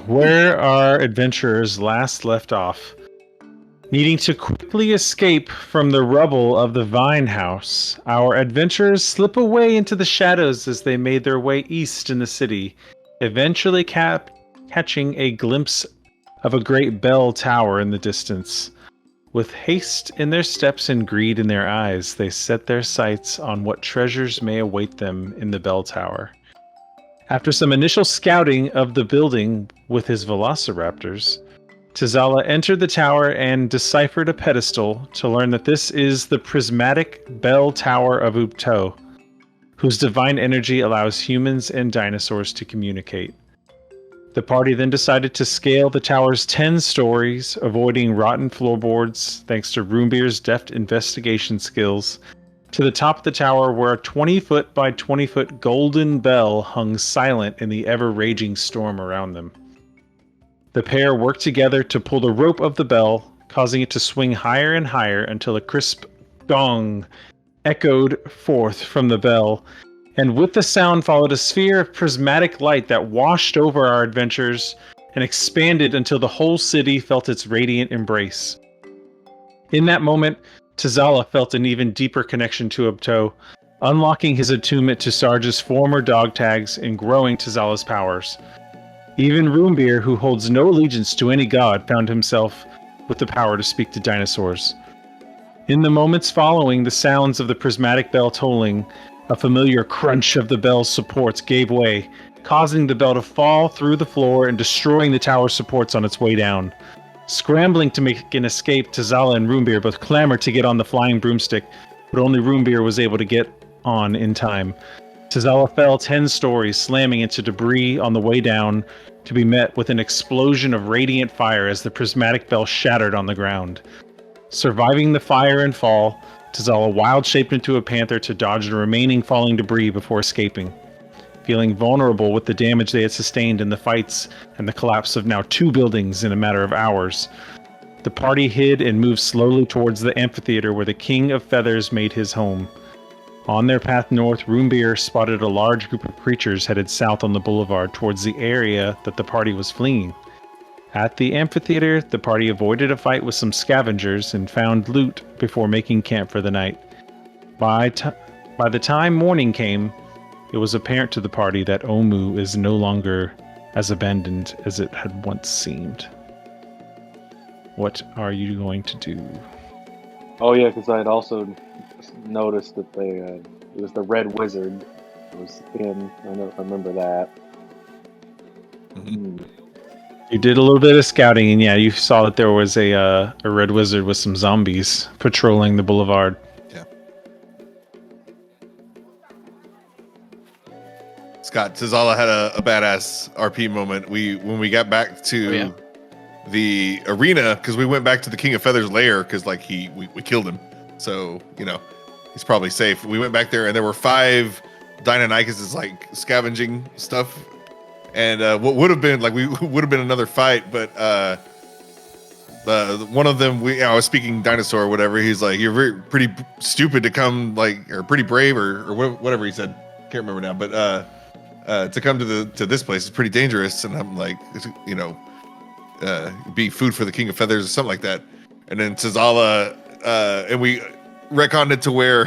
where our adventurers last left off. Needing to quickly escape from the rubble of the Vine House, our adventurers slip away into the shadows as they made their way east in the city, eventually catching a glimpse of a great bell tower in the distance. With haste in their steps and greed in their eyes, they set their sights on what treasures may await them in the bell tower. After some initial scouting of the building with his velociraptors, Tizala entered the tower and deciphered a pedestal to learn that this is the prismatic bell tower of Upto, whose divine energy allows humans and dinosaurs to communicate. The party then decided to scale the tower's 10 stories, avoiding rotten floorboards thanks to Roombir's deft investigation skills, to the top of the tower where a 20-foot by 20-foot golden bell hung silent in the ever-raging storm around them. The pair worked together to pull the rope of the bell, causing it to swing higher and higher until a crisp gong echoed forth from the bell, and with the sound followed a sphere of prismatic light that washed over our adventurers and expanded until the whole city felt its radiant embrace. In that moment, Tizala felt an even deeper connection to Upto, unlocking his attunement to Sarge's former dog tags and growing Tizala's powers. Even Roombir, who holds no allegiance to any god, found himself with the power to speak to dinosaurs. In the moments following the sounds of the prismatic bell tolling, a familiar crunch of the bell's supports gave way, causing the bell to fall through the floor and destroying the tower's supports on its way down. Scrambling to make an escape, Tizala and Roombir both clamored to get on the flying broomstick, but only Roombir was able to get on in time. Tizala fell 10 stories, slamming into debris on the way down, to be met with an explosion of radiant fire as the prismatic bell shattered on the ground. Surviving the fire and fall, Tizala wild-shaped into a panther to dodge the remaining falling debris before escaping. Feeling vulnerable with the damage they had sustained in the fights and the collapse of now 2 buildings in a matter of hours, the party hid and moved slowly towards the amphitheater where the King of Feathers made his home. On their path north, Roombir spotted a large group of creatures headed south on the boulevard towards the area that the party was fleeing. At the amphitheater, the party avoided a fight with some scavengers and found loot before making camp for the night. By the time morning came, it was apparent to the party that Omu is no longer as abandoned as it had once seemed. What are you going to do? Oh yeah, because I had also noticed that it was the Red Wizard. It was him. I remember that. Mm-hmm. You did a little bit of scouting, and yeah, you saw that there was a Red Wizard with some zombies patrolling the boulevard. Yeah. Scott, Tizala had a badass RP moment. When we got back to the arena, because we went back to the King of Feathers lair, because like we killed him, so he's probably safe. We went back there, and there were 5 Deinonychuses like scavenging stuff, and what would have been another fight, but one of them, I was speaking dinosaur or whatever. He's like, "You're pretty stupid to come or pretty brave or whatever he said. Can't remember now, but to come to this place is pretty dangerous." And I'm like, be food for the King of Feathers or something like that. And then Tizala, and we retconned it to where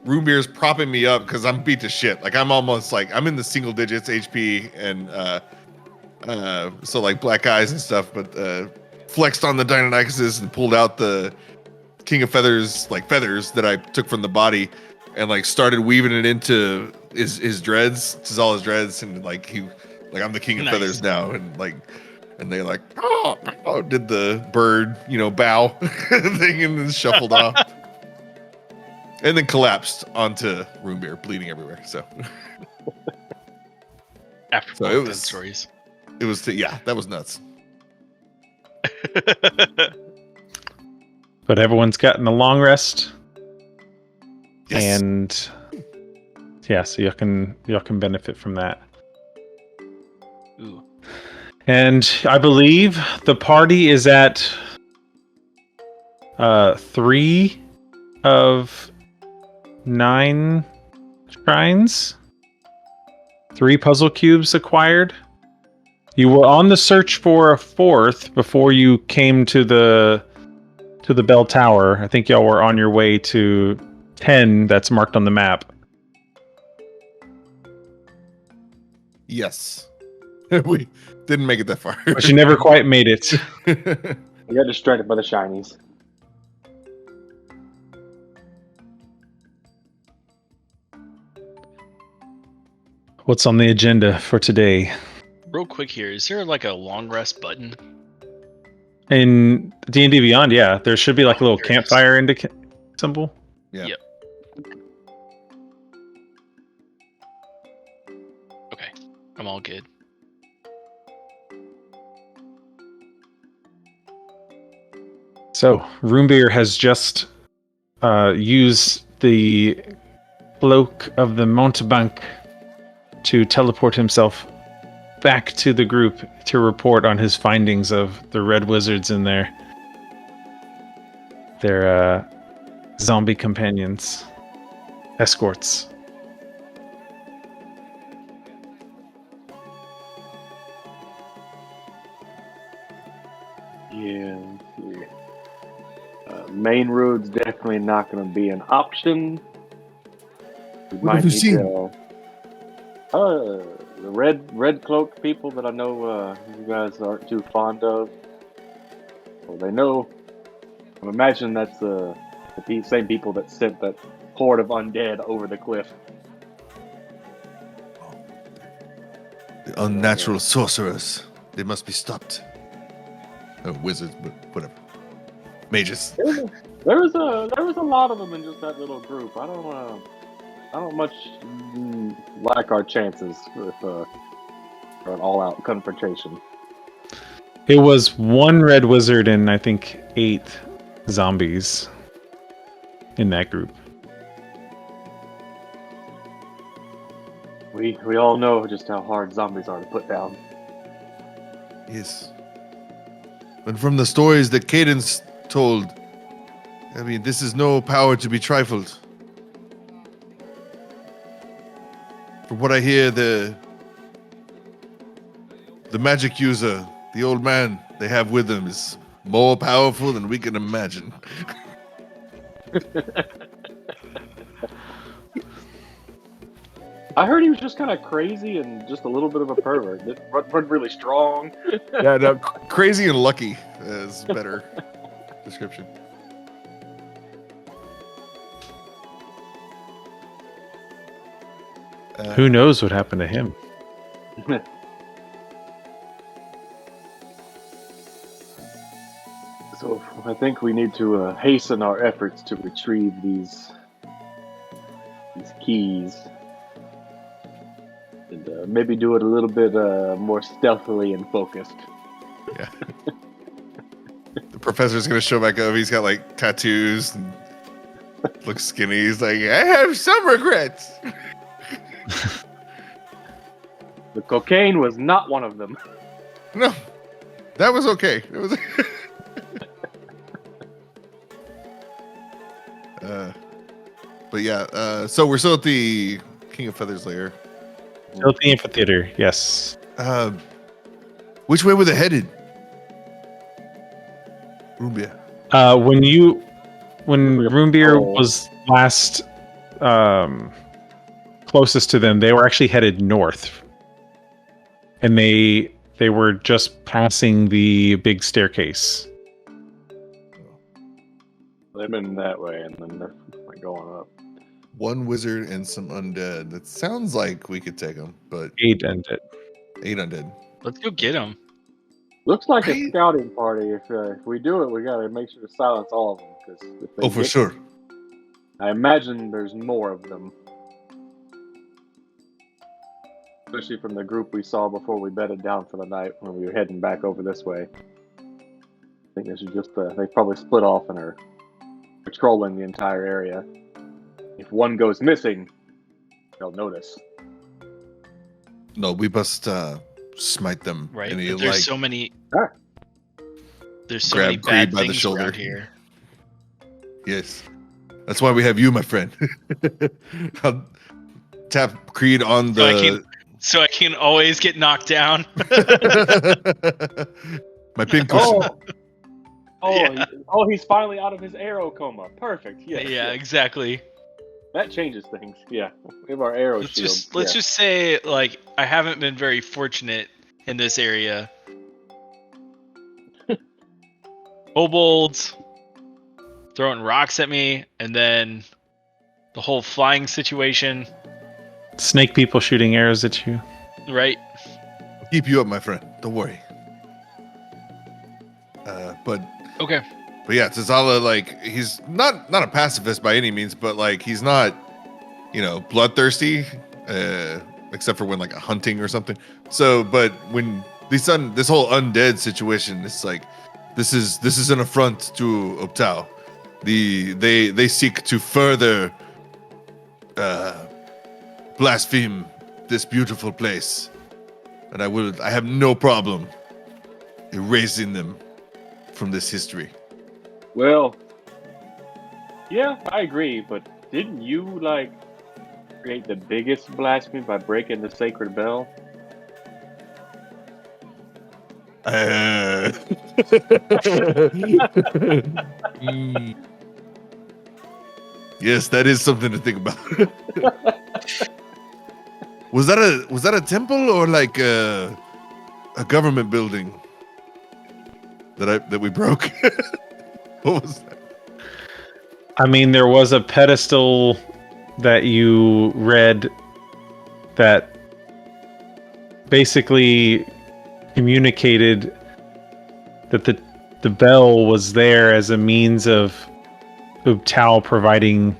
Roombir's propping me up because I'm beat to shit. Like I'm almost like I'm in the single digits HP and so like black eyes and stuff, but flexed on the Deinonychuses and pulled out the King of Feathers like feathers that I took from the body and like started weaving it into his dreads, Tizala's dreads, and I'm the King of Feathers now, and they like did the bird bow thing and then shuffled off. And then collapsed onto Roombir, bleeding everywhere. So, after both those stories, it was that was nuts. But everyone's gotten a long rest, yes. And so y'all can benefit from that. Ooh. And I believe the party is at 3 of 9 shrines. 3 puzzle cubes acquired. You were on the search for a fourth before you came to the bell tower. I think y'all were on your way to 10 that's marked on the map. Yes. We didn't make it that far. But you never quite made it. We got distracted by the shinies. What's on the agenda for today? Real quick here, is there like a long rest button? In D&D Beyond, yeah, there should be like a little There it is. campfire symbol. Yeah. Yep. Okay, I'm all good. So, Roombir has just used the cloak of the mountebank to teleport himself back to the group to report on his findings of the red wizards and their zombie companions, escorts. Yeah. Main road's definitely not going to be an option. What have you seen? The red cloak people that I know you guys aren't too fond of. Well, they know. I imagine that's the same people that sent that horde of undead over the cliff. The unnatural sorcerers. They must be stopped. Wizards, but whatever. Mages. There was a lot of them in just that little group. I don't much like our chances for an all-out confrontation. It was one red wizard and I think 8 zombies in that group. We all know just how hard zombies are to put down. Yes. And from the stories that Cadence told, I mean, this is no power to be trifled. From what I hear, the magic user, the old man they have with them, is more powerful than we can imagine. I heard he was just kind of crazy and just a little bit of a pervert. It wasn't really strong. Yeah, no, crazy and lucky is a better description. Who knows what happened to him? So I think we need to hasten our efforts to retrieve these keys. And maybe do it a little bit more stealthily and focused. Yeah. The professor's gonna show back up. He's got like tattoos and looks skinny. He's like, I have some regrets. The cocaine was not one of them. No, that was okay. It was. But yeah, so we're still at the King of Feathers lair. Still at the amphitheater, yes. Which way were they headed? Roombir. When Roombir was last closest to them, they were actually headed north, and they were just passing the big staircase. They've been that way, and then they're going up. One wizard and some undead. That sounds like we could take them, but 8 undead. 8 undead. Let's go get him. Looks like a Right? scouting party. If we do it, we gotta make sure to silence all of them. Oh, for sure. I imagine there's more of them. Especially from the group we saw before we bedded down for the night when we were heading back over this way. I think this is just, they probably split off and are patrolling the entire area. If one goes missing, they'll notice. No, we must smite them. Right. And But he, there's like, so many. Ah. There's so grab many Creed bad by the things shoulder. around here. Yes. That's why we have you, my friend. I'll tap Creed on So I the. can so I can always get knocked down. My pincushion. Yeah. He's finally out of his arrow coma. Perfect. Yes, Yeah, yes. exactly. That changes things. Yeah, we have our arrow Let's shield. let's just say like I haven't been very fortunate in this area. Kobolds throwing rocks at me, and then the whole flying situation, Snake people shooting arrows at you. right? I'll keep you up, my friend. Don't worry. But Okay. yeah, Tazala, like, he's not a pacifist by any means, but like he's not, bloodthirsty, except for when like hunting or something. So, but when this whole undead situation, it's like this is an affront to Optao. They seek to further blaspheme this beautiful place, and I have no problem erasing them from this history. Well, yeah, I agree, but didn't you like create the biggest blasphemy by breaking the sacred bell? Yes, that is something to think about. Was that a temple or like a government building that we broke? What was that? I mean, there was a pedestal that you read that basically communicated that the bell was there as a means of Ubtao providing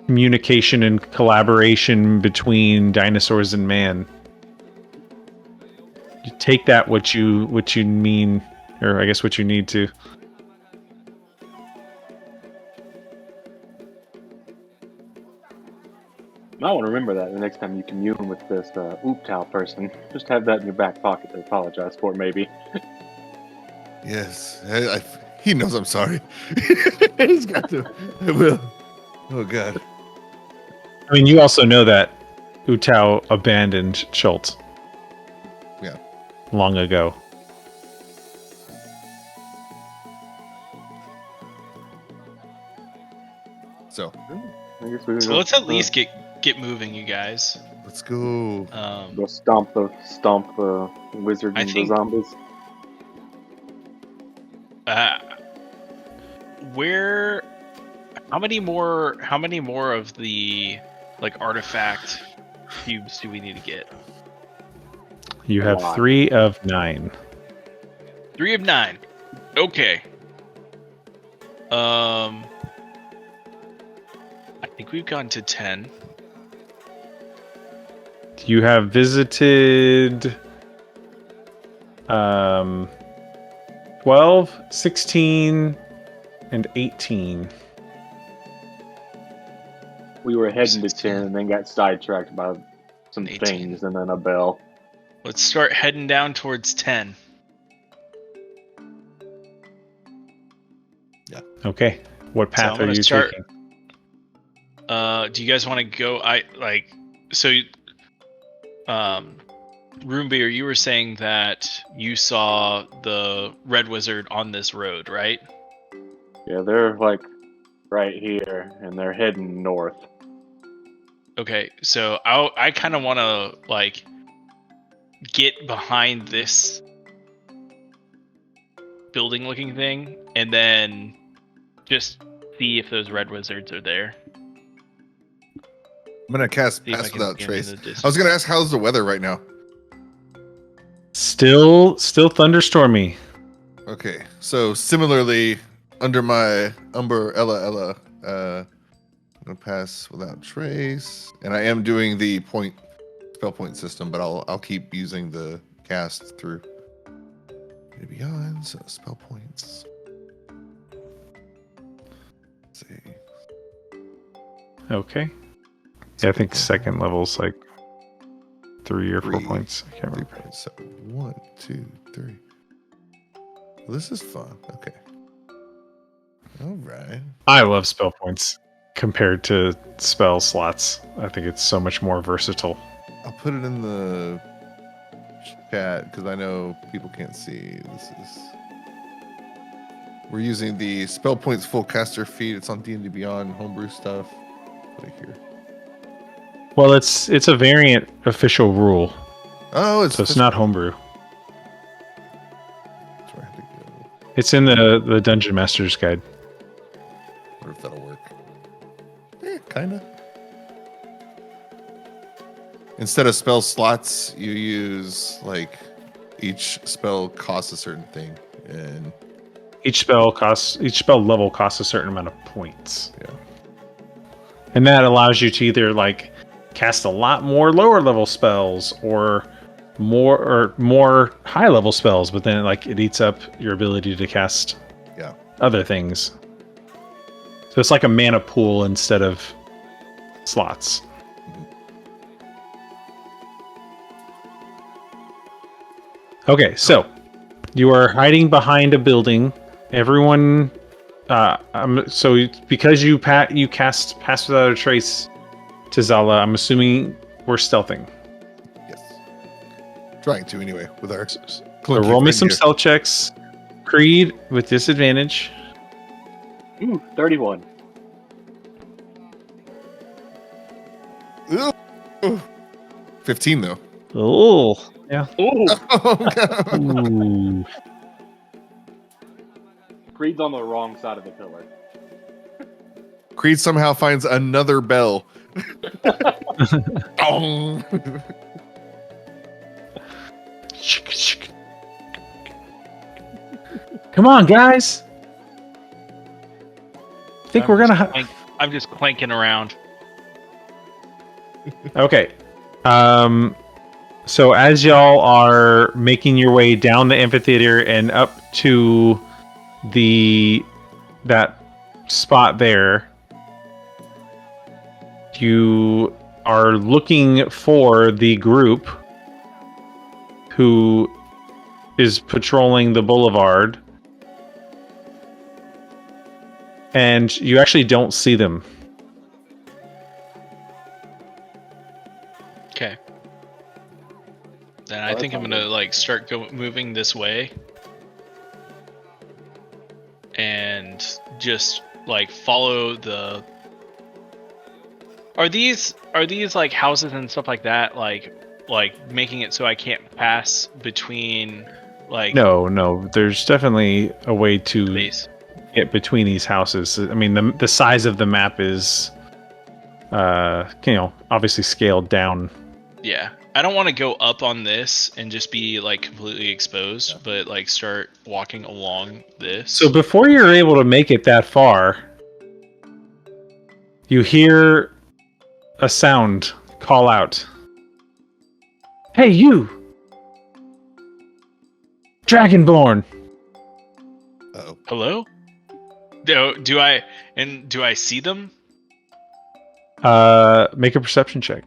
communication and collaboration between dinosaurs and man. You take that what you mean, or I guess what you need to. I want to remember that the next time you commune with this Ooptao person. Just have that in your back pocket to apologize for, maybe. Yes, he knows I'm sorry. He's got to. I will. Oh God. I mean, you also know that Utao abandoned Schultz. Yeah. Long ago. So I guess we So let's at least get moving, you guys. let's go. go stomp the wizard I and the think- zombies. Where? How many more of the like artifact cubes do we need to get? You A have lot. 3 of 9. 3 of 9. Okay. I think we've gone to 10. You have visited 12, 16, and 18. We were heading to 16. 10 and then got sidetracked by some 18. things and then a bell. Let's start heading down towards 10. Okay. What So path I'm are gonna you start- taking? Do you guys want to go? Roombir, you were saying that you saw the red wizard on this road, right? Yeah, they're like right here and they're heading north. Okay, so I kind of want to like get behind this building-looking thing, and then just see if those red wizards are there. I'm gonna cast See if I Pass can Without see 'em in Trace. the distance. I was gonna ask, how's the weather right now? Still thunderstormy. Okay, so similarly, under my umbrella, I'm gonna pass without trace, and I am doing the spell point system, but I'll keep using the cast through beyond. So spell points. Let's see. Okay. Yeah, I think second level's like 3 or 4 Three. points. I can't 3 remember. points. So 1, 2, 3. Well, this is fun. Okay. All right. I love spell points compared to spell slots. I think it's so much more versatile. I'll put it in the chat because I know people can't see. We're using the Spell Points Full Caster feed. It's on D&D Beyond homebrew stuff. Put it here. Well, it's a variant official rule, Oh, it's not homebrew. That's where I have to go. It's in the Dungeon Master's Guide. I wonder if that'll work. Kinda. Instead of spell slots, you use like each spell costs a certain thing, and Each spell level costs a certain amount of points. yeah, And that allows you to either like cast a lot more lower level spells or more high level spells, but then it eats up your ability to cast yeah. other things. So it's like a mana pool instead of slots. Okay, so you are hiding behind a building. Everyone, so because you cast Pass Without a Trace to Zala, I'm assuming we're stealthing. Yes. Trying to anyway with our So clunky roll me friend some here. stealth checks. Creed with disadvantage. Ooh, 31. Ooh. 15 though. Oh, yeah. Ooh, Oh, God. Ooh. Creed's on the wrong side of the pillar. Creed somehow finds another bell. Dong. Come on, guys. I think we're gonna. I'm just clanking around. Okay. So as y'all are making your way down the amphitheater and up to that spot there, you are looking for the group who is patrolling the boulevard, and you actually don't see them. Okay. Then I that's think I'm not gonna good. start moving this way, and just follow the. Are these houses and stuff like that like making it so I can't pass between No, there's definitely a way to space? get between these houses. I mean, the size of the map is, obviously scaled down. Yeah, I don't want to go up on this and just be completely exposed, but start walking along this. So before you're able to make it that far, you hear a sound call out. Hey, you! Dragonborn! Uh-oh. Hello? Do I see them? Make a perception check.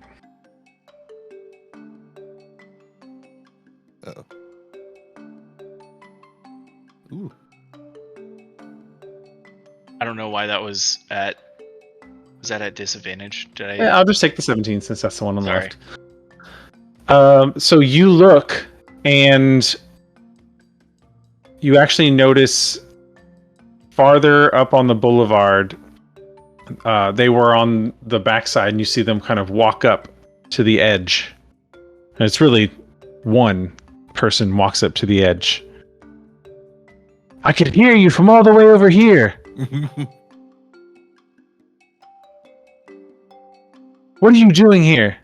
Uh-oh. Ooh. I don't know why that was at. Was that at disadvantage? Did I? Yeah, I'll just take the 17 since that's the one on the Sorry. left. So you look, and you actually notice farther up on the boulevard, they were on the backside, and you see them kind of walk up to the edge. And it's really one person walks up to the edge. I could hear you from all the way over here. What are you doing here?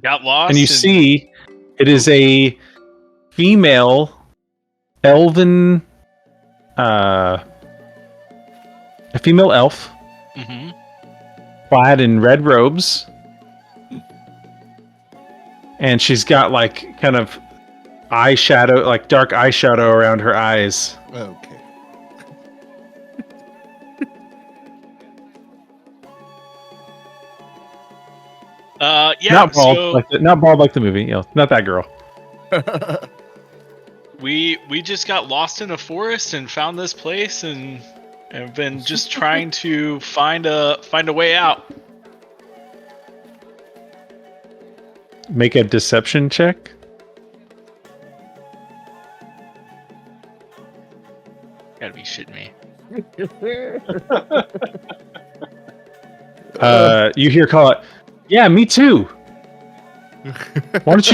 Got lost. And you see it is a female elven, a female elf Mm-hmm. clad in red robes. And she's got kind of eyeshadow, dark eyeshadow around her eyes. Okay. Yeah. Not bald, So not bald like the movie. Not that girl. we just got lost in a forest and found this place and have been just trying to find a way out. make a deception check. Gotta be shitting me. You hear call it. Yeah, me too. Why don't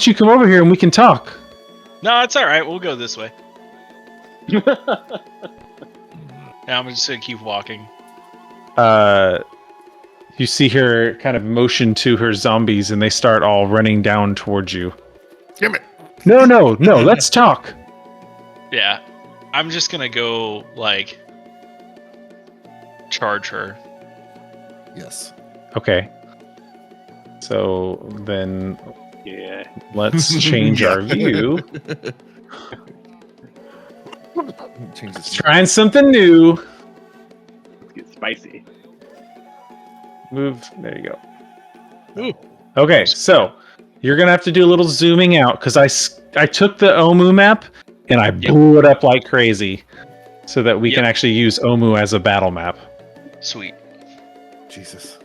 you come over here and we can talk? No, it's all right. We'll go this way. Yeah, I'm just gonna keep walking. You see her kind of motion to her zombies, and they start all running down towards you. Damn it. No, let's talk. Yeah, I'm just gonna go like charge her. Yes. Okay. So then Yeah. let's change our view. Change this. Trying something new. Let's get spicy. Move. There you go. Ooh. Okay, so you're gonna have to do a little zooming out because I took the Omu map and I blew it up like crazy, so that we can actually use Omu as a battle map. Sweet. Jesus.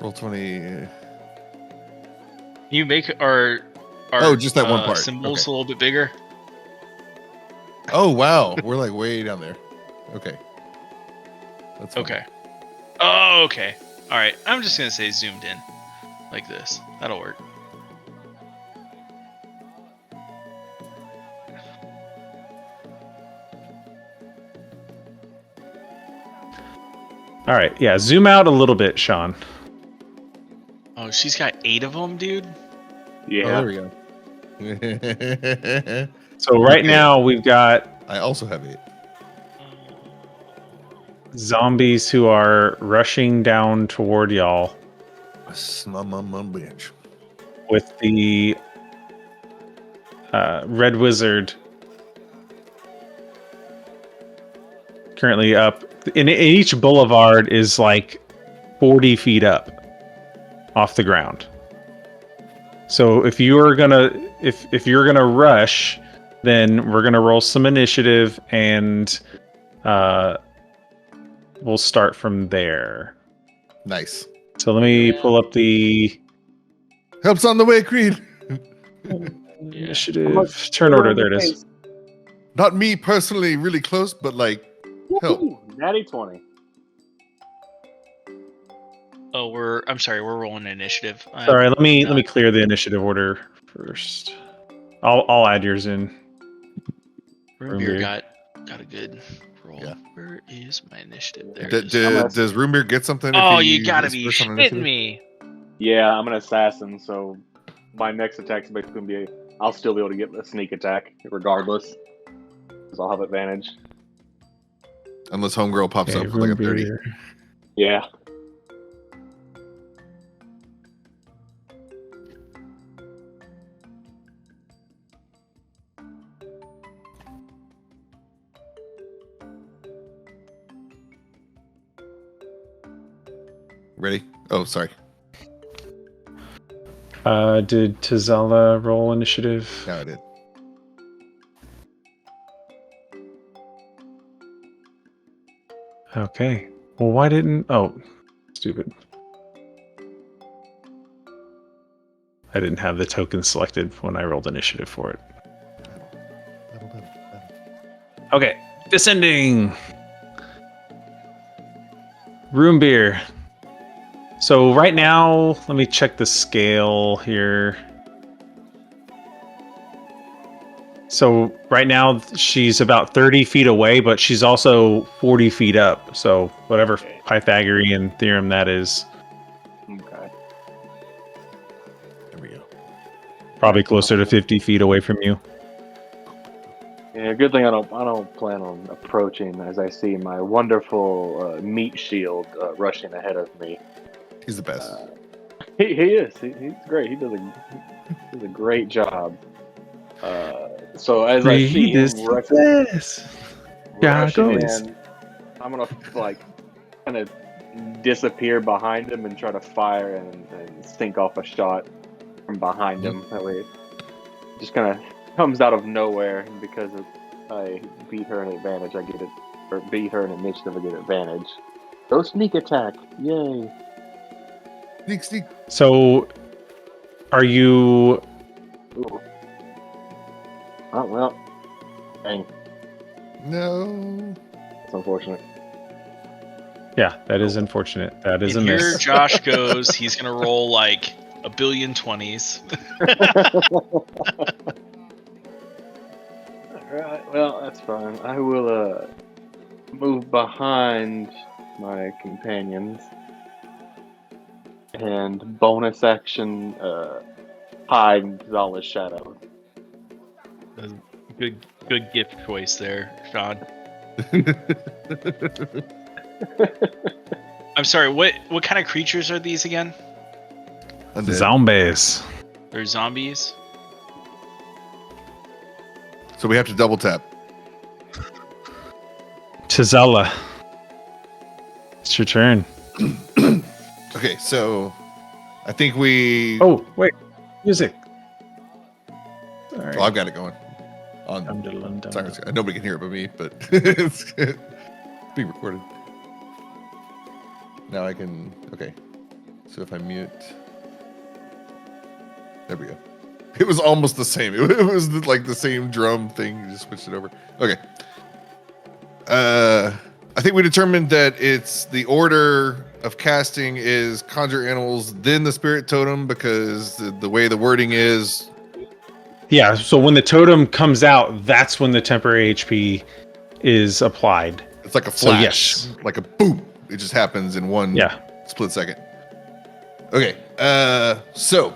Roll 20. You make our just that one part. symbols Okay. a little bit bigger. Oh wow, we're like way down there. Okay. That's fine. Okay. Oh, okay. All right. I'm just gonna say zoomed in, like this. That'll work. All right, yeah, zoom out a little bit, Sean. Oh, she's got 8 of them, dude. Yeah. Oh, there we go. So right Okay. now we've got I also have 8. zombies who are rushing down toward y'all Bitch. with the red wizard currently up. In each boulevard is like 40 feet up off the ground. So if you're gonna rush, then we're gonna roll some initiative and we'll start from there. Nice. So let me pull up the Help's on the way, Creed. initiative turn order. There it is. Not me personally, really close, but like help. Woohoo! Natty 20. Oh, I'm sorry, we're rolling initiative. Sorry, let me clear the initiative order first. I'll add yours in. Roombir Roombir. got a good roll. Yeah. Where is my initiative? There it is. Does Roombir get something? Oh, if he you gotta is be first on shitting initiative? me. Yeah, I'm an assassin, so my next attack's basically gonna be. I'll still be able to get a sneak attack regardless, because I'll have advantage. Unless Homegirl pops up with like a 30. Roombir. Yeah. Ready? Oh, sorry. Did Tazala roll initiative? Now I did. Okay. Well, why didn't... Oh, stupid. I didn't have the token selected when I rolled initiative for it. Okay. Descending! Roombir. So right now, let me check the scale here. So right now she's about 30 feet away, but she's also 40 feet up. So whatever Pythagorean theorem that is, Okay. There we go. probably closer to 50 feet away from you. Yeah, good thing I don't plan on approaching as I see my wonderful meat shield rushing ahead of me. He's the best. He is. He's great. He does a great job. So as I see him rushing in, I'm gonna like kind of disappear behind him and try to fire and sink off a shot from behind him. That way, it just kind of comes out of nowhere, and because I beat her an advantage, I get it, or beat her an initiative, I get advantage. Go sneak attack! Yay! Sneak. So, are you? Ooh. Oh, well. Dang. No. It's unfortunate. Yeah, that is unfortunate. That is a And here miss. Josh goes. He's gonna roll like a billion 20s. Alright, well, that's fine. I will move behind my companions and bonus action hide in Zala's shadow. Good gift choice there, Sean. I'm sorry. What kind of creatures are these again? Undead. Zombies. They're zombies. So we have to double tap. Tizala. It's your turn. Okay, so I think we. Oh, wait. Music. Sorry. Oh, I've got it going. On. Dum-dum-dum-dum. Sorry, nobody can hear it but me, but it's being recorded. Now I can. Okay. So if I mute. There we go. It was almost the same. It was like the same drum thing. You just switched it over. Okay. I think we determined that it's the order of casting is conjure animals, then the spirit totem, because the way the wording is. Yeah, so when the totem comes out, that's when the temporary HP is applied. It's like a So, flash, yes. like a boom. It just happens in one split second. Okay, so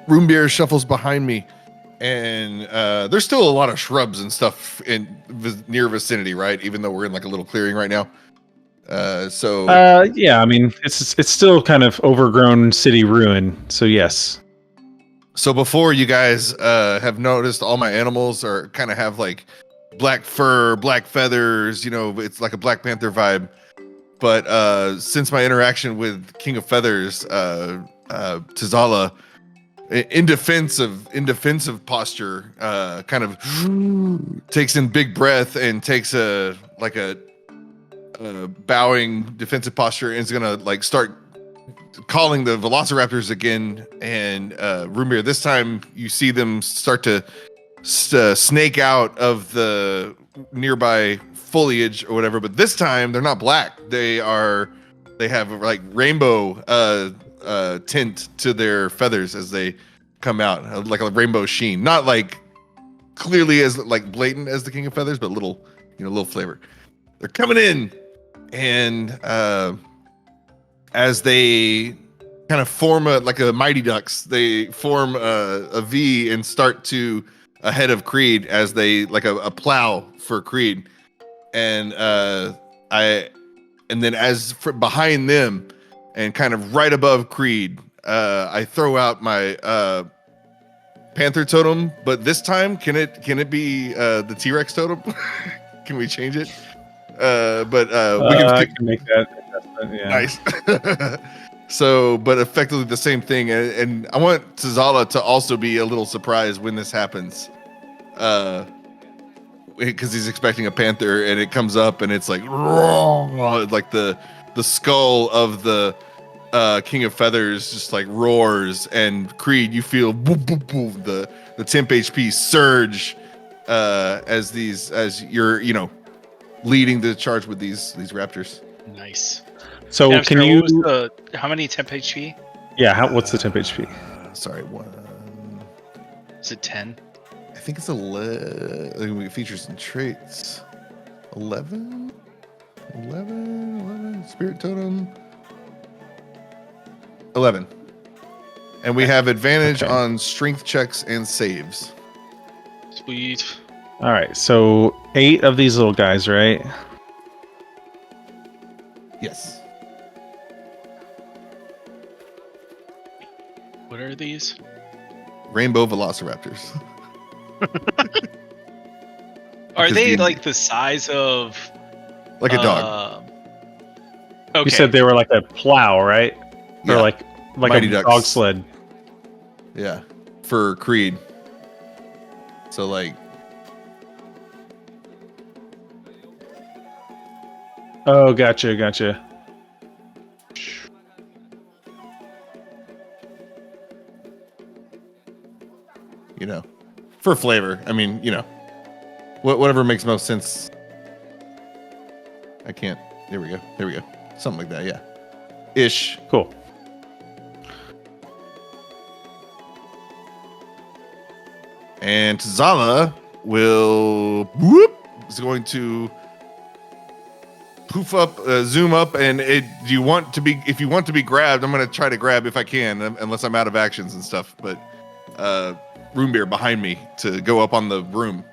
Roombir shuffles behind me, and there's still a lot of shrubs and stuff in near vicinity, right? Even though we're in like a little clearing right now. Yeah, I mean it's still kind of overgrown city ruin. So yes. So before you guys have noticed, all my animals are kind of have like black fur, black feathers. You know, it's like a Black Panther vibe. But since my interaction with King of Feathers, Tizala, in defensive posture, kind of takes in big breath and takes a bowing defensive posture and is gonna like start calling the velociraptors again. And Roombir, this time you see them start to snake out of the nearby foliage or whatever, but this time they're not black. They have like rainbow tint to their feathers as they come out, like a rainbow sheen, not like clearly as like blatant as the King of Feathers, but little flavor. They're coming in, and as they kind of form like a Mighty Ducks, they form a V and start to ahead of Creed as they like a plow for Creed. And then as for behind them and kind of right above Creed, I throw out my Panther totem, but this time can it be the T-Rex totem? Can we change it? We I can make that adjustment, yeah. Nice. So, but effectively the same thing, and I want Tizala to also be a little surprised when this happens. Because he's expecting a panther, and it comes up, and it's like the skull of the King of Feathers just like roars, and Creed, you feel boom, boom, boom, the temp HP surge as you're leading the charge with these raptors. Nice. So Yeah, can sure, you? how many temp HP? Yeah. What's the temp HP? Sorry, one. Is it 10? I think it's 11. Features and traits. 11. Spirit totem. 11. And we have advantage on strength checks and saves. Sweet. All right. So 8 of these little guys, right? Yes. What are these? Rainbow velociraptors. Are they like the size of like a dog? Okay. You said they were like a plow, right? Yeah. Or like Mighty a Ducks. dog sled. Yeah. For Creed. So like. Oh, gotcha. for flavor. I mean, whatever makes most sense. I can't. There we go. Something like that. Yeah. Ish. Cool. And Zala is going to poof up, zoom up, and if you want to be grabbed, I'm going to try to grab if I can, unless I'm out of actions and stuff. But Roombir behind me to go up on the room.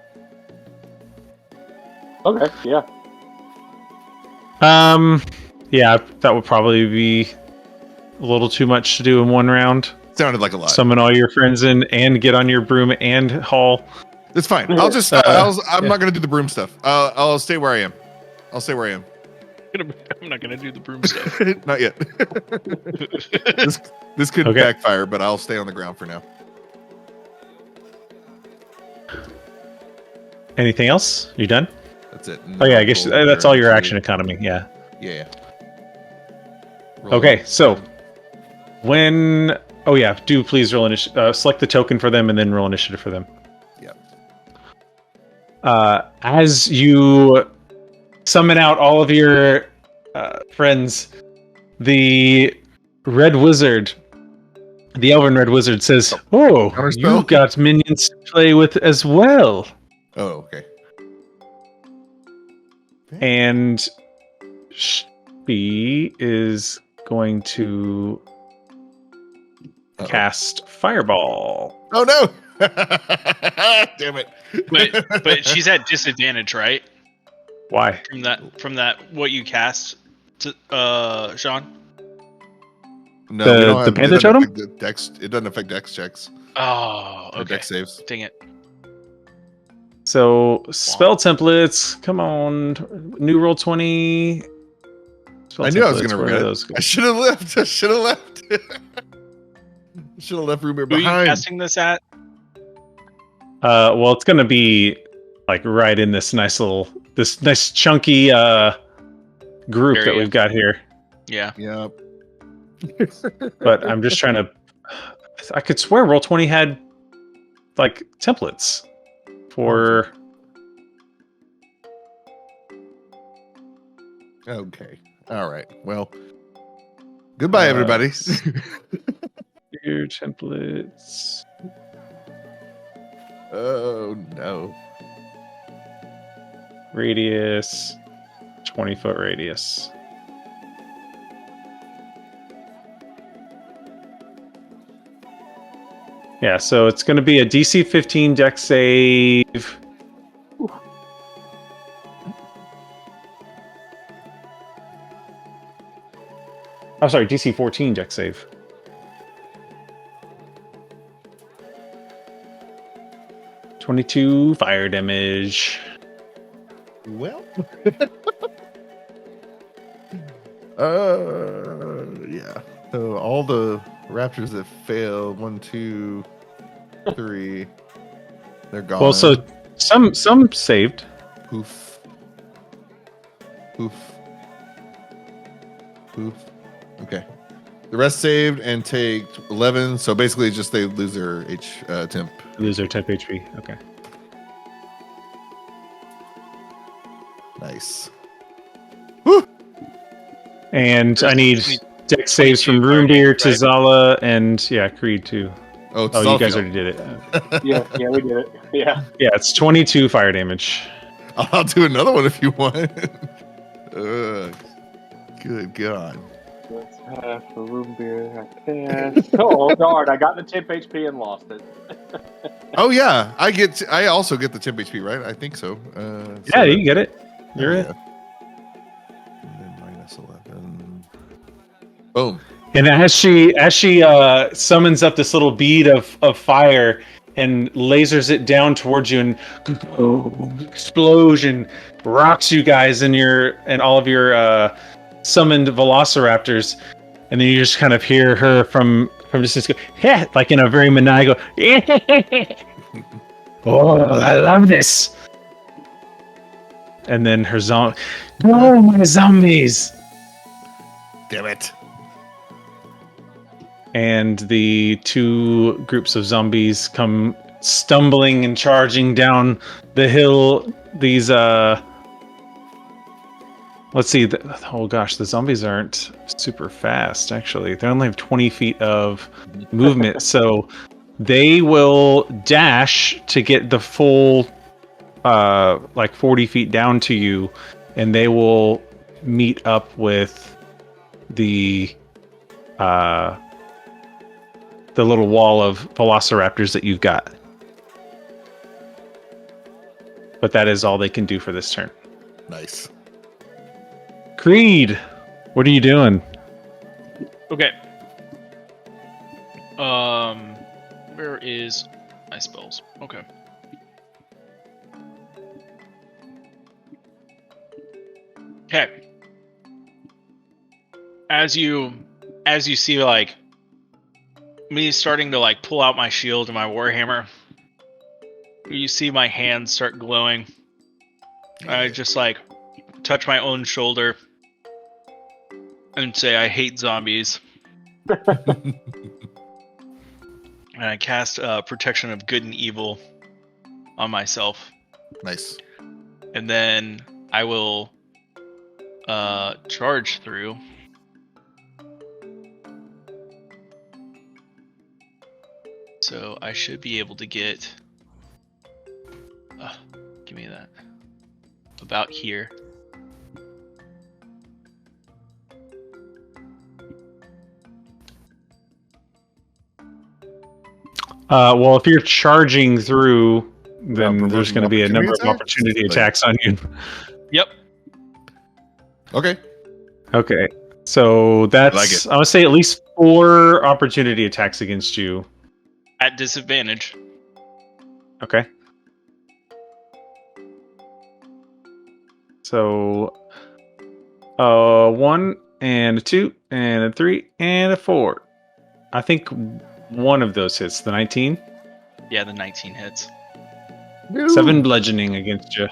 Okay, yeah. Yeah, that would probably be a little too much to do in one round. Sounded like a lot. Summon all your friends in and get on your broom and haul. It's fine. I'll just. I'm not going to do the broom stuff. I'll stay where I am. I'm not gonna do the broom stuff. Not yet. This could backfire, but I'll stay on the ground for now. Anything else? You done? That's it. Oh yeah, I guess that's all your action economy. Yeah. Yeah. Okay, so when do please roll initiative. Select the token for them and then roll initiative for them. Yeah. As you summon out all of your friends, the Elven Red Wizard says, "Oh, Counterspell? you've got minions to play with as well." Oh, okay. And she is going to cast Fireball. Oh no! Damn it! But she's at disadvantage, right? Why? From that what you cast, Sean? No, the Panther Totem? It doesn't affect Dex checks. Oh, Or okay. Dex saves. Dang it. So spell templates. Come on, new roll 20. I knew I was going to regret it. I should have left. Should have left Roombir Who are you behind. casting this at? Well, it's going to be like right in this nice chunky group that Area. we've got here. Yeah. Yeah. But I'm just trying to. I could swear roll 20 had like templates for. Okay. All right. Well, goodbye, everybody. Here, templates. Oh no. Radius, 20-foot radius. Yeah, so it's going to be a DC 15 Dex save. Oh, sorry, DC 14 Dex save. $22 fire damage. Well. Yeah. So all the raptors that fail, 1, 2, 3, they're gone. Well, so some saved. Poof. Poof. Poof. Okay. The rest saved and take 11. So basically, just they lose their temp. Lose their temp HP. Okay. Nice. And I need dex saves from Roombir, Tizala, and Creed too. Oh, you guys already did it. Yeah, we did it. Yeah. Yeah, it's 22 fire damage. I'll do another one if you want. Good God. Let's have a room beer. I can. Oh darn! I got the temp HP and lost it. Oh yeah, I also get the temp HP, right? I think so. Yeah, you get it. You're it. And then minus 11. Boom. And as she summons up this little bead of fire and lasers it down towards you, and explosion rocks you guys and all of your summoned velociraptors, and then you just kind of hear her from distance go, yeah, like in a very maniacal. Oh, I love this. And then her oh, my zombies. Damn it. And the two groups of zombies come stumbling and charging down the hill. These let's see. Oh gosh, the zombies aren't super fast. Actually, they only have 20 feet of movement, so they will dash to get the full, like 40 feet down to you, and they will meet up with the little wall of velociraptors that you've got. But that is all they can do for this turn. Nice. Creed, what are you doing? Okay. Where is my spells? Okay. Okay. As you see, like, me starting to, like, pull out my shield and my warhammer, you see my hands start glowing. I just, like, touch my own shoulder and say, I hate zombies. And I cast Protection of Good and Evil on myself. Nice. And then I will charge through. So I should be able to get... give me that. About here. Well, if you're charging through, then there's provoking going to be a number of attacks? opportunity Like- attacks on you. Yep. Okay. Okay, so that's Like it. I would say at least 4 opportunity attacks against you. At disadvantage. Okay. So, 1 and a 2 and a 3 and a 4. I think one of those hits. The 19. Yeah, the 19 hits. 7 bludgeoning against you.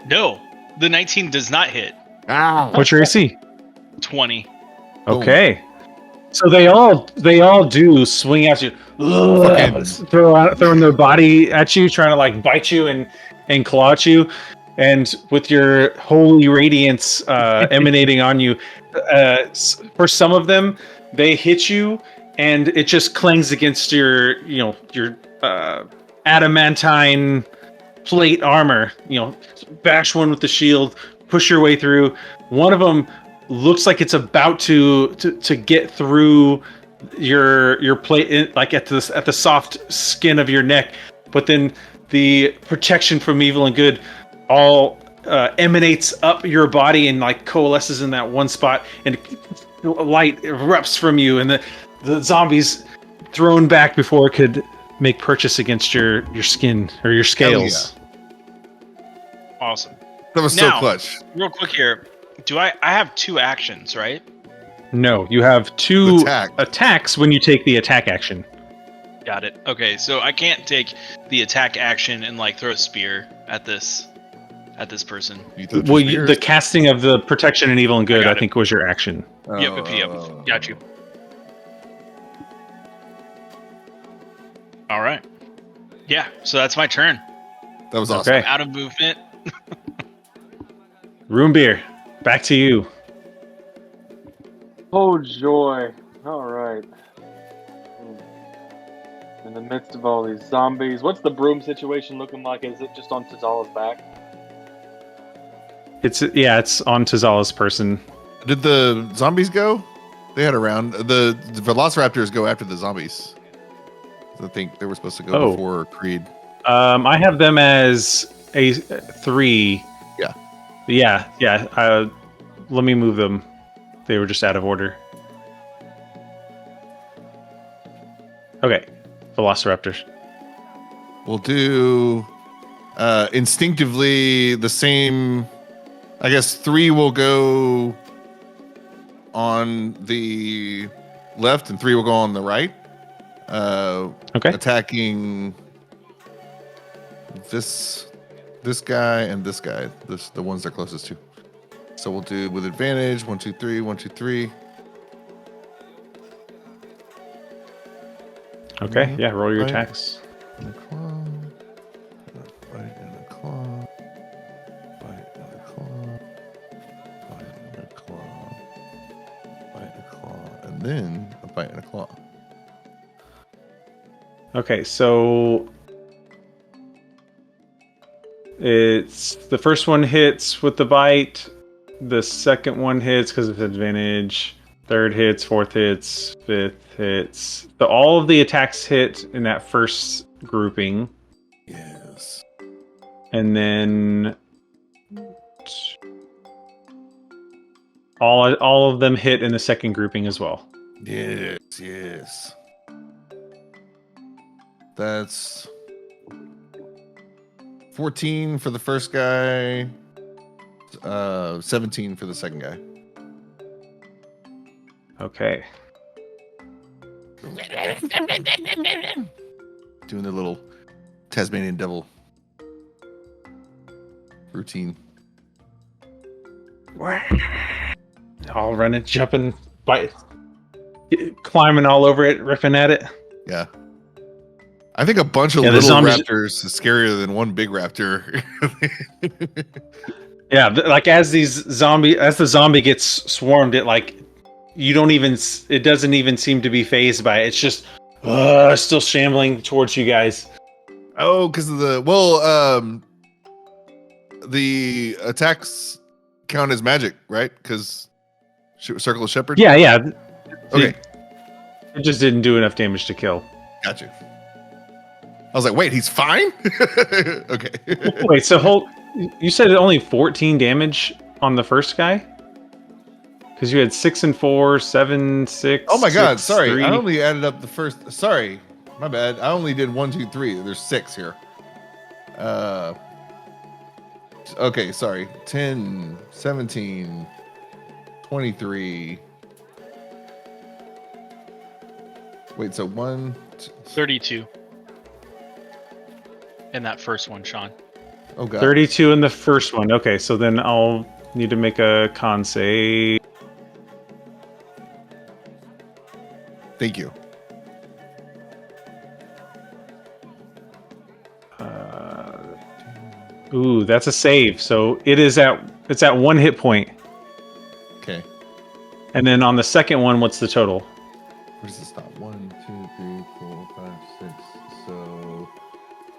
No, the 19 does not hit. Ah. What's your AC? 20. Okay. So they all do swing at you, Fucking- throwing their body at you, trying to like bite you and claw at you, and with your holy radiance emanating on you. For some of them, they hit you, and it just clangs against your adamantine plate armor. Bash one with the shield, push your way through. One of them looks like it's about to get through your plate, like at the soft skin of your neck, but then the protection from evil and good all emanates up your body and like coalesces in that one spot, and light erupts from you, and the zombies thrown back before it could make purchase against your skin or your scales. Awesome. That was Now- so clutch. Real quick here. I have 2 actions, right? No, you have 2 Attack. attacks when you take the attack action. Got it. Okay, so I can't take the attack action and like throw a spear at this person. You threw Well, spears? the casting of the protection and evil and good, got I think, was your action. Yep. Got you. All right. Yeah, so that's my turn. That was awesome. Okay. Out of movement. Roombir, back to you. Oh joy! All right. In the midst of all these zombies, what's the broom situation looking like? Is it just on Tazala's back? It's on Tazala's person. Did the zombies go? They had a round. The velociraptors go after the zombies. I think they were supposed to go before Creed. I have them as a 3. Yeah. Let me move them. They were just out of order. Okay, velociraptors. We'll do instinctively the same. I guess 3 will go on the left and 3 will go on the right. Okay. Attacking this guy and this guy. The ones they're closest to. So we'll do with advantage 1, 2, 3, 1, 2, 3. Okay, yeah, roll your attacks. In a claw. Bite in a claw. Bite in a claw. Bite in a claw. Bite in a claw. And then a bite in a claw. Okay, so it's the first one hits with the bite. The second one hits because it's advantage. Third hits, fourth hits, fifth hits. So all of the attacks hit in that first grouping, Yes. and then all of them hit in the second grouping as well. Yes, yes. That's 14 for the first guy, 17 for the second guy. Okay. Doing the little Tasmanian devil routine. All running, jumping, bite, climbing all over it, ripping at it. Yeah. I think a bunch of Yeah, the little zombies- raptors is scarier than one big raptor. Yeah, like as the zombie gets swarmed, it like it doesn't even seem to be phased by it. It's just still shambling towards you guys. Oh, because of the attacks count as magic, right? Because Circle of Shepherd? Yeah. Okay, It just didn't do enough damage to kill. gotcha. I was like, wait, he's fine? Okay. Wait, so you said only 14 damage on the first guy? Because you had 6 and 4, 7, 6. Oh my god, 6, sorry. 3. I only added up the first. Sorry, my bad. I only did 1, 2, 3. There's 6 here. Okay, sorry. 10, 17, 23. Wait, so 1, 32. In that first one, Sean. oh god. 32 in the first one. Okay, so then I'll need to make a con save. Thank you. Ooh, that's a save. So it's at 1 hit point. Okay. And then on the second one, what's the total? Where does it stop? 1, 2, 3, 4, 5, 6. So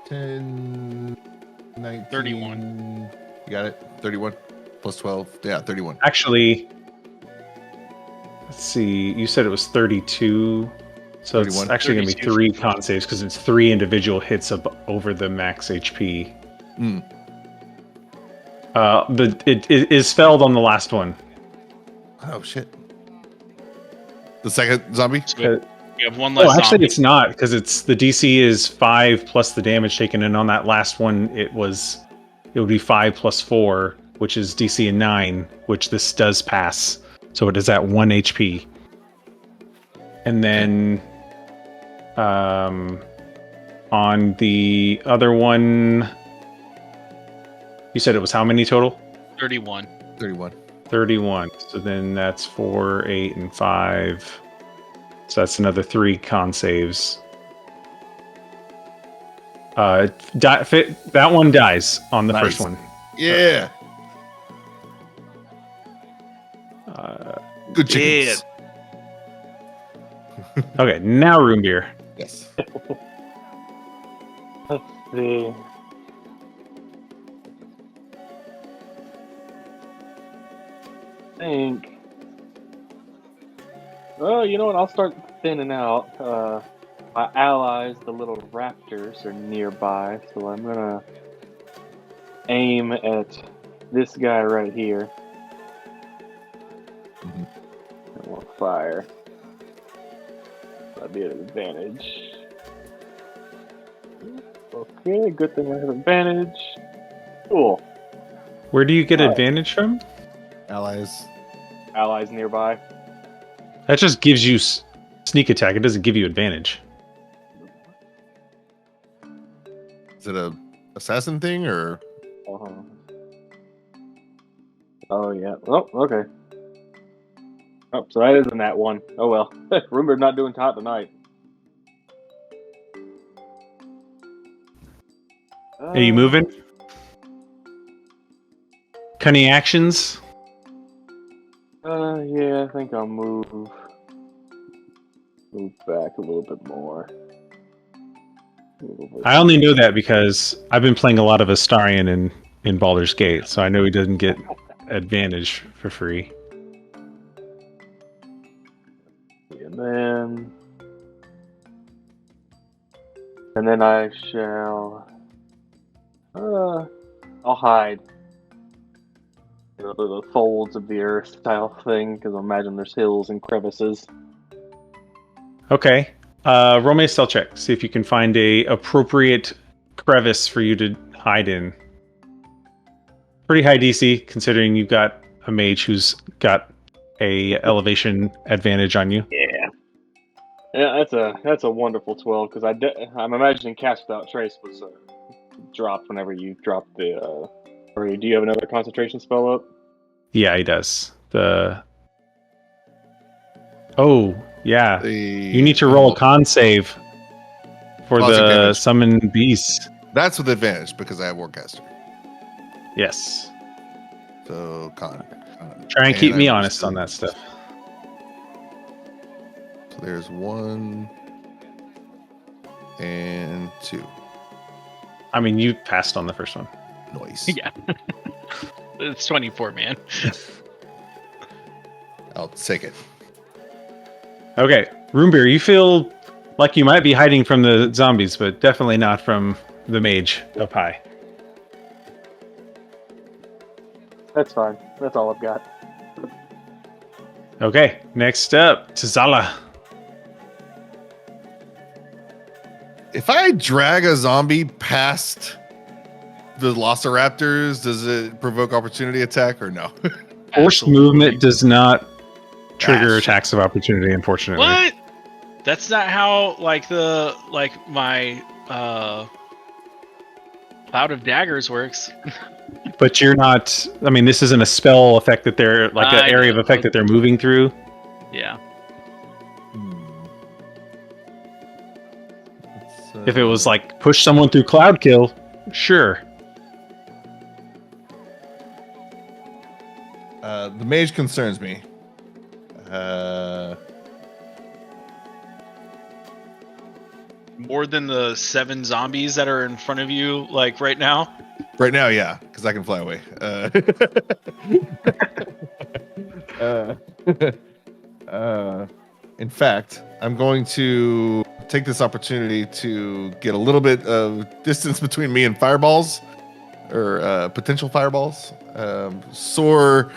10, 19. 31. You got it? 31 plus 12. Yeah, 31. Actually, let's see. You said it was 32. So 31. it's actually going to be 32. 3 con saves because it's 3 individual hits over the max HP. Mm. It is felled on the last one. Oh shit. The second zombie? So you have one less Oh, actually, zombie. it's not because the DC is 5 plus the damage taken, and on that last one, it would be 5 plus 4, which is DC and 9, which this does pass. So it is at 1 HP. And then, on the other one, you said it was how many total? 31. 31. 31. So then that's 4, 8, and 5. So that's another 3 con saves. That one dies on the Nice. first one. Yeah. Good Yeah. chickens. Okay, now Roombir. Yes. Let's see. I think. Well, you know what? I'll start thinning out. My allies, the little raptors, are nearby, so I'm gonna aim at this guy right here. Mhm. And we'll fire. That'll be at an advantage. Okay, good thing I have advantage. Cool. Where do you get Alright. advantage from? Allies. Allies nearby. That just gives you sneak attack. It doesn't give you advantage. Is it a assassin thing or? Uh-huh. Oh, yeah. Oh, okay. Oh, so that isn't that one. Oh, well. Roombir's not doing hot tonight. Are you moving? Cunning actions? Yeah, I think I'll move back a little bit more. I only know that because I've been playing a lot of Astarion in Baldur's Gate, so I know he doesn't get advantage for free. And then I shall. I'll hide. The folds of the earth style thing, because I imagine there's hills and crevices. Okay. Roll me a stealth check. See if you can find a appropriate crevice for you to hide in. Pretty high DC, considering you've got a mage who's got a elevation advantage on you. Yeah, that's a wonderful 12, because I'm imagining Cast Without Trace was dropped whenever you dropped the. Or do you have another concentration spell up? Yeah, he does. Oh, yeah. You need to roll a con save for Classic the damage. summon beast. That's with advantage because I have Warcaster. Yes. So con. Try and keep I me rolled honest on two. that stuff. So there's 1 and 2. I mean, you passed on the first one. Noise. Yeah. It's 24, man. I'll take it. Okay, Roombir, you feel like you might be hiding from the zombies, but definitely not from the mage up high. That's fine. That's all I've got. Okay, next up, Tazala. If I drag a zombie past the Velociraptors, does it provoke opportunity attack or no? Forced Absolutely. movement does not trigger shit. attacks of opportunity, unfortunately. What? That's not how my Cloud of Daggers works. But you're not. I mean, this isn't a spell effect that they're like an I area of know. effect that they're moving through. Yeah. If it was like push someone through cloud kill, sure. The mage concerns me. More than the 7 zombies that are in front of you, like right now. Right now, yeah, because I can fly away. In fact, I'm going to take this opportunity to get a little bit of distance between me and fireballs, or potential fireballs. Soar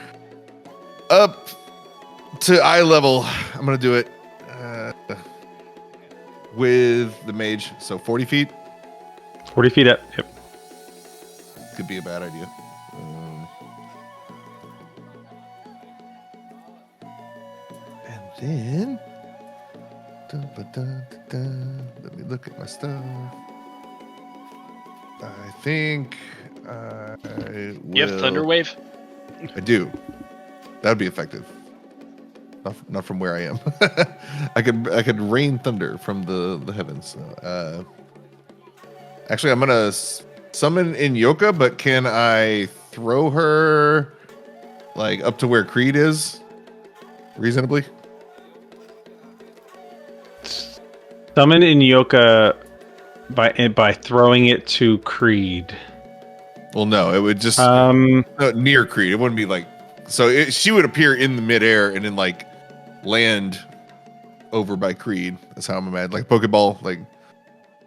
up to eye level. I'm going to do it with the mage. So 40 feet 40 feet up. Yep. could be a bad idea. And then, let me look at my stuff. I think I will. You have Thunder Wave? I do. That would be effective. Not from where I am. I could rain thunder from the heavens. Actually, I'm gonna summon in Yoka, but can I throw her like up to where Creed is? Reasonably. Summon in Yoka by throwing it to Creed. Well, no, it would just Um, no, near Creed. It wouldn't be like so. She would appear in the midair and then like land over by Creed. That's how I'm imagining. Like Pokeball. Like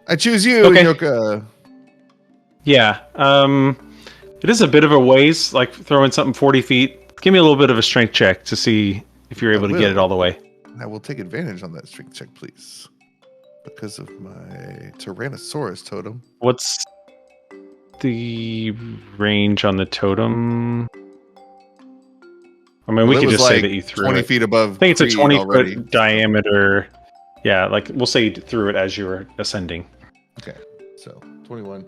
I choose you, Okay. Yoka. yeah. It is a bit of a ways, like throwing something 40 feet. Give me a little bit of a strength check to see if you're able to get will. it all the way. I will take advantage on that strength check, please, because of my Tyrannosaurus totem. What's the range on the totem? I mean, we Well, it could was just say like that you threw 20 it. feet above. I think it's a Creed 20 already. foot diameter. Yeah, like we'll say you threw it as you were ascending. Okay, so 21.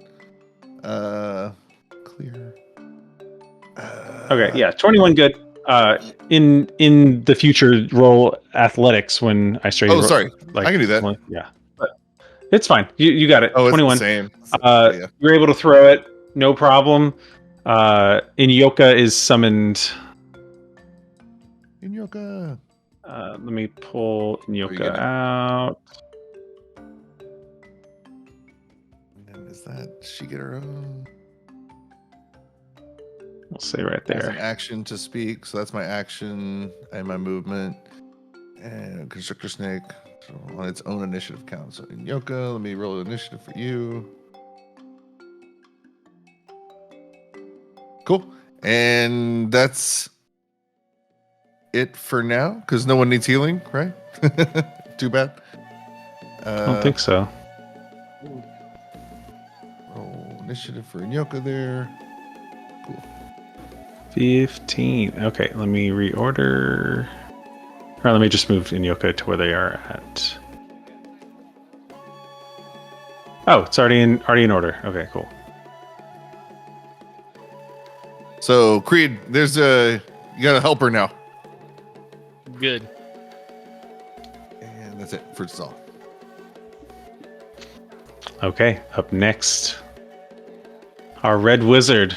Clear. Okay, yeah, 21 good. In the future, roll athletics when I show you. Oh, sorry. Like, I can do that. Yeah, but It's fine. You got it. Oh, it's 21. the same. Yeah. You're able to throw it, no problem. Inyoka is summoned. Inyoka. Let me pull Inyoka gonna- out. And is that does she get her own? We'll say right There's an there. action to speak, so that's my action and my movement. And Constrictor Snake on its own initiative count. So Inyoka, let me roll initiative for you. Cool. And that's it for now, because no one needs healing, right? Too bad. I don't think so. Roll initiative for Inyoka there. Cool. 15. Okay, let me reorder. Or let me just move Inyoka to where they are at. Oh, it's already in order. Okay, cool. So Creed, there's you got a helper now. Good. And that's it for Zal. Okay, up next, our red wizard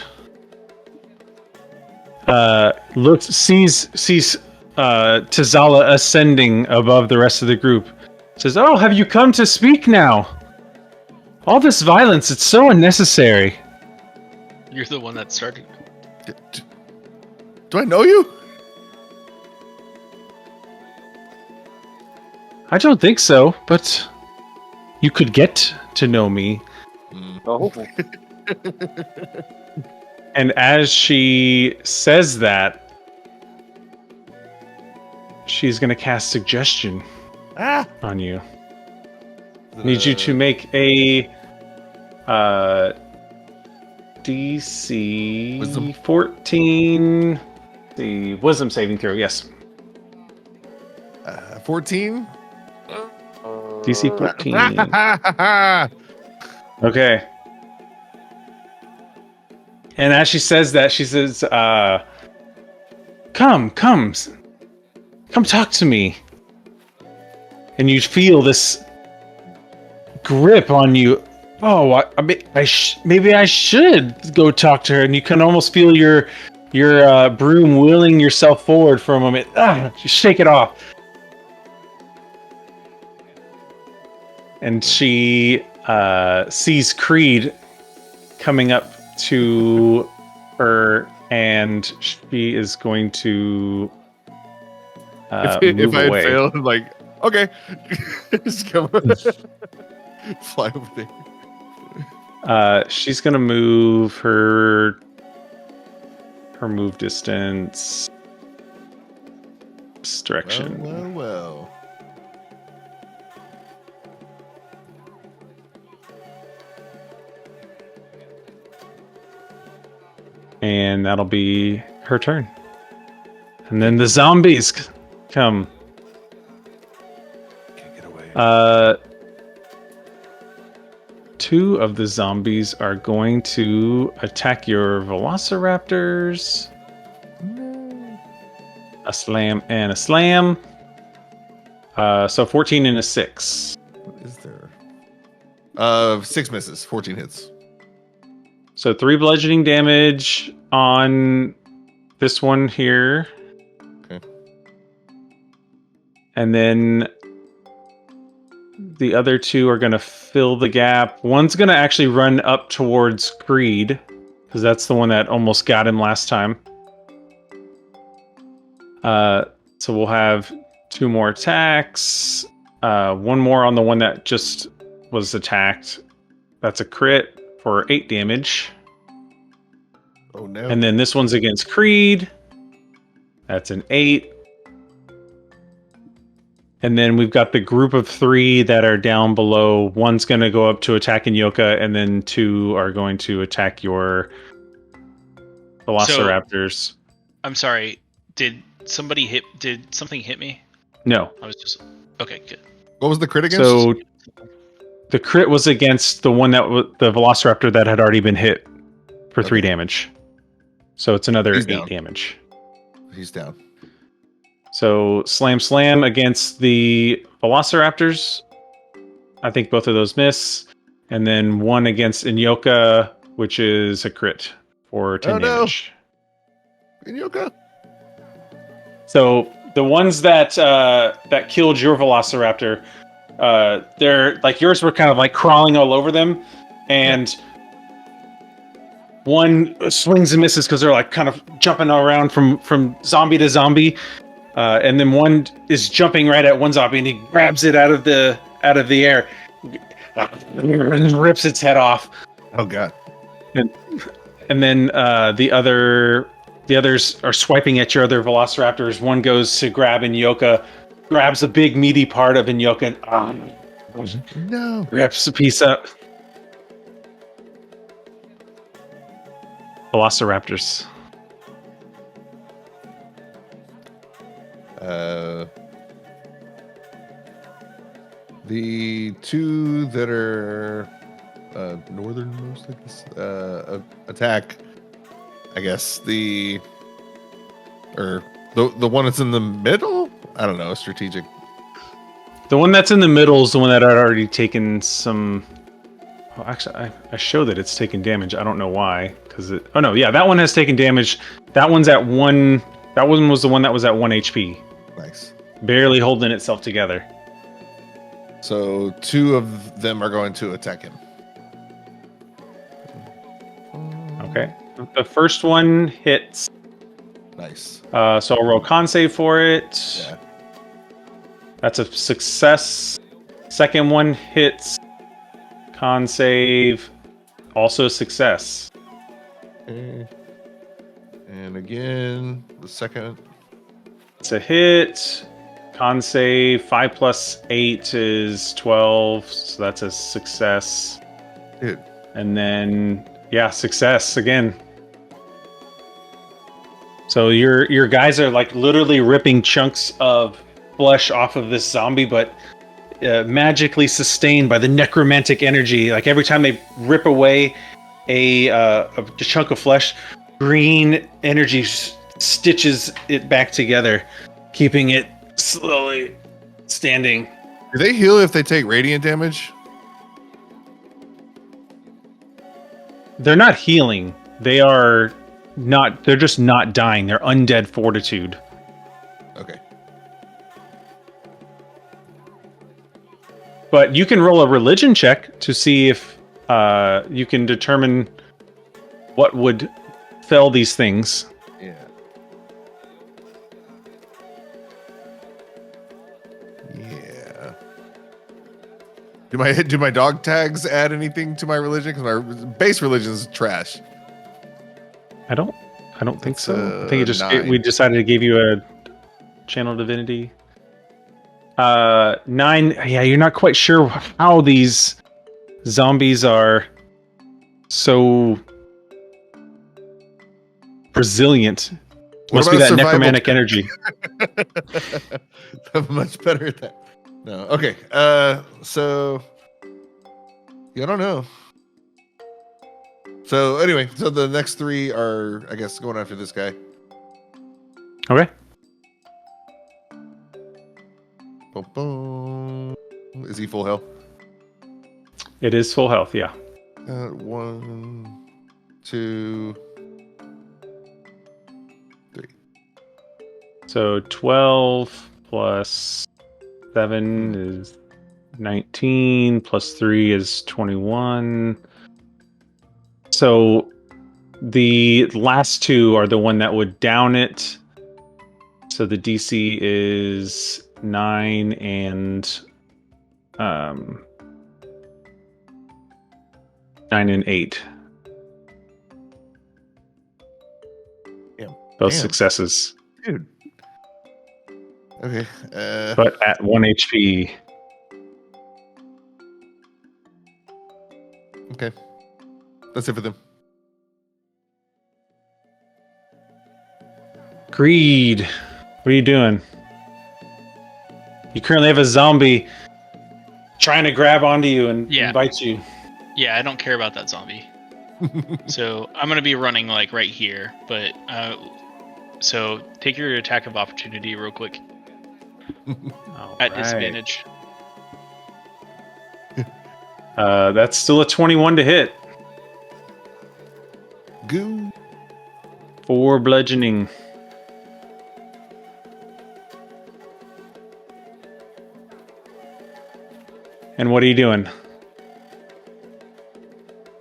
sees Tazala ascending above the rest of the group. Says, "Oh, have you come to speak now? All this violence, it's so unnecessary." You're the one that started. Do I know you? I don't think so, but you could get to know me. Oh, And as she says that, she's going to cast suggestion on you. Need you to make a DC Wisdom. 14. The wisdom saving throw, yes. 14. DC 14. Okay. And as she says that, she says, come talk to me. And you feel this grip on you. Oh, maybe I should go talk to her. And you can almost feel your broom wheeling yourself forward for a moment. Just shake it off. And she sees Creed coming up to her, and she is going to if move I had away. failed, I'm like, okay, just come fly over there. She's gonna move her move distance this direction. Well. And that'll be her turn. And then the zombies come. Can't get away. Two of the zombies are going to attack your velociraptors. No. A slam and a slam. So 14 and a 6. What is there? 6 misses, 14 hits. So 3 bludgeoning damage on this one here. Okay. And then the other 2 are going to fill the gap. One's going to actually run up towards Creed, because that's the one that almost got him last time. So we'll have 2 more attacks. One more on the one that just was attacked. That's a crit for 8 damage. Oh no. And then this one's against Creed. That's an 8. And then we've got the group of 3 that are down below. One's going to go up to attack Inyoka, and then 2 are going to attack your velociraptors. I'm sorry. Did something hit me? No. I was just okay. Good. What was the crit against? So the crit was against the one that the velociraptor that had already been hit for 3 damage. So it's another He's 8 down. damage. He's down. So slam against the velociraptors. I think both of those miss. And then one against Inyoka, which is a crit for 10 damage. Inyoka. So the ones that that killed your Velociraptor, they're like yours were kind of like crawling all over them, and one swings and misses because they're like kind of jumping around from zombie to zombie, and then one is jumping right at one zombie and he grabs it out of the air, and rips its head off. Oh god. And then the others are swiping at your other Velociraptors. One goes to grab Inyoka, grabs a big meaty part of Inyoka, and No. rips a piece up. Velociraptors. The two that are northernmost, I guess, attack. I guess the one that's in the middle. I don't know. Strategic. The one that's in the middle is the one that had already taken some. Well, actually, I show that it's taken damage. I don't know why, because it. Oh no, yeah, that one has taken damage. That one's at one. That one was the one that was at 1 HP. Nice. Barely holding itself together. So two of them are going to attack him. Okay. The first one hits. Nice. So I'll roll con save for it. Yeah. That's a success. Second one hits. Con save. Also success. Okay. And again, the second. It's a hit. Con save. 5 plus 8 is 12. So that's a success. Dude. And then, yeah, success again. So your guys are like literally ripping chunks of flesh off of this zombie, but magically sustained by the necromantic energy. Like every time they rip away a chunk of flesh, green energy stitches it back together, keeping it slowly standing. Do they heal if they take radiant damage? They're not healing. They're just not dying. They're undead fortitude. Okay. But you can roll a religion check to see if you can determine what would fell these things. Yeah. Yeah. Do my dog tags add anything to my religion? Because my base religion is trash. I don't think That's, so. I think we 9. decided to give you a channel divinity. 9. Yeah, you're not quite sure how these zombies are so resilient. What Must be about that survival necromantic check? energy. I'm much better at that. No. Okay. So yeah, I don't know. So anyway, so the next 3 are, I guess, going after this guy. Okay. Boom, boom. Is he full health? It is full health, yeah. 1, 2, 3. So 12 plus 7 is 19, plus 3 is 21. So the last 2 are the one that would down it. So the DC is 9 and 9 and 8. Yeah. Both Damn. successes. Dude. Okay. But at 1 HP. Okay. That's it for them. Greed. What are you doing? You currently have a zombie trying to grab onto you and bite you. Yeah, I don't care about that zombie. So I'm gonna be running like right here, but so take your attack of opportunity real quick at disadvantage. That's still a 21 to hit. Goo. 4 bludgeoning. And what are you doing?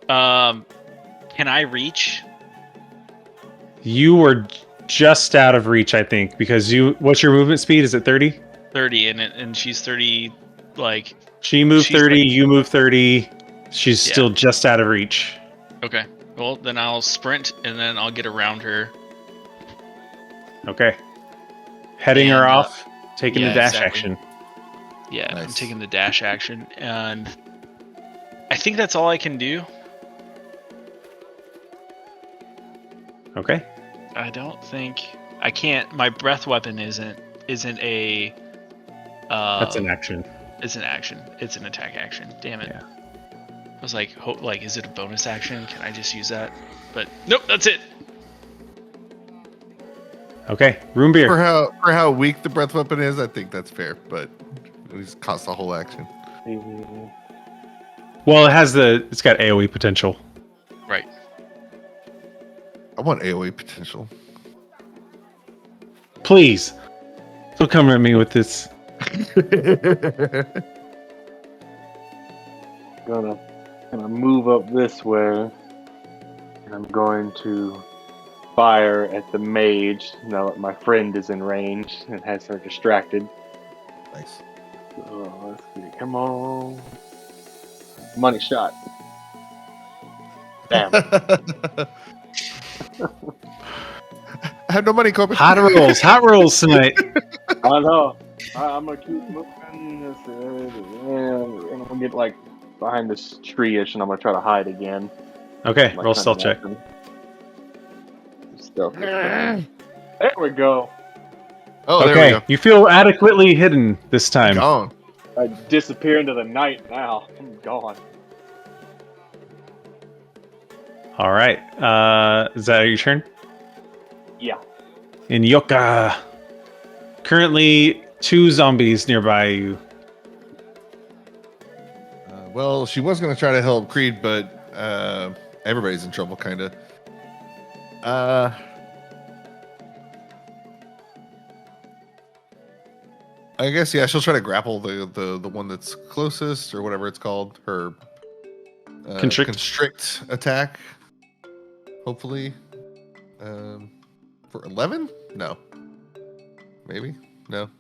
Can I reach? You were just out of reach, I think, because what's your movement speed? Is it 30? 30, and she's 30. Like, She moved she's 30, like- you moved 30. She's Yeah. still just out of reach. okay. Well, then I'll sprint and then I'll get around her. Okay. Heading her And, off, taking the yeah, dash exactly. action. Yeah, I'm Nice. taking the dash action, and I think that's all I can do. Okay. I don't think I can't. My breath weapon isn't a. That's an action. It's an action. It's an attack action. Damn it. Yeah. I was like, is it a bonus action? Can I just use that? But nope, that's it. Okay. Roombir. For how weak the breath weapon is, I think that's fair, but it just costs the whole action. Well, it's got AoE potential. Right. I want AoE potential. Please. Don't come at me with this. Gonna move up this way, and I'm going to fire at the mage now that my friend is in range and has her distracted. Nice. So let's see, come on, money shot. Damn. I have no money, Corbin. Hot rolls tonight. I know. I'm gonna keep moving this, and I'm gonna get like behind this tree-ish, and I'm gonna try to hide again. Okay, Like, roll kind stealth of check. action. Stealth. There we go. Oh, there we Okay, go. you feel adequately hidden this time. Gone. I disappear into the night now. I'm gone. All right. Is that your turn? Yeah. In Yoka. Currently, 2 zombies nearby you. Well, she was going to try to help Creed, but everybody's in trouble, kind of. I guess, yeah, she'll try to grapple the one that's closest, or whatever it's called. Her constrict attack, hopefully. For 11? No. Maybe? No.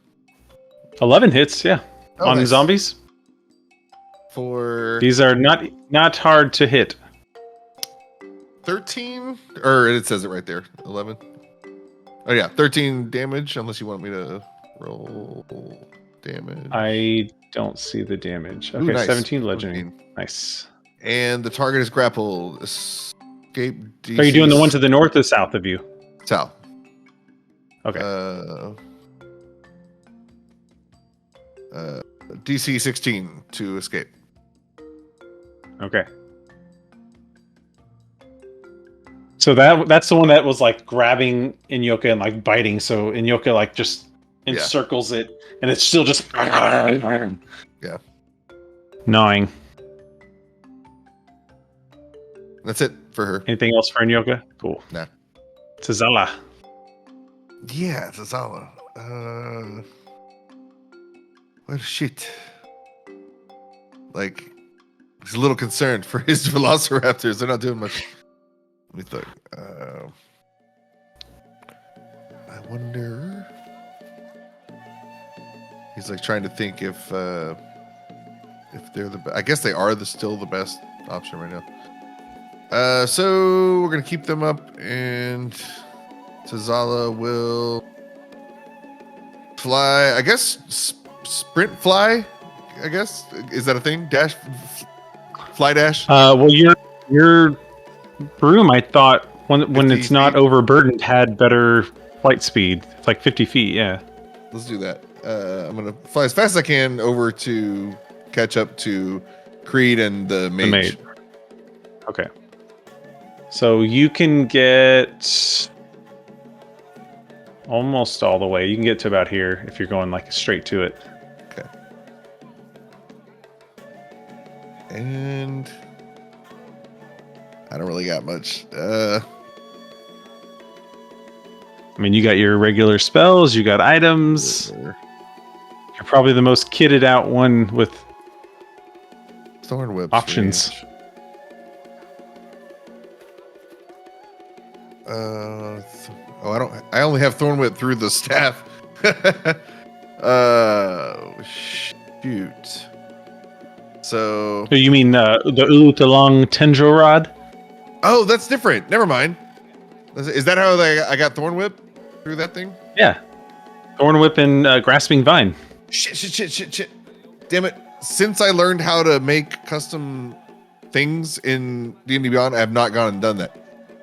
11 hits, yeah. Oh, On nice. zombies. For These are not hard to hit. 13? Or it says it right there. 11. Oh, yeah. 13 damage, unless you want me to roll damage. I don't see the damage. Okay, Ooh, nice. 17 bludgeoning. 17. Nice. And the target is grappled. Escape DC. Are you doing the one to the north or south of you? south? Okay. DC 16 to escape. Okay. So that's the one that was like grabbing Inyoka and like biting. So Inyoka like just encircles it, and it's still just gnawing. That's it for her. Anything else for Inyoka? Cool. Nah. Tazala. Yeah, it's Azala. Well, shit. Like, he's a little concerned for his velociraptors. They're not doing much. Let me think. I wonder. He's like trying to think if they're I guess they are still the best option right now. So we're gonna keep them up, and Tazala will fly. I guess sprint fly. I guess, is that a thing? Dash, fly dash. Well, your broom, I thought when 50 it's not feet. overburdened, had better flight speed. It's like 50 feet. Yeah. Let's do that. I'm gonna fly as fast as I can over to catch up to Creed and the mage. The mage. Okay. So you can get almost all the way. You can get to about here if you're going like straight to it. And I don't really got much. I mean, you got your regular spells, you got items. You're probably the most kitted out one with Thorn Whip options. range. I only have Thorn Whip through the staff. Shoot. So. Oh, you mean the Ulutalong tendril rod? Oh, that's different. Never mind. Is that how I got Thorn Whip through that thing? Yeah. Thorn Whip and Grasping Vine. Shit. Damn it. Since I learned how to make custom things in D&D Beyond, I have not gone and done that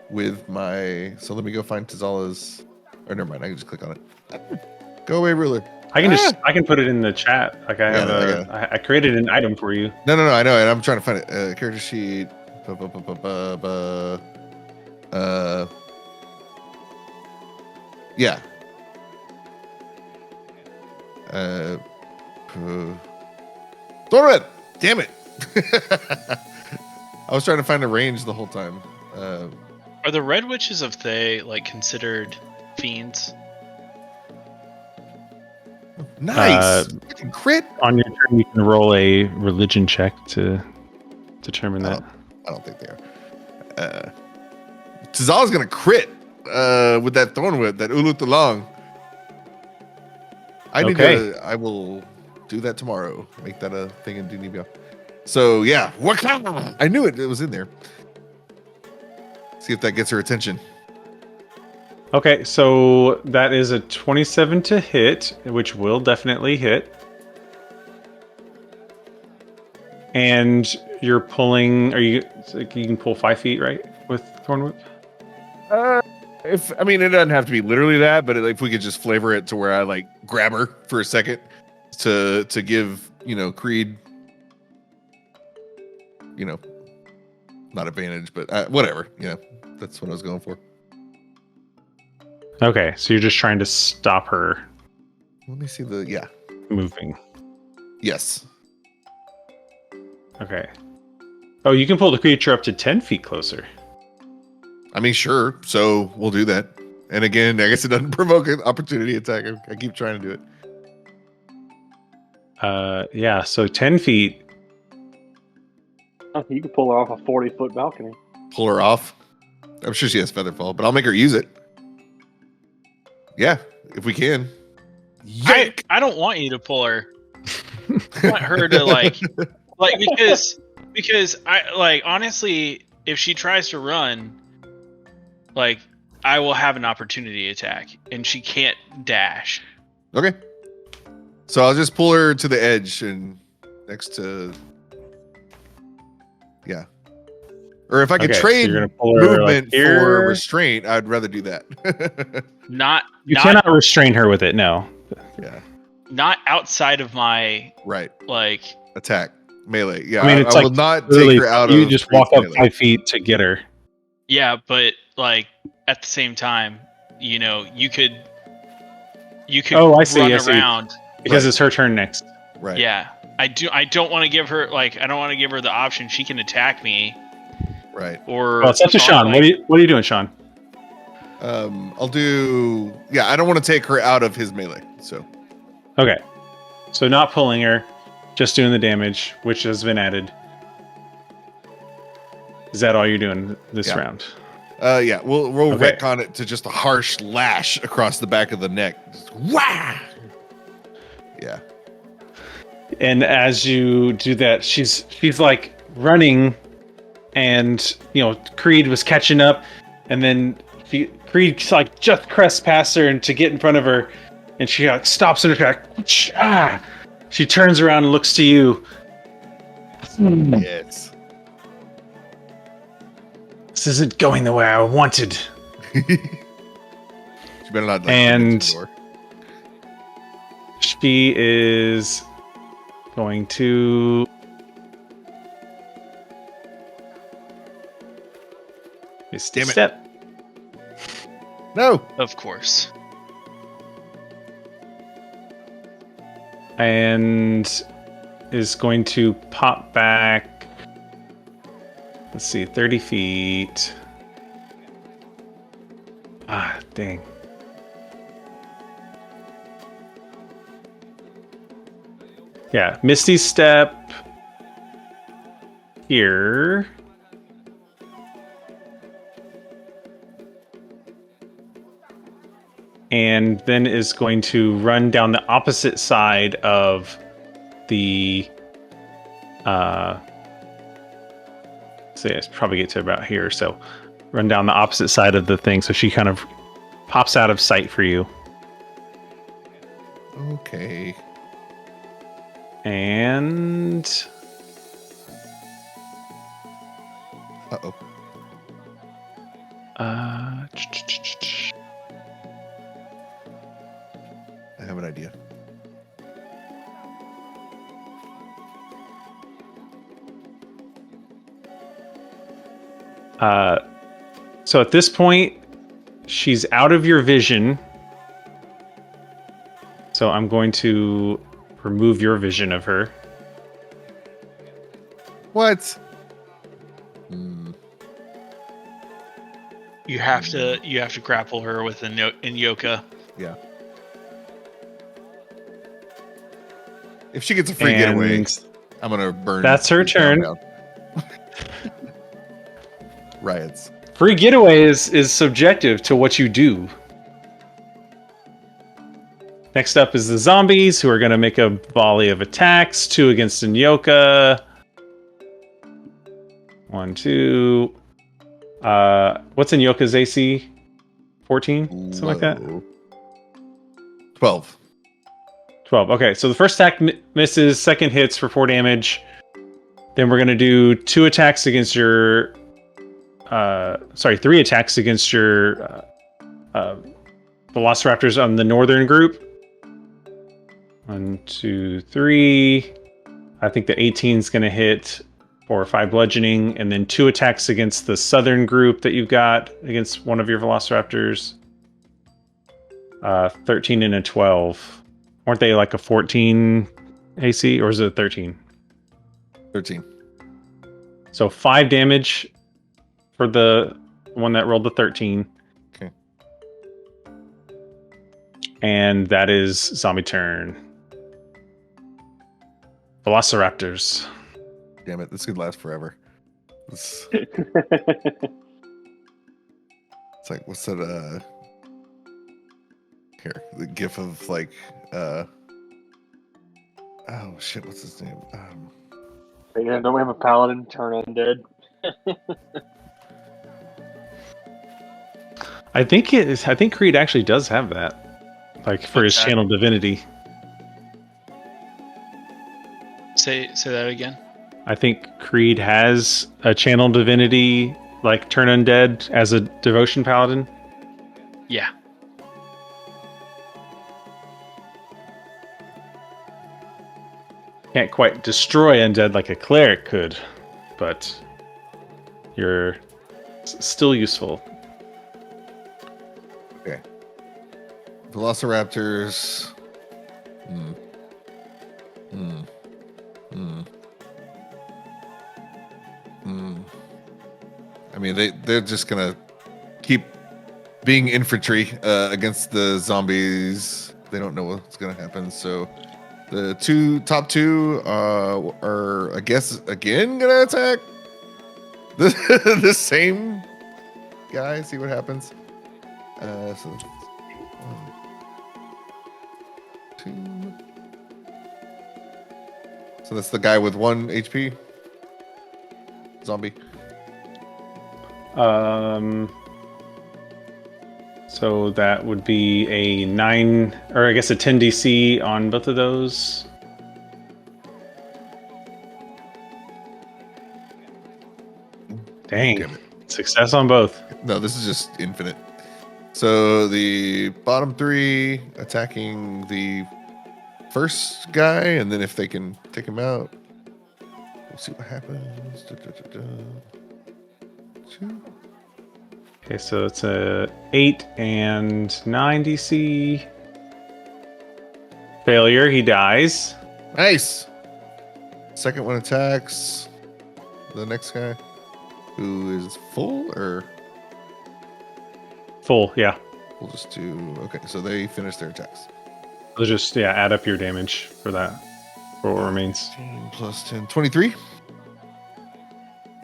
with my... So let me go find Tizala's... Or never mind, I can just click on it. Go away, ruler. I can put it in the chat. Like I created an item for you. No, I know it. I'm trying to find it. Character sheet. Yeah. Throw it! Damn it! I was trying to find a range the whole time. Are the Red Witches of Thay like considered fiends? Nice. Fucking crit. On your turn, you can roll a religion check to determine that. I don't think they are. Tizala's gonna crit with that Thorn Whip, that Ulutalong. I will do that tomorrow. Make that a thing in D&D. So yeah, I knew it was in there. See if that gets her attention. Okay, so that is a 27 to hit, which will definitely hit. And you're pulling. You can pull 5 feet, right, with Thorn Whip? It doesn't have to be literally that, but if we could just flavor it to where I like grab her for a second to give Creed, not advantage, but whatever. That's what I was going for. Okay, so you're just trying to stop her. Let me see moving. Yes. Okay. Oh, you can pull the creature up to 10 feet closer. Sure. So we'll do that. And again, I guess it doesn't provoke an opportunity attack. I keep trying to do it. Yeah, so 10 feet. Oh, you can pull her off a 40-foot balcony. Pull her off. I'm sure she has Featherfall, but I'll make her use it. Yeah, if we can. I don't want you to pull her. I want her to because I honestly, if she tries to run, I will have an opportunity attack and she can't dash. Okay. So I'll just pull her to the edge and next to Or if I could trade movement for restraint, I'd rather do that. You cannot restrain her with it, no. Yeah. Not outside of my attack melee. Yeah, I will not take her out of. You just walk up melee. 5 feet to get her. Yeah, but at the same time, you could. Oh, I see. Run around because it's her turn next. Right. Yeah, I don't want to give her I don't want to give her the option. She can attack me. Right. Or it's up to Sean. What are you doing, Sean? I'll do. Yeah, I don't want to take her out of his melee. So. Okay. So not pulling her, just doing the damage, which has been added. Is that all you're doing this round? Yeah. We'll retcon it to just a harsh lash across the back of the neck. Just, wah! Yeah. And as you do that, she's running. And Creed was catching up, and then Creed just crests past her and to get in front of her, and she stops in her track. She turns around and looks to you. Yes. This isn't going the way I wanted. She better not. And she is going to. Step. No. Of course. And is going to pop back Let's see, 30 feet. Ah, dang. Yeah, Misty Step here. And then is going to run down the opposite side of the so yeah, probably get to about here. So run down the opposite side of the thing. So she kind of pops out of sight for you. Okay. And Uh-oh. uh I have an idea. so at this point, she's out of your vision. So I'm going to remove your vision of her. What? Hmm. You have to grapple her with an Yoka. Yeah. If she gets a free getaway, I'm gonna burn. That's her turn. Down. Riots. Free getaway is subjective to what you do. Next up is the zombies, who are going to make a volley of attacks. 2 against Nyoka. 1, 2. What's Nyoka's AC? 14? Something like that? 12. 12. Okay, so the first attack misses. Second hits for 4 damage. Then we're going to do 2 attacks against your... 3 attacks against your Velociraptors on the northern group. 1, 2, 3. I think the 18 is going to hit for 5 bludgeoning, and then 2 attacks against the southern group that you've got against one of your Velociraptors. 13 and a 12. Aren't they like a 14 AC, or is it 13? 13. So 5 damage for the one that rolled the 13. Okay. And that is zombie turn. Velociraptors. Damn it, this could last forever. It's like, what's that, here, the gif of, like, oh, shit, what's his name? Yeah, don't we have a paladin turn undead? I think Creed actually does have that. Like, for his channel divinity. Say that again. I think Creed has a channel divinity, like turn undead as a devotion paladin. Yeah. Can't quite destroy undead like a cleric could, but you're still useful. Okay. Velociraptors. I mean, they're just gonna keep being infantry against the zombies. They don't know what's gonna happen, so the top two are, I guess, again gonna attack the same guy. See what happens. So 1, 2. So that's the guy with 1 HP. Zombie. So that would be a 9, or I guess a 10 DC on both of those. Dang. Damn it. Success on both. No, this is just infinite. So the bottom 3 attacking the first guy, and then if they can take him out, we'll see what happens. 2. Okay, so it's a 8 and 9 DC. Failure, he dies. Nice. Second one attacks the next guy. who is full, or Full, yeah. we'll just do. Okay, so they finish their attacks. So just add up your damage for that. For what remains. 10 plus 10, 23.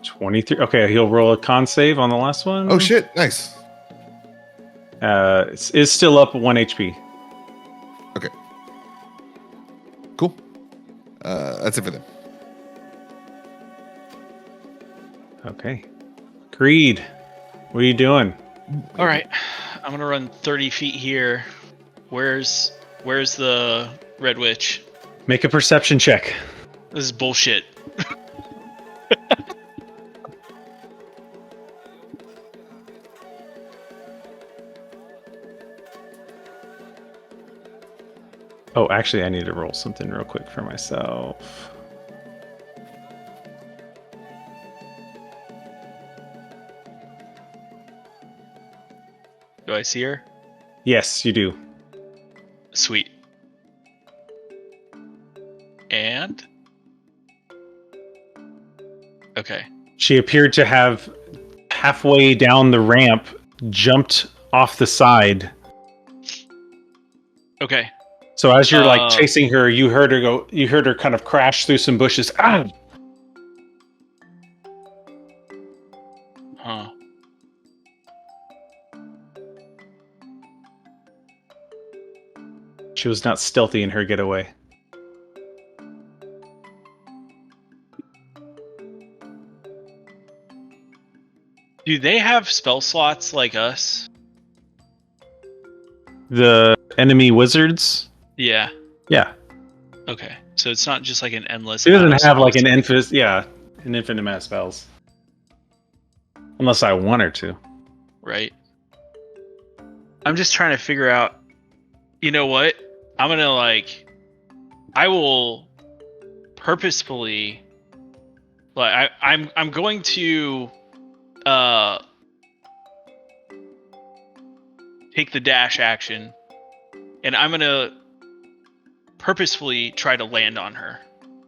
23. Okay, he'll roll a con save on the last one. Oh shit! Nice. It's still up 1 HP. Okay. Cool. That's it for them. Okay. Greed, what are you doing? All right, I'm gonna run 30 feet here. Where's the Red Witch? Make a perception check. This is bullshit. Oh, actually, I need to roll something real quick for myself. Do I see her? Yes, you do. Sweet. And? Okay. She appeared to have halfway down the ramp jumped off the side. Okay. So as you're like chasing her, you heard her kind of crash through some bushes. Ah! Huh. She was not stealthy in her getaway. Do they have spell slots like us? The enemy wizards? Yeah. Yeah. Okay. So it's not just like an endless. She doesn't amount of have like spells. an infinite amount of spells. Unless I want her to. Right. I'm just trying to figure out. You know what? I'm gonna I will purposefully. I'm going to. Take the dash action, and I'm gonna purposefully try to land on her.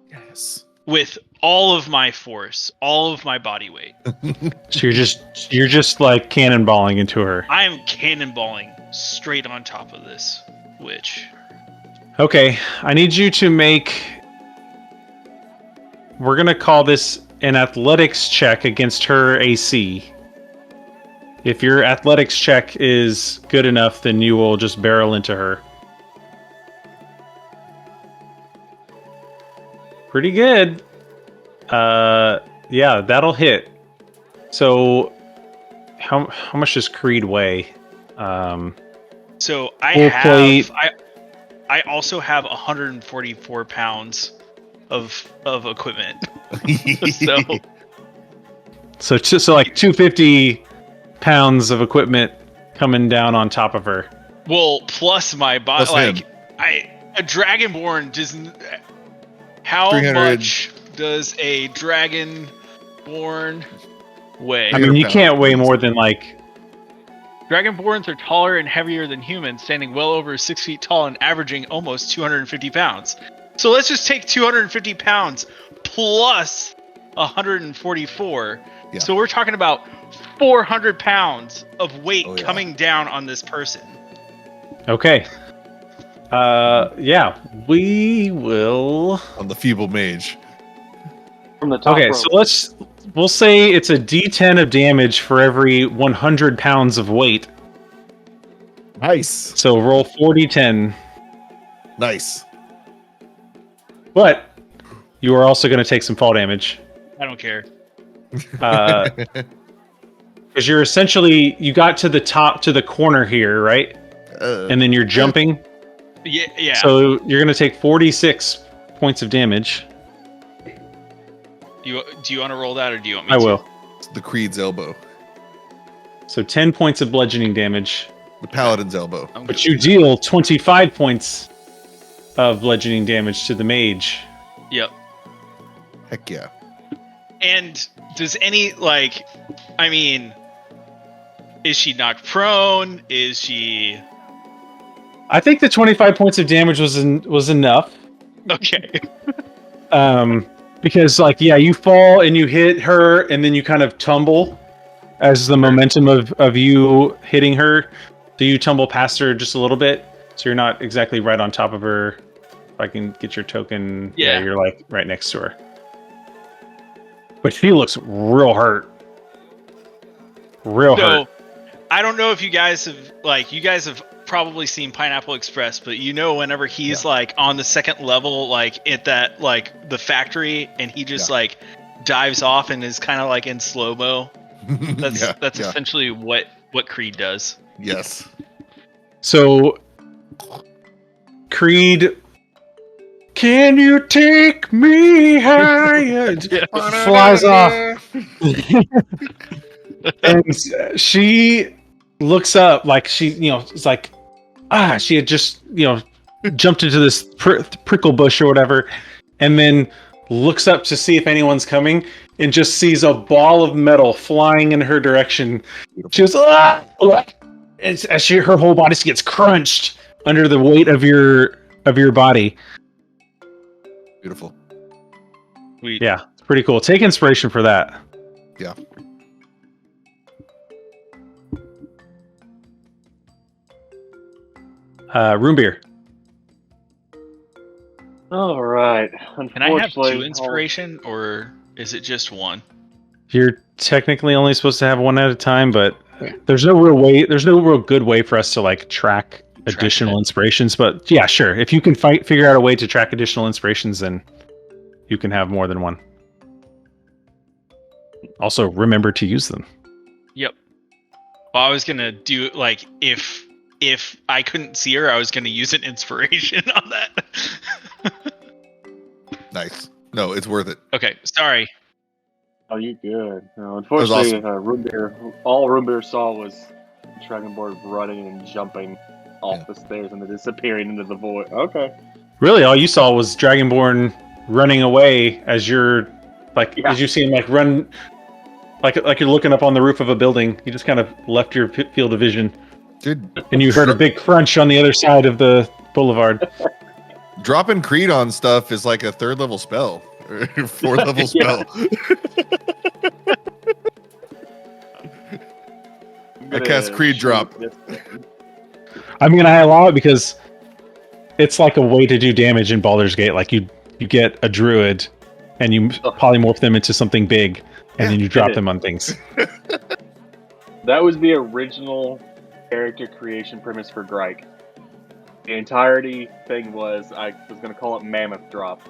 Yes. With all of my force, all of my body weight. So you're just like cannonballing into her. I am cannonballing straight on top of this witch. Okay, I need you to make. We're gonna call this an athletics check against her AC. If your athletics check is good enough, then you will just barrel into her. Pretty good. Yeah, that'll hit. So, how much does Creed weigh? So Full plate. I also have 144 pounds of equipment. So like 250 pounds of equipment coming down on top of her. Well, plus my body. Plus him. A dragonborn doesn't. How 300. much does a dragonborn weigh? I mean, you 300 can't weigh pounds. more than like. Dragonborns are taller and heavier than humans, standing well over 6 feet tall and averaging almost 250 pounds. So let's just take 250 pounds plus 144. Yeah. So we're talking about 400 pounds of weight Oh, yeah. coming down on this person. Okay. Yeah, we will. On the feeble mage. From the top Okay, rope. so we'll say it's a D10 of damage for every 100 pounds of weight. Nice. So roll 4d10. Nice. But you are also going to take some fall damage. I don't care. Because you're essentially, you got to the top, to the corner here, right? And then you're jumping. Yeah. So you're going to take 46 points of damage. Do you want to roll that, or do you want me I to? will. It's the Creed's elbow. So 10 points of bludgeoning damage. The Paladin's elbow. But you deal 25 points of bludgeoning damage to the mage. Yep. Heck yeah. And does any is she knocked prone? Is she I think the 25 points of damage was enough. okay? Because, like, yeah, you fall and you hit her, and then you kind of tumble as the momentum of you hitting her. So you tumble past her just a little bit. So you're not exactly right on top of her. If I can get your token, Yeah. you're like right next to her. But she looks real hurt. Real hurt. So, I don't know if you guys have probably seen Pineapple Express, but whenever he's like on the second level, like at that like the factory, and he just like dives off and is kind of like in slow mo. That's essentially what Creed does. Yes. So Creed, can you take me higher? Flies off. And she looks up like it's like, she had just, jumped into this prickle bush or whatever, and then looks up to see if anyone's coming and just sees a ball of metal flying in her direction. She goes, ah! As her whole body gets crunched under the weight of your body. Beautiful. Sweet. Yeah, it's pretty cool. Take inspiration for that. Yeah. Roombir. All right. Can I have 2 inspiration, or is it just 1? You're technically only supposed to have 1 at a time, but there's no real good way for us to like track additional inspirations. But yeah, sure. If you can figure out a way to track additional inspirations, then you can have more than 1. Also, remember to use them. Yep. Well, I was gonna do like if I couldn't see her, I was gonna use an inspiration on that. Nice. No, it's worth it. Okay, sorry. Oh, you good? No, unfortunately, all Roombir saw was Dragonborn running and jumping off the stairs and then disappearing into the void. Okay. Really, all you saw was Dragonborn running away as you're as you see him like run, like you're looking up on the roof of a building. You just kind of left your field of vision. Dude, and you heard a big crunch on the other side of the boulevard. Dropping Creed on stuff is like a 3rd level spell. Or 4th level spell. I cast Creed drop. I mean, I allow it because it's like a way to do damage in Baldur's Gate. Like you get a druid and you polymorph them into something big, and then you drop them on things. That was the original character creation premise for Grike. The entirety thing was I was going to call it Mammoth Drop.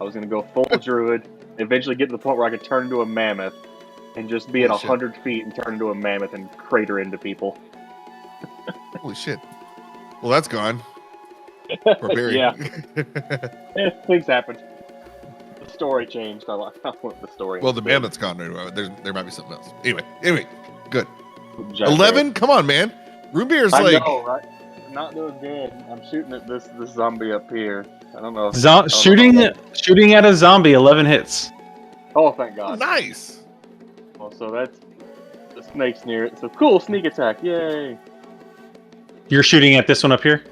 I was going to go full druid, eventually get to the point where I could turn into a mammoth, and just be at 100 feet and turn into a mammoth and crater into people. Holy shit. Well, that's gone. Barbarian. Yeah. Things happened. The story changed. I want the story. Well, the mammoth's gone. There might be something else. Anyway, good. Jack 11? Come on, man. Roombir's I like... know, right? Not doing good. I'm shooting at this zombie up here. I don't know. Shooting at a zombie, 11 hits. Oh, thank God. Nice. Well, so that's the snake's near it. So cool, sneak attack. Yay. You're shooting at this one up here?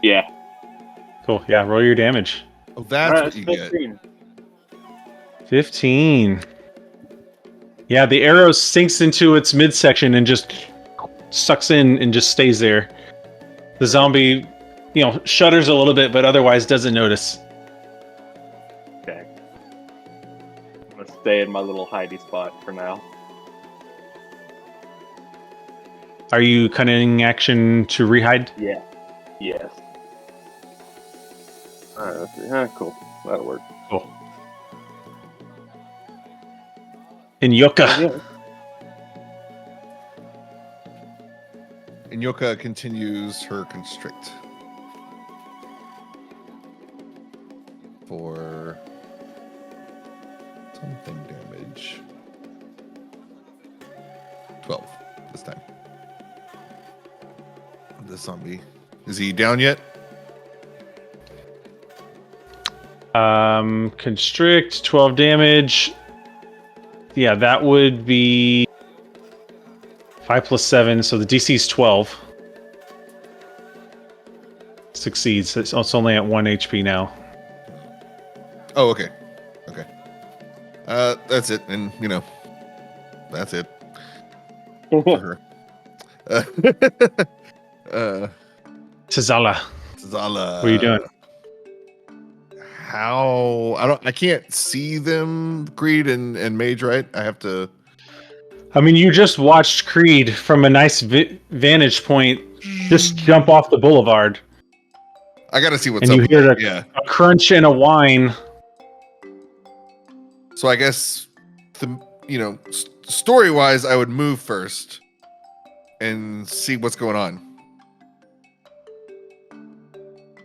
Yeah. Cool. Yeah, roll your damage. Oh, that's what you 15. get. 15. Yeah, the arrow sinks into its midsection and just sucks in and just stays there. The zombie, shudders a little bit, but otherwise doesn't notice. Okay. I'm gonna stay in my little hidey spot for now. Are you cunning action to rehide? Yeah. Yes. Alright, let's see. Cool. That'll work. Cool. In Yoka. And Yoka continues her constrict. For something damage. 12 this time. The zombie. Is he down yet? Constrict, 12 damage. Yeah, that would be 5 plus 7, so the DC is 12. Succeeds. It's only at 1 HP now. Oh, okay. Okay. That's it, and that's it for her. Tazala, Zala, what are you doing? How I can't see them, Creed and Mage, right? I have to. I mean, you just watched Creed from a nice vantage point just jump off the boulevard, I gotta see what's and up. you with hear that. a crunch and a whine. So I guess story wise, I would move first and see what's going on.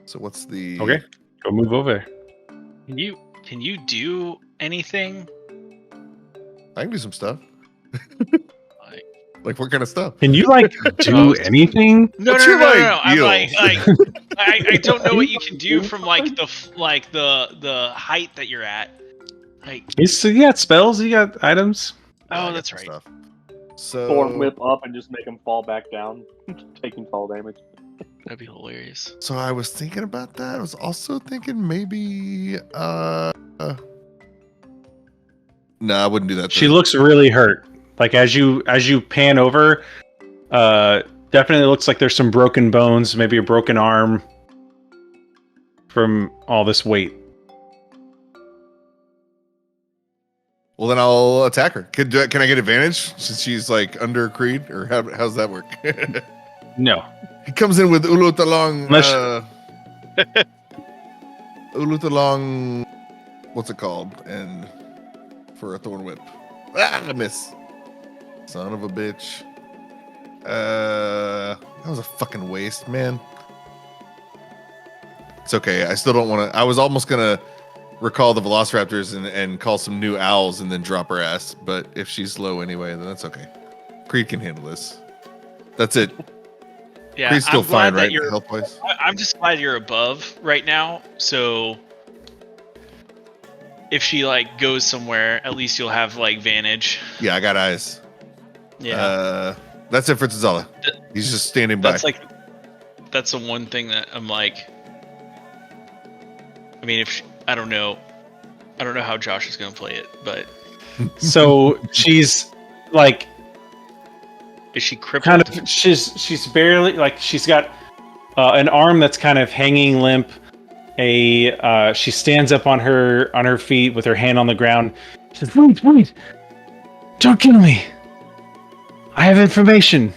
So what's the Okay, go move over. Can you do anything? I can do some stuff. Like, Like what kind of stuff? Can you do anything? no, What's no, your, no, no, like, no. I'm deal? I don't know what you can do from the height that you're at. Like, You got spells, you got items. I oh, got that's some right. stuff. So Thorn whip up and just make him fall back down, taking fall damage. That'd be hilarious. So I was thinking about that. I was also thinking maybe no, I wouldn't do that. She looks really hurt. Like as you pan over, definitely looks like there's some broken bones, maybe a broken arm from all this weight. Well, then I'll attack her. Can I get advantage since she's like under Creed, or how's that work? No. He comes in with Ulutalong. Unless- Ulutalong. What's it called? And for a thorn whip. I miss. Son of a bitch. That was a fucking waste, man. It's okay. I still don't want to. I was almost gonna recall the Velociraptors and call some new owls and then drop her ass. But if she's low anyway, then that's okay. Creed can handle this. That's it. Yeah, Creed's still I'm glad fine, that right? you're. Health wise. I'm just glad you're above right now. So if she goes somewhere, at least you'll have vantage. Yeah, I got eyes. Yeah, That's it for Tazala. He's just standing by. that's the one thing that I'm like. I mean, I don't know how Josh is gonna play it, but So she's is she crippled? kind of she's barely she's got an arm that's kind of hanging limp. She stands up on her feet with her hand on the ground. She says, "Wait, don't kill me. I have information."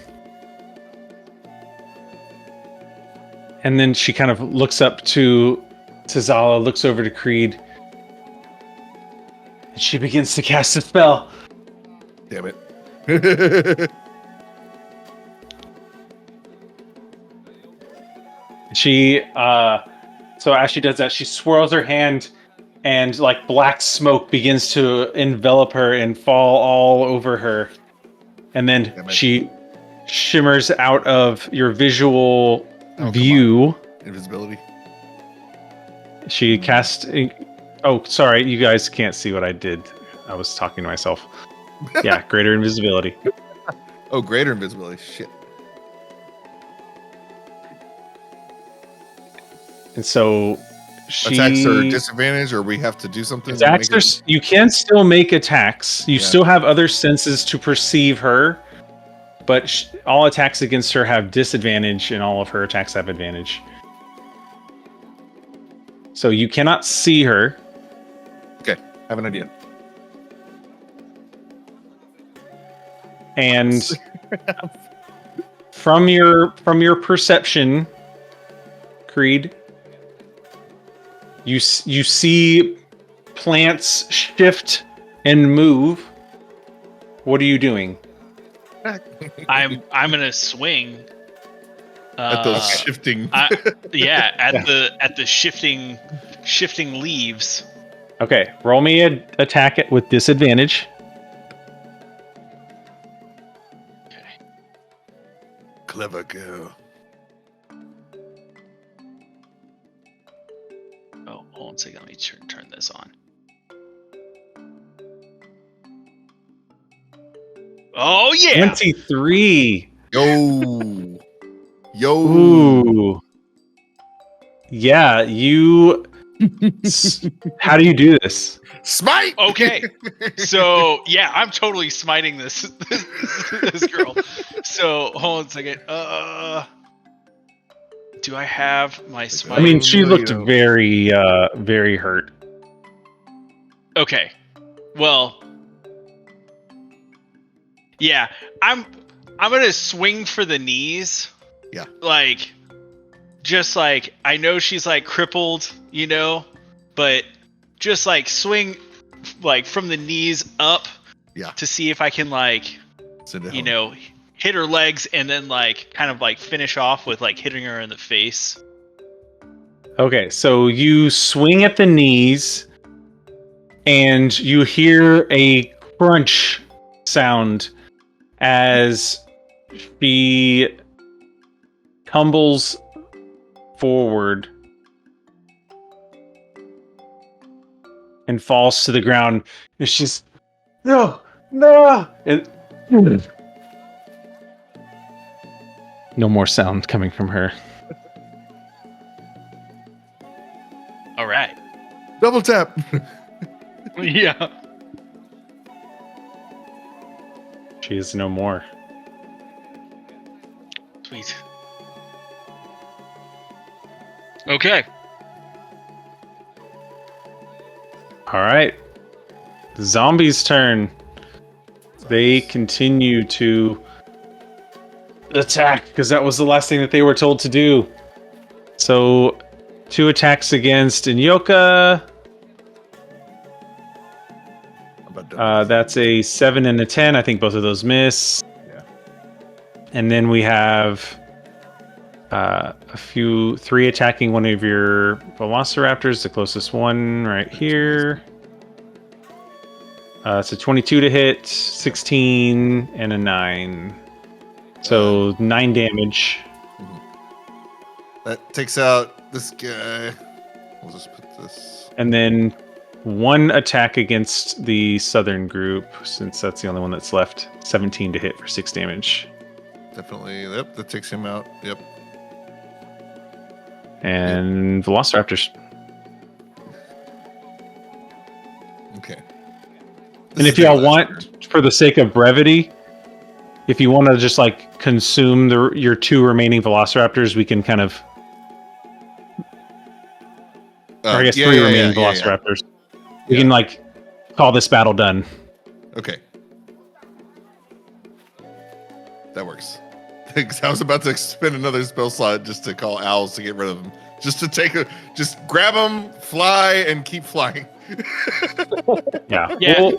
And then she kind of looks up to Zala, looks over to Creed, and she begins to cast a spell. Damn it. She so as she does that, she swirls her hand, and black smoke begins to envelop her and fall all over her, and then she shimmers out of your visual view. Invisibility. She casts. Oh, sorry, you guys can't see what I did. I was talking to myself. Yeah, greater invisibility. Oh, greater invisibility. Shit. And so Attacks are disadvantage, or we have to do something. Attacks are. You can still make attacks. You still have other senses to perceive her, but all attacks against her have disadvantage, and all of her attacks have advantage. So you cannot see her. Okay, I have an idea. And from your perception, Creed, you see plants shift and move. What are you doing? I'm gonna swing. At those shifting. At the shifting leaves. Okay, roll me an attack it with disadvantage. Okay. Clever girl. Oh, hold on a second. Let me turn this on. Oh yeah. 23. Yo. Ooh. Yeah, you. How do you do this? Smite. Okay. So yeah, I'm totally smiting this this girl. So hold on a second. Do I have my smite? I mean, she No, looked you don't. very hurt. Okay. Well, yeah, I'm gonna swing for the knees. Yeah. Like, just like I know she's like crippled, you know, but just like swing like from the knees up. Yeah. To see if I can like, Send it you home. know, hit her legs and then like kind of like finish off with like hitting her in the face. Okay, so you swing at the knees, and you hear a crunch sound as she tumbles forward and falls to the ground. And she's no. And no more sound coming from her. All right. Double tap. Yeah. She is no more. Sweet. Okay. All right. The zombies' turn. They continue to attack because that was the last thing that they were told to do. So, 2 attacks against Inyoka. That's a 7 and a 10. I think both of those miss. Yeah. And then we have 3 attacking one of your velociraptors, the closest one right here. It's a 22 to hit, 16, and a 9. So 9 damage. That takes out this guy. We'll just put this. And then 1 attack against the southern group, since that's the only one that's left. 17 to hit for 6 damage. Definitely. Yep, that takes him out. Yep. And velociraptors. Okay. And if y'all want, for the sake of brevity, if you want to just like consume your 2 remaining velociraptors, we can kind of, or I guess 3 remaining velociraptors. We can like call this battle done. Okay. That works. I was about to spend another spell slot just to call owls to get rid of them. Just to just grab them, fly, and keep flying. Yeah. Yeah.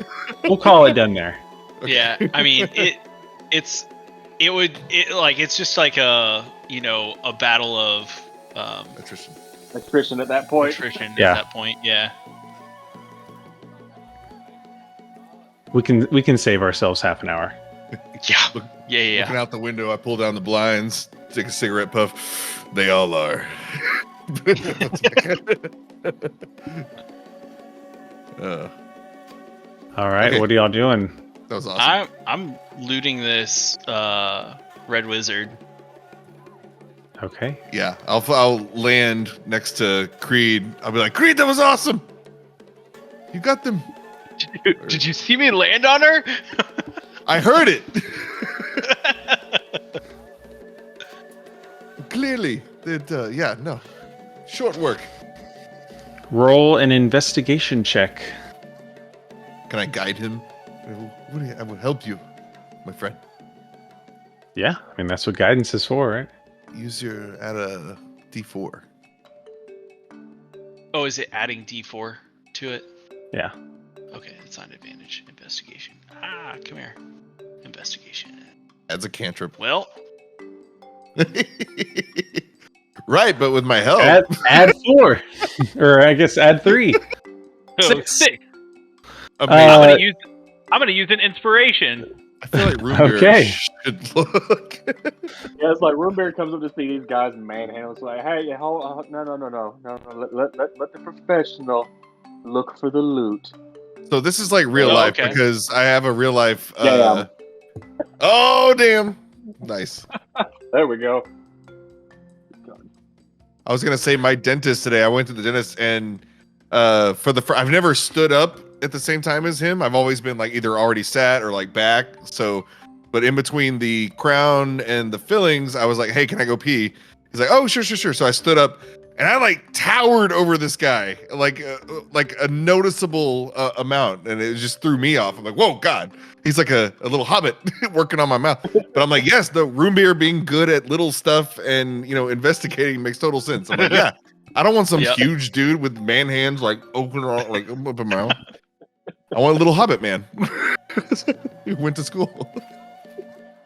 We'll call it done there. Okay. Yeah. I mean, it's just like a battle of Attrition at that point. attrition Yeah. at that point. Yeah. We can save ourselves half an hour. Yeah. Yeah. Looking out the window, I pull down the blinds, take a cigarette puff. They all are. All right. Okay. What are y'all doing? That was awesome. I'm looting this red wizard. Okay. Yeah, I'll land next to Creed. I'll be like, Creed, that was awesome. You got them. Did you see me land on her? I heard it. Clearly, no, short work. Roll an investigation check. Can I guide him? I will help you, my friend. Yeah. I mean, that's what guidance is for, right? Add a D4. Oh, is it adding D4 to it? Yeah. Okay, it's on advantage. Investigation. Come here. Investigation. Adds a cantrip. Well, Right, but with my help. Add 4, or I guess add 3. So 6. Amazing. I'm gonna use an inspiration. I feel like Roombir Okay. should look. Yeah, it's like Roombir comes up to see these guys manhandle. It's like, hey, hold, no. Let the professional look for the loot. So this is like real Oh, life okay. because I have a real life. Yeah. Oh damn! Nice. There we go. I was gonna say my dentist today. I went to the dentist and I've never stood up at the same time as him. I've always been like either already sat or like back. So, but in between the crown and the fillings, I was like, "Hey, can I go pee?" He's like, "Oh, sure." So I stood up, and I like towered over this guy, like a noticeable amount, and it just threw me off. I'm like, "Whoa, God!" He's like a little hobbit working on my mouth. But I'm like, "Yes, the Roombir being good at little stuff and investigating makes total sense." I'm like, "Yeah, I don't want some Yep. huge dude with man hands like open mouth. I want a little hobbit man who went to school."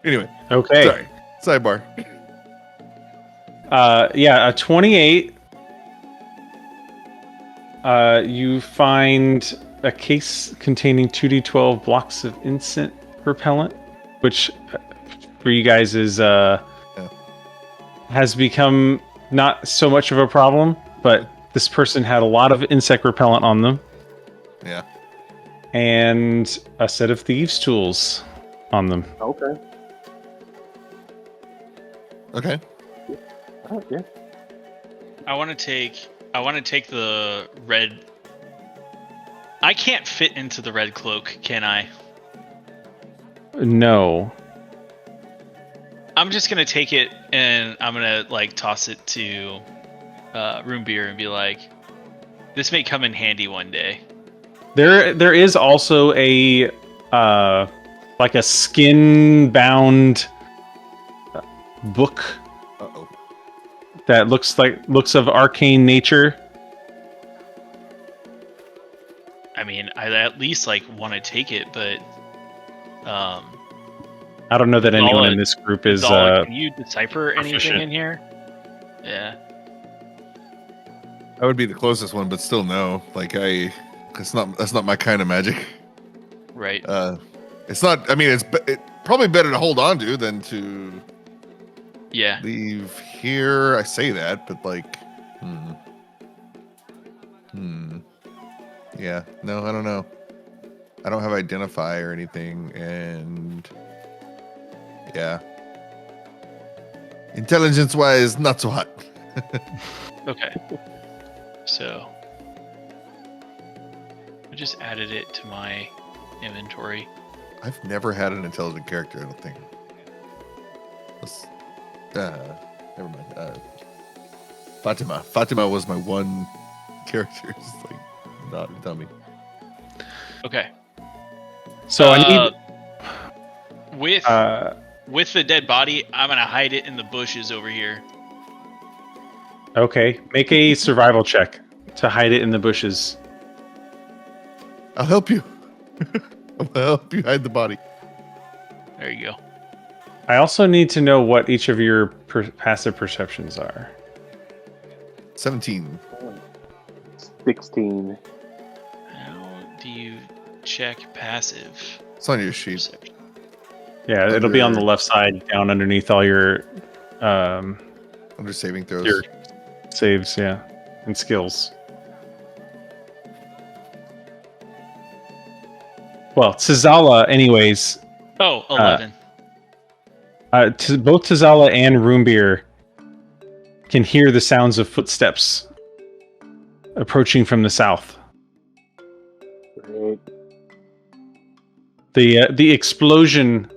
Anyway, Okay. sorry. Sidebar. Yeah, a 28. You find a case containing 2d12 blocks of insect repellent, which for you guys is has become not so much of a problem, but this person had a lot of insect repellent on them. Yeah. And a set of thieves' tools on them. Okay. Okay. Oh, yeah. I want to take the red. I can't fit into the red cloak, can I? No. I'm just gonna take it and I'm gonna like toss it to Roombir and be like, "This may come in handy one day." There is also a like a skin bound book Uh-oh. that looks of arcane nature. I mean, I at least like want to take it, but I don't know that anyone Zala- in this group is Zala, can you decipher anything proficient. in here? Yeah. That would be the closest one, but still no. Like that's not my kind of magic. Right. It's not. I mean, it's probably better to hold on to than to Yeah. leave here. I say that, but like, yeah. No, I don't know. I don't have identify or anything, and yeah, intelligence wise, not so hot. Okay. So I just added it to my inventory. I've never had an intelligent character. I don't think. Never mind. Fatima was my one character. It's like not a dummy. Okay. so I With need with the dead body, I'm gonna hide it in the bushes over here. okay, make a survival check to hide it in the bushes. I'll help you. I'll help you hide the body. There you go. I also need to know what each of your passive perceptions are. 17. 16. How do you check passive It's on your sheet. perception? Yeah, it'll be on the left side, down underneath all your Under saving throws. your saves, yeah, and skills. Well, Tzala, anyways. Oh, 11. Both Tzala and Roombir can hear the sounds of footsteps approaching from the south. Great. The explosion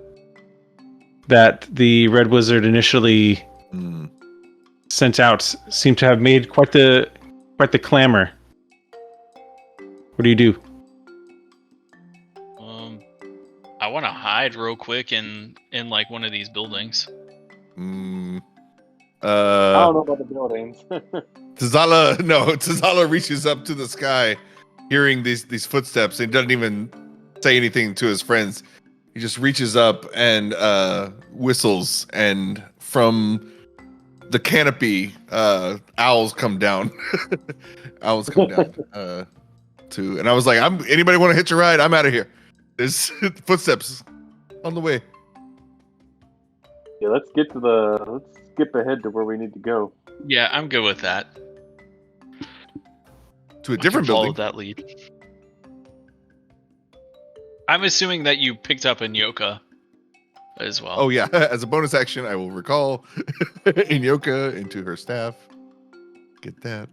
that the Red Wizard initially sent out seemed to have made quite the clamor. What do you do? I want to hide real quick in like one of these buildings. I don't know about the buildings. Tzala reaches up to the sky, hearing these footsteps, and doesn't even say anything to his friends. He just reaches up and whistles, and from the canopy, owls come down. And I was like, anybody want to hitch a ride? I'm out of here. There's footsteps on the way. Yeah, let's skip ahead to where we need to go. Yeah, I'm good with that. To a different Follow building. that lead. I'm assuming that you picked up a Nyoka as well. Oh yeah, as a bonus action, I will recall Inyoka into her staff. Get that.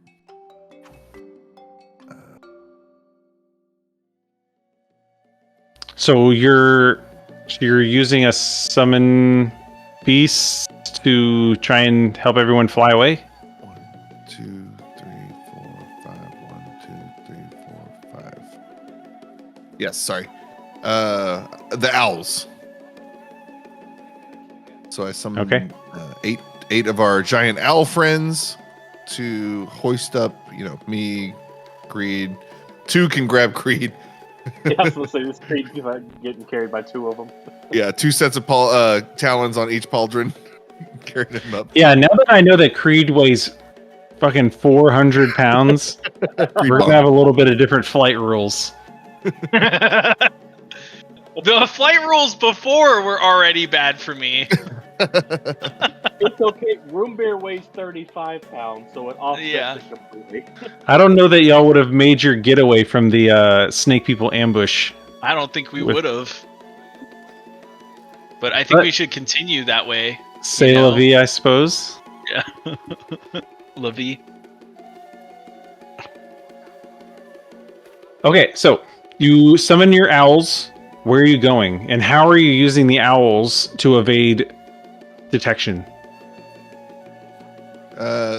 So you're using a summon beast to try and help everyone fly away? 1, 2, 3, 4, 5. 1, 2, 3, 4, 5. Yes, sorry. The owls. So I summoned eight of our giant owl friends to hoist up, me, Creed. 2 can grab Creed. Yeah, I was gonna say this Creed getting carried by 2 of them. Yeah, 2 sets of talons on each pauldron. Carrying him up. Yeah, now that I know that Creed weighs fucking 400 pounds, we're going to have a little bit of different flight rules. The flight rules before were already bad for me. It's okay. Roombir weighs 35 pounds, so it offsets it completely. I don't know that y'all would have made your getaway from the snake people ambush. I don't think we would have. But I think we should continue that way. C'est la vie, I suppose. Yeah. La vie. Okay, so you summon your owls. Where are you going? And how are you using the owls to evade detection?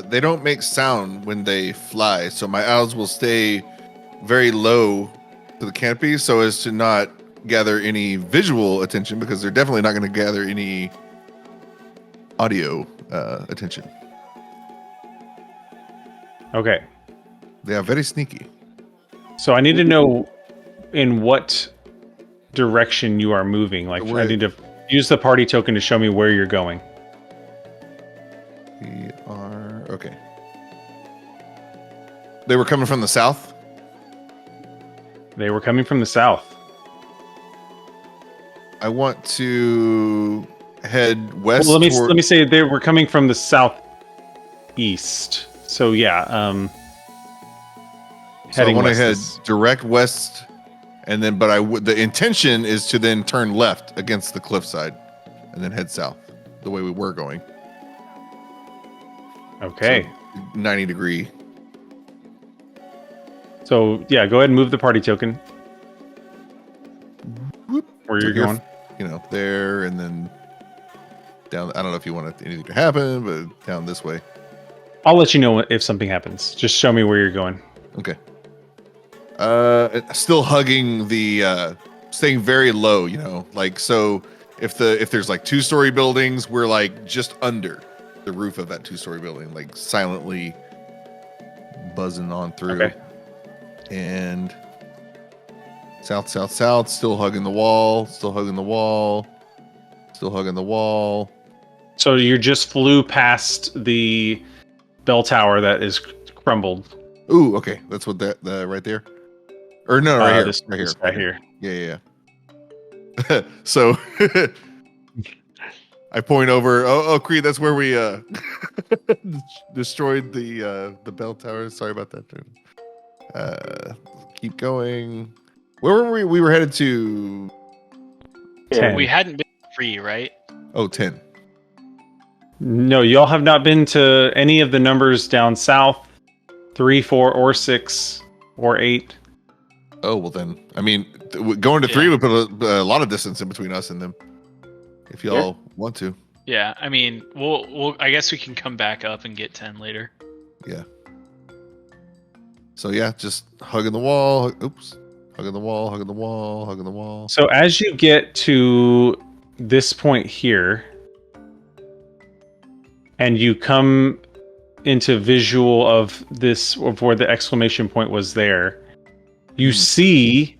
They don't make sound when they fly, so my owls will stay very low to the canopy so as to not gather any visual attention, because they're definitely not going to gather any audio attention. Okay. They are very sneaky. So I need to know in what direction you are moving. Like, I need to use the party token to show me where you're going. We are... Okay. They were coming from the south? They were coming from the south. I want to head west. Well, let me say they were coming from the southeast. So yeah, so I want to head direct west, and then the intention is to then turn left against the cliffside, and then head south the way we were going. Okay. So 90-degree. So yeah, go ahead and move the party token. Whoop. Where you're going? There, and then down. I don't know if you want anything to happen, but down this way. I'll let you know if something happens. Just show me where you're going. Okay. Still hugging the, staying very low. Like, so if there's like 2-story buildings, we're like just under the roof of that 2-story building, like silently buzzing on through. Okay. And south, still hugging the wall, still hugging the wall, still hugging the wall. So you just flew past the bell tower that is crumbled. Ooh, okay. That's what that right there. Or no, right here. This, right here. Yeah. So I point over. Oh, Creed, that's where we destroyed the bell tower. Sorry about that. Keep going. Where were we? We were headed to 10. We hadn't been free, right? Oh, 10. No, y'all have not been to any of the numbers down south. 3, 4, or 6, or 8. Oh, well then. I mean, going to 3 would put a lot of distance in between us and them. If y'all want to. Yeah, I mean, we'll. I guess we can come back up and get 10 later. Yeah. So yeah, just hugging the wall. Oops. Hugging the wall, hugging the wall, hugging the wall. So as you get to this point here, and you come into visual of where the exclamation point was there, you see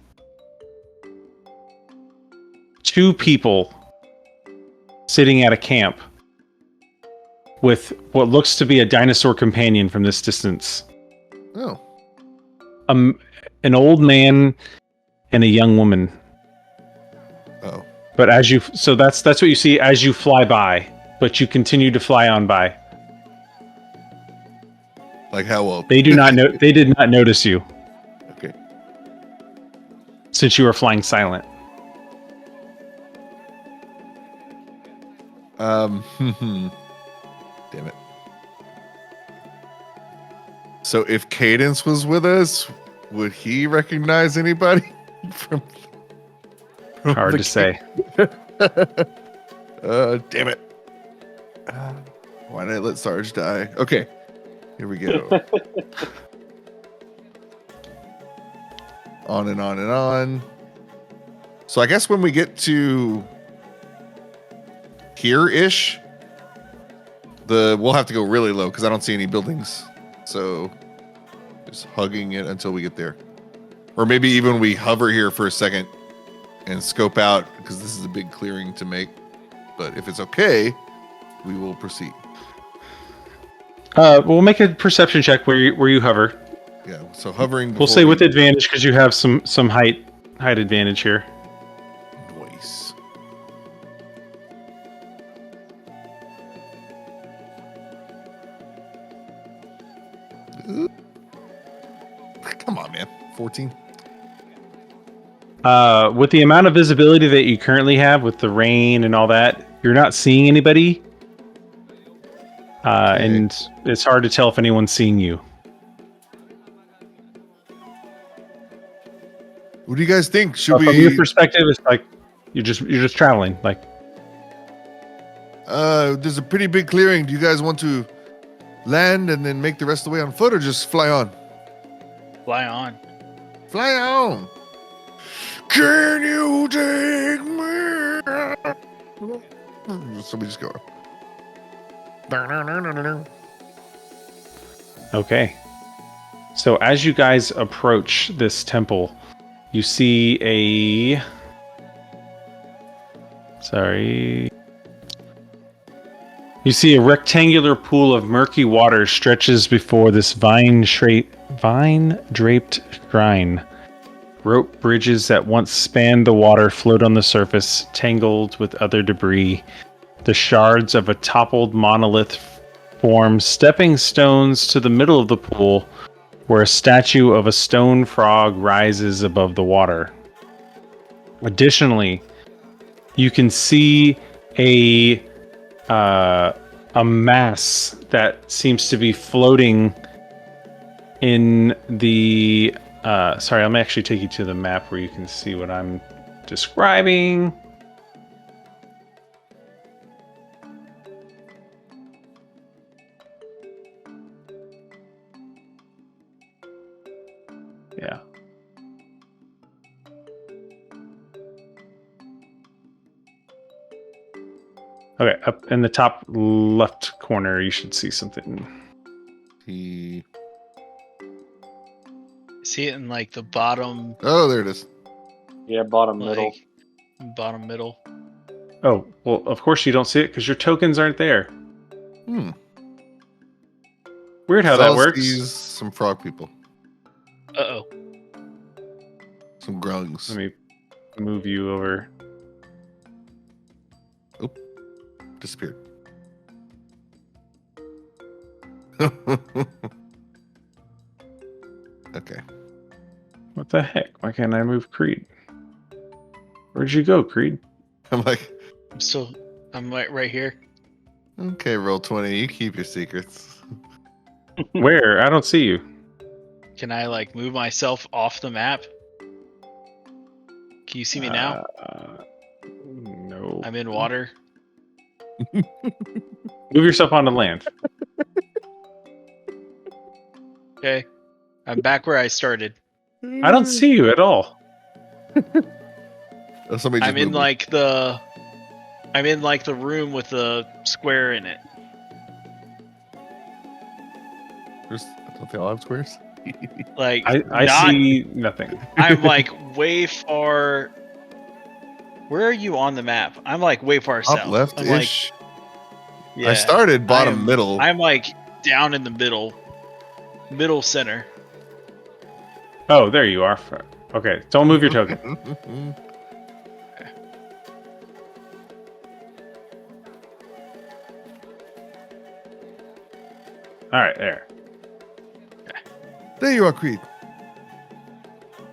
2 people sitting at a camp with what looks to be a dinosaur companion from this distance. Oh. An old man and a young woman. Oh. But that's what you see as you fly by, but you continue to fly on by. Like how well? They did not notice you. Okay. Since you were flying silent. Damn it. So if Cadence was with us, would he recognize anybody from Hard to say. Damn it. Why did I let Sarge die? Okay, here we go. On and on and on. So I guess when we get to here-ish, we'll have to go really low because I don't see any buildings. So just hugging it until we get there. Or maybe even we hover here for a second and scope out because this is a big clearing to make. But if it's okay, we will proceed. We'll make a perception check where you hover. Yeah, so hovering. We'll say with advantage because you have some height advantage here. Nice. Come on, man. 14. With the amount of visibility that you currently have with the rain and all that, you're not seeing anybody. And it's hard to tell if anyone's seeing you. What do you guys think? Should From your perspective, it's like you're just traveling. Like, there's a pretty big clearing. Do you guys want to land and then make the rest of the way on foot, or just fly on? Fly on. Fly on. Can you take me? So we just go. okay. So as you guys approach this temple, you see a... You see a rectangular pool of murky water stretches before this vine-draped shrine. Rope bridges that once spanned the water float on the surface, tangled with other debris. The shards of a toppled monolith form stepping stones to the middle of the pool, where a statue of a stone frog rises above the water. Additionally, you can see a mass that seems to be floating in the... sorry, I'm actually take you to the map where you can see what I'm describing. Yeah. Okay, up in the top left corner, you should see something. He... See it in like the bottom. Oh, there it is. Yeah, bottom middle. Like, bottom middle. Oh, well, of course you don't see it because your tokens aren't there. Weird how that Zal works. sees some frog people. Uh-oh. Some grungs. Let me move you over. Oop. Disappeared. Okay. What the heck? Why can't I move Creed? Where'd you go, Creed? I'm like, I'm right here. okay, roll 20. You keep your secrets. Where? I don't see you. Can I like move myself off the map? Can you see me now? No. I'm in water. Move yourself onto land. Okay. I'm back where I started. I don't see you at all. Oh, somebody just I'm in moved me. like the room with the square in it. Don't they all have squares? Like I not, see nothing. I'm like way far. Where are you on the map? I'm like way far Top south. left I'm like, ish. yeah, I started bottom middle. I'm like down in the middle center. Oh, there you are. Okay, don't move your token. All right, there. There you are, Creed.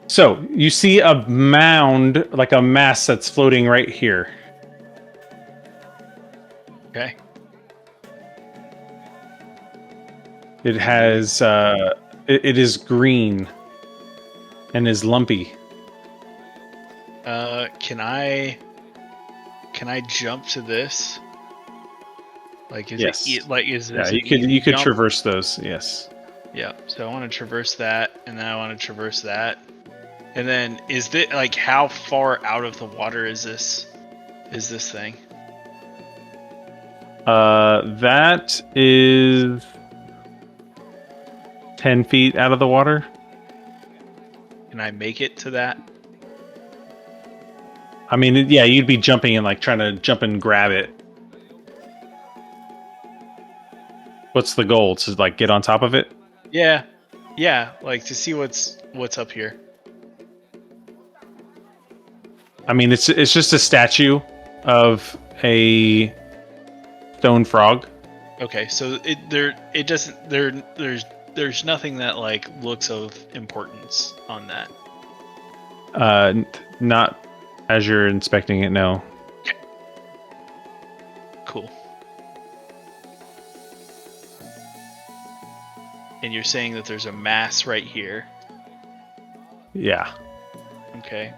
So you see a mound, like a mass that's floating right here. Okay. It has, it is green and is lumpy. Can I jump to this? Like, is Yes. it is Yeah, this you an could easy you could jump? traverse those. Yes. Yeah. So I want to traverse that, and then I want to traverse that, and then is this like how far out of the water is this? Is this thing? That is 10 feet out of the water. Can I make it to that? I mean, yeah, you'd be jumping and like trying to jump and grab it. What's the goal? To like get on top of it? Yeah. Yeah. Like to see what's up here. I mean, it's just a statue of a stone frog. Okay. So there's nothing that like looks of importance on that. Not as you're inspecting it. No. Cool. And you're saying that there's a mass right here. Yeah. Okay.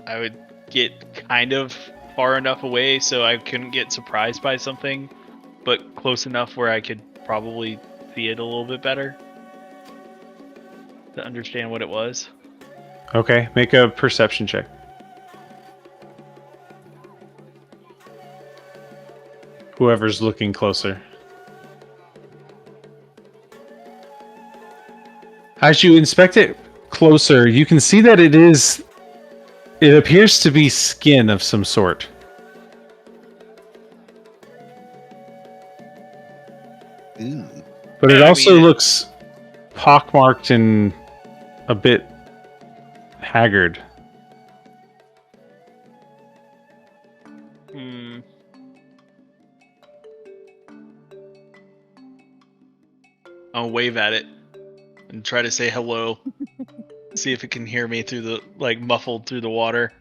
I would get kind of far enough away so I couldn't get surprised by something, but close enough where I could probably see it a little bit better to understand what it was. Okay. Make a perception check. Whoever's looking closer. As you inspect it closer, you can see that it appears to be skin of some sort. Ooh. But it Yeah, I also mean, looks pockmarked and a bit haggard. Hmm. I'll wave at it and try to say hello. See if it can hear me through the like muffled through the water.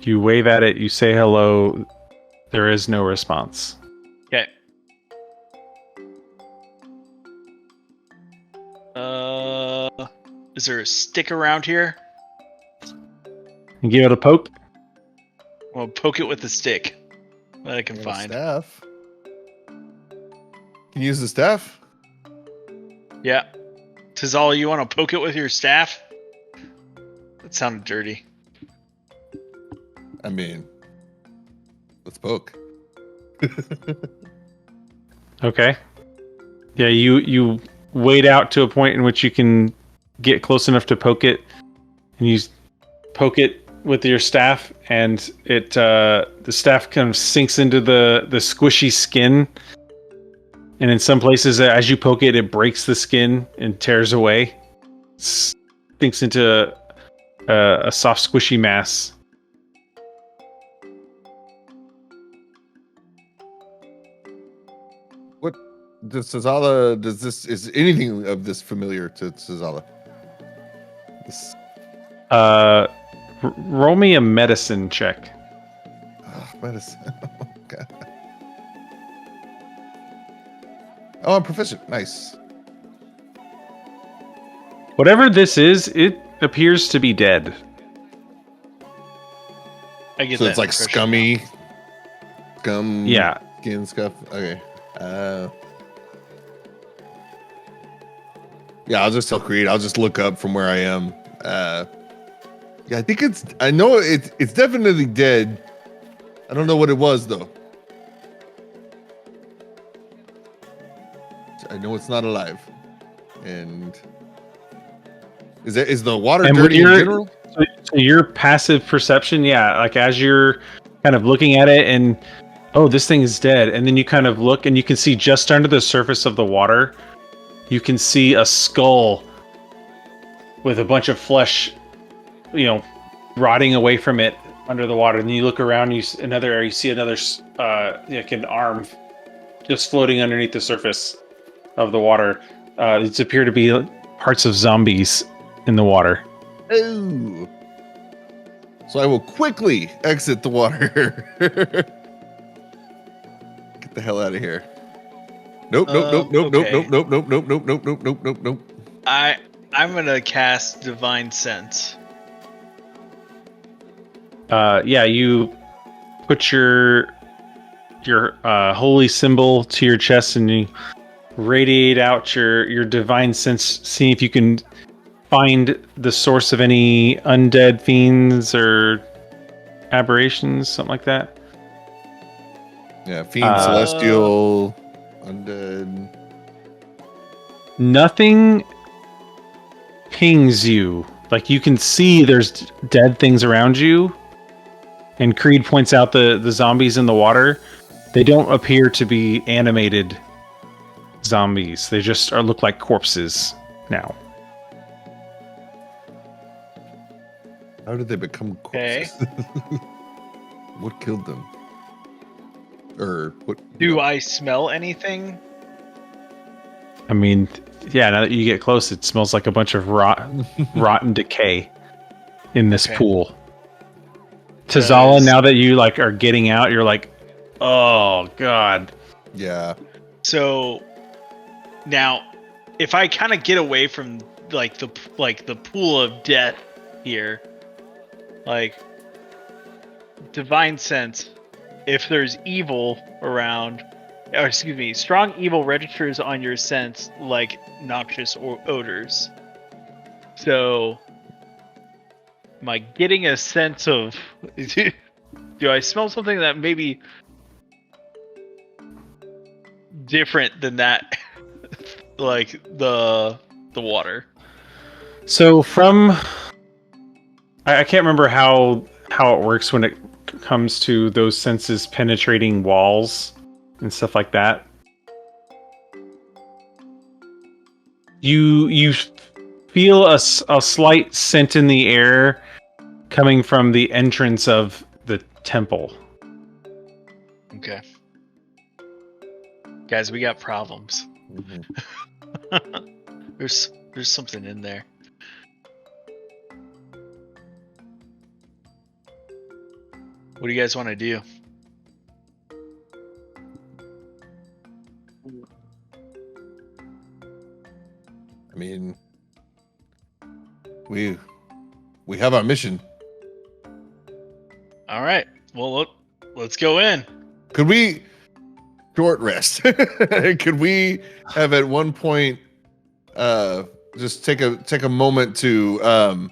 You wave at it, you say hello. There is no response. Okay. Is there a stick around here? You give it a poke. I'll poke it with the stick that I can And a find. staff. Can you use the staff? Yeah. Tizala, you want to poke it with your staff? That sounded dirty. I mean, let's poke. Okay. Yeah, you wade out to a point in which you can get close enough to poke it, and you poke it with your staff, and it the staff kind of sinks into the squishy skin, and in some places, as you poke it, it breaks the skin and tears away, sinks into a soft squishy mass. What does Cizala? Is anything of this familiar to Cizala? This Roll me a medicine check. medicine. Oh, God. Oh, I'm proficient. Nice. Whatever this is, it appears to be dead. I get So that it's like impression. scummy, scum, Yeah. skin stuff. Okay. Yeah, I'll just tell Creed. I'll just look up from where I am. Yeah, I think it's. I know it's definitely dead. I don't know what it was though. I know it's not alive. And is the water And dirty in general? So your passive perception, yeah, like as you're kind of looking at it and oh, this thing is dead, and then you kind of look and you can see just under the surface of the water, you can see a skull with a bunch of flesh, rotting away from it under the water. And then you look around, you see another like an arm just floating underneath the surface of the water. It's appear to be parts of zombies in the water. Oh. So I will quickly exit the water. Get the hell out of here. Nope. Okay. Nope. I I'm gonna cast Divine Sense. Yeah, you put your holy symbol to your chest and you radiate out your divine sense, seeing if you can find the source of any undead fiends or aberrations, something like that. Yeah, fiend, celestial, undead. Nothing pings you. Like, you can see there's dead things around you. And Creed points out the zombies in the water. They don't appear to be animated zombies. They just look like corpses now. How did they become corpses? What killed them? Or what? Do I smell anything? I mean, yeah, now that you get close, it smells like a bunch of rotten decay in this pool. Tazala, now that you like are getting out, you're like, oh god. Yeah. So now, if I kind of get away from like the pool of death here, like Divine Sense, if there's evil around, or excuse me, strong evil registers on your sense like noxious odors. So, am I getting a sense of? Do I smell something that maybe different than that? Like the water. So from, I can't remember how it works when it comes to those senses penetrating walls and stuff like that. You feel a slight scent in the air coming from the entrance of the temple. Okay. Guys, we got problems. Mm-hmm. There's something in there. What do you guys want to do? I mean, we have our mission. All right. Well, look, let's go in. Could we short rest? Could we have at one point just take a moment to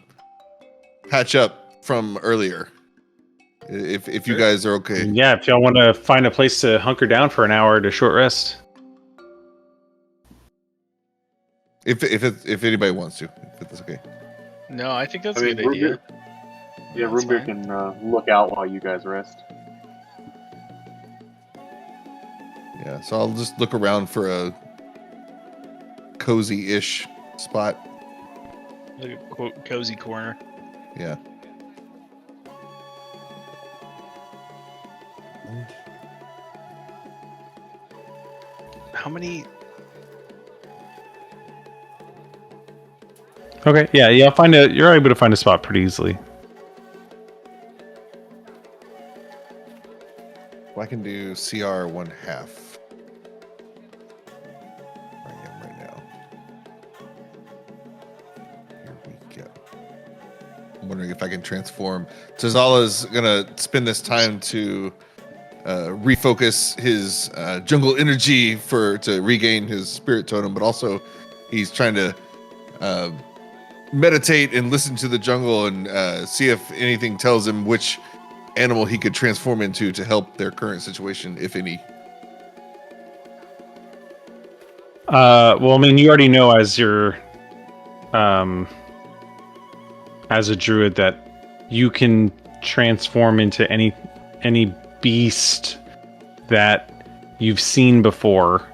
patch up from earlier? If you guys are okay. Yeah, if y'all want to find a place to hunker down for an hour to short rest. If anybody wants to, if it's okay. No, I think that's a good idea. Yeah, That's Roombir fine. can look out while you guys rest. Yeah, so I'll just look around for a cozy-ish spot. Like a quote cozy corner. Yeah. How many? Okay, yeah, you're able to find a spot pretty easily. Well, I can do CR 1/2. I am right now. Here we go. I'm wondering if I can transform. Tazala's gonna spend this time to refocus his jungle energy to regain his spirit totem, but also he's trying to meditate and listen to the jungle and see if anything tells him which animal he could transform into to help their current situation, if any. Well, I mean, you already know as your as a druid that you can transform into any beast that you've seen before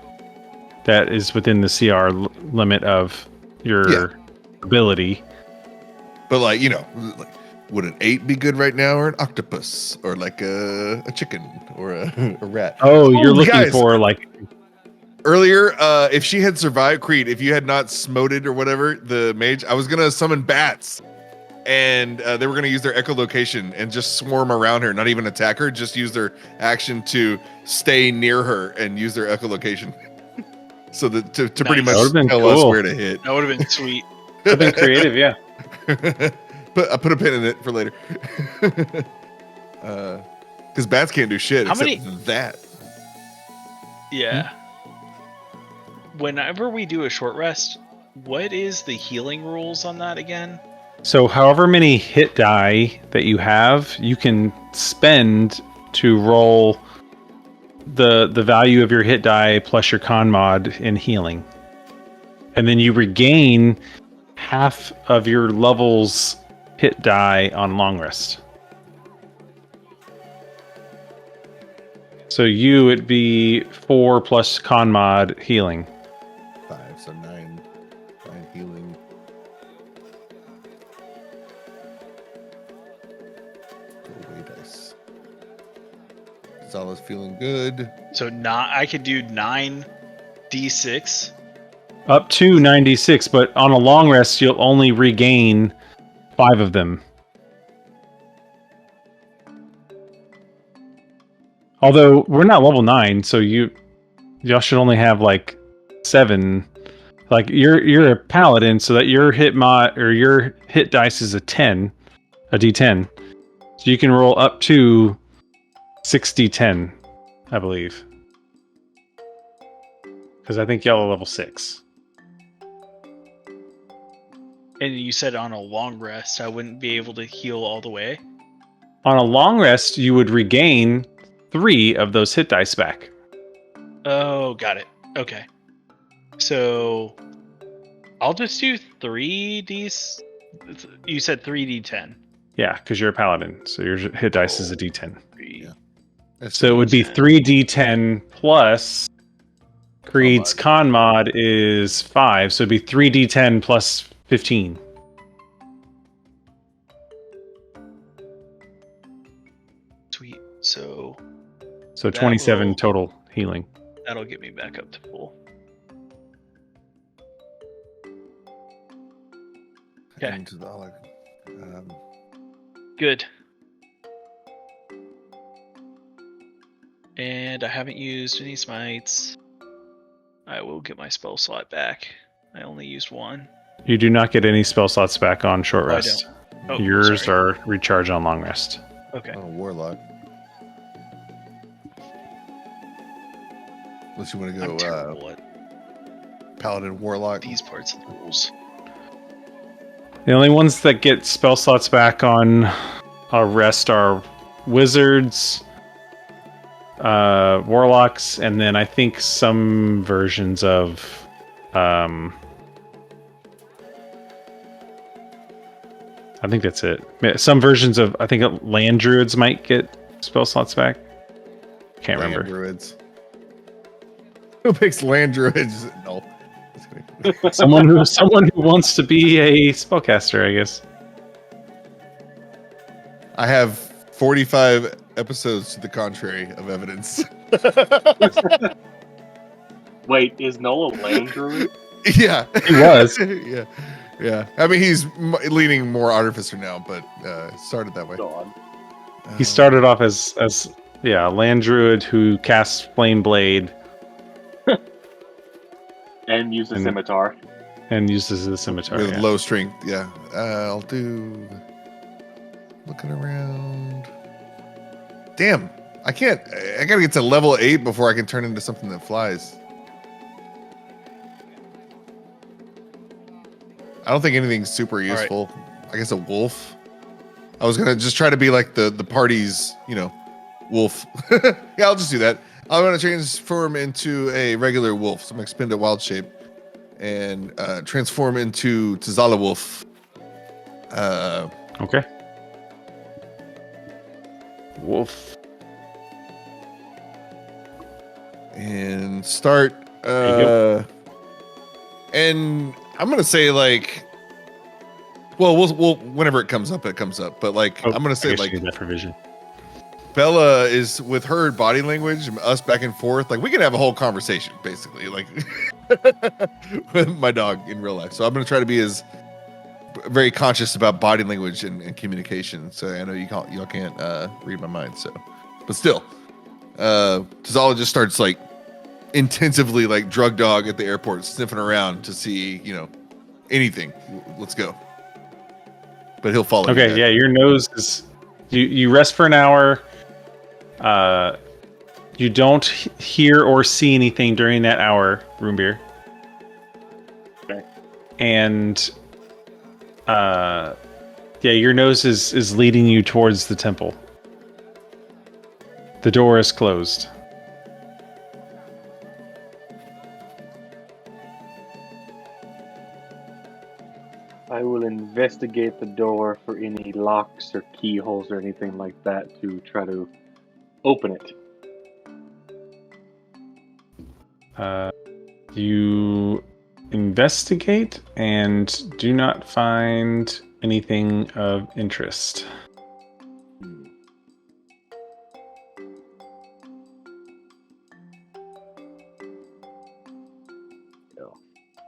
that is within the CR limit of your ability. But like, like, would an 8 be good right now, or an octopus, or like a chicken, or a rat? Oh, you're looking guys, for like earlier, if she had survived, Creed, if you had not smoted or whatever the mage, I was gonna summon bats, and they were gonna use their echolocation and just swarm around her, not even attack her, just use their action to stay near her and use their echolocation, so that to pretty much That would've been tell us cool. where to hit. That would have been sweet. I've been creative, yeah. But I put a pin in it for later. Because bats can't do shit How except many- that. Yeah. Whenever we do a short rest, what is the healing rules on that again? So however many hit die that you have, you can spend to roll the value of your hit die plus your con mod in healing. And then you regain half of your level's hit die on long rest. So it'd be 4 plus con mod healing. 5, so 9. 9 healing. Go away, dice. Zala's feeling good. So I could do 9d6. Up to 96, but on a long rest, you'll only regain 5 of them. Although we're not level 9, so y'all should only have like 7. Like you're a paladin, so that your hit mod or your hit dice is a d10. So you can roll up to 6d10, I believe. Because I think y'all are level 6. And you said on a long rest, I wouldn't be able to heal all the way. On a long rest, you would regain 3 of those hit dice back. Oh, got it. Okay. So I'll just do 3d. You said 3d10. Yeah, because you're a paladin, so your hit dice is a d10. Three. Yeah. So it would be 3d10 plus Creed's con mod is 5, so it'd be 3d10 plus 15. Sweet. So So 27 will- total healing. that'll get me back up to full. Okay. Into the, Good. And I haven't used any smites. I will get my spell slot back. I only used one. You do not get any spell slots back on short Oh, I rest. Oh, Yours sorry. are recharge on long rest. Okay. on a warlock. Unless you want to I'm go terrible at paladin warlock. these parts of the rules. The only ones that get spell slots back on a rest are wizards, warlocks, and then I think some versions of I think that's it. Some versions of I think land druids might get spell slots back. Can't Land remember. druids. Who picks land druids? No. Just kidding. someone who wants to be a spellcaster, I guess. I have 45 episodes to the contrary of evidence. Wait, is Nola Lane Druid? Yeah, He was. yeah. I mean, he's leaning more artificer now, but started that way. God. He started off as a land druid who casts flame blade And use a And- scimitar. and uses the scimitar. with yeah. low strength. Yeah, I'll do. Looking around. Damn, I can't. I gotta get to level 8 before I can turn into something that flies. I don't think anything's super right. useful. I guess a wolf. I was gonna just try to be like the party's, wolf. Yeah, I'll just do that. I'm gonna transform into a regular wolf. So I'm gonna expend a wild shape and transform into Tazala wolf. Okay. Wolf. And start. There you go. And I'm gonna say like, well, we'll whenever it comes up, But like, Oh, I'm gonna I say guess like, you need that for vision. Bella is with her body language, and us back and forth. Like we can have a whole conversation, basically, like with my dog in real life. So I'm gonna try to be as very conscious about body language and communication. So I know y'all can't read my mind. So, but still, Tazala just starts like intensively like drug dog at the airport, sniffing around to see anything. Let's go. But he'll follow. you Okay, guys. yeah, your nose is. You rest for an hour. You don't hear or see anything during that hour, Roombir. Okay. And yeah, your nose is leading you towards the temple. The door is closed. I will investigate the door for any locks or keyholes or anything like that to try to open it. You investigate and do not find anything of interest.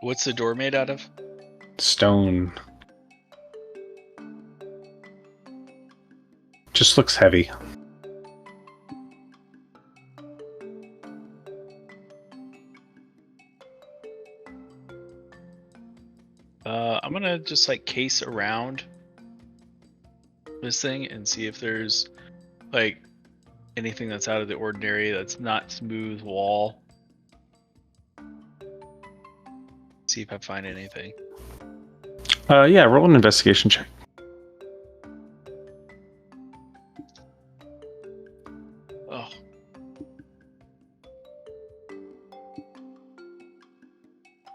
What's the door made out of? Stone. Just looks heavy. I'm gonna just like case around this thing and see if there's like anything that's out of the ordinary that's not smooth wall. See if I find anything. Yeah, roll an investigation check. Oh.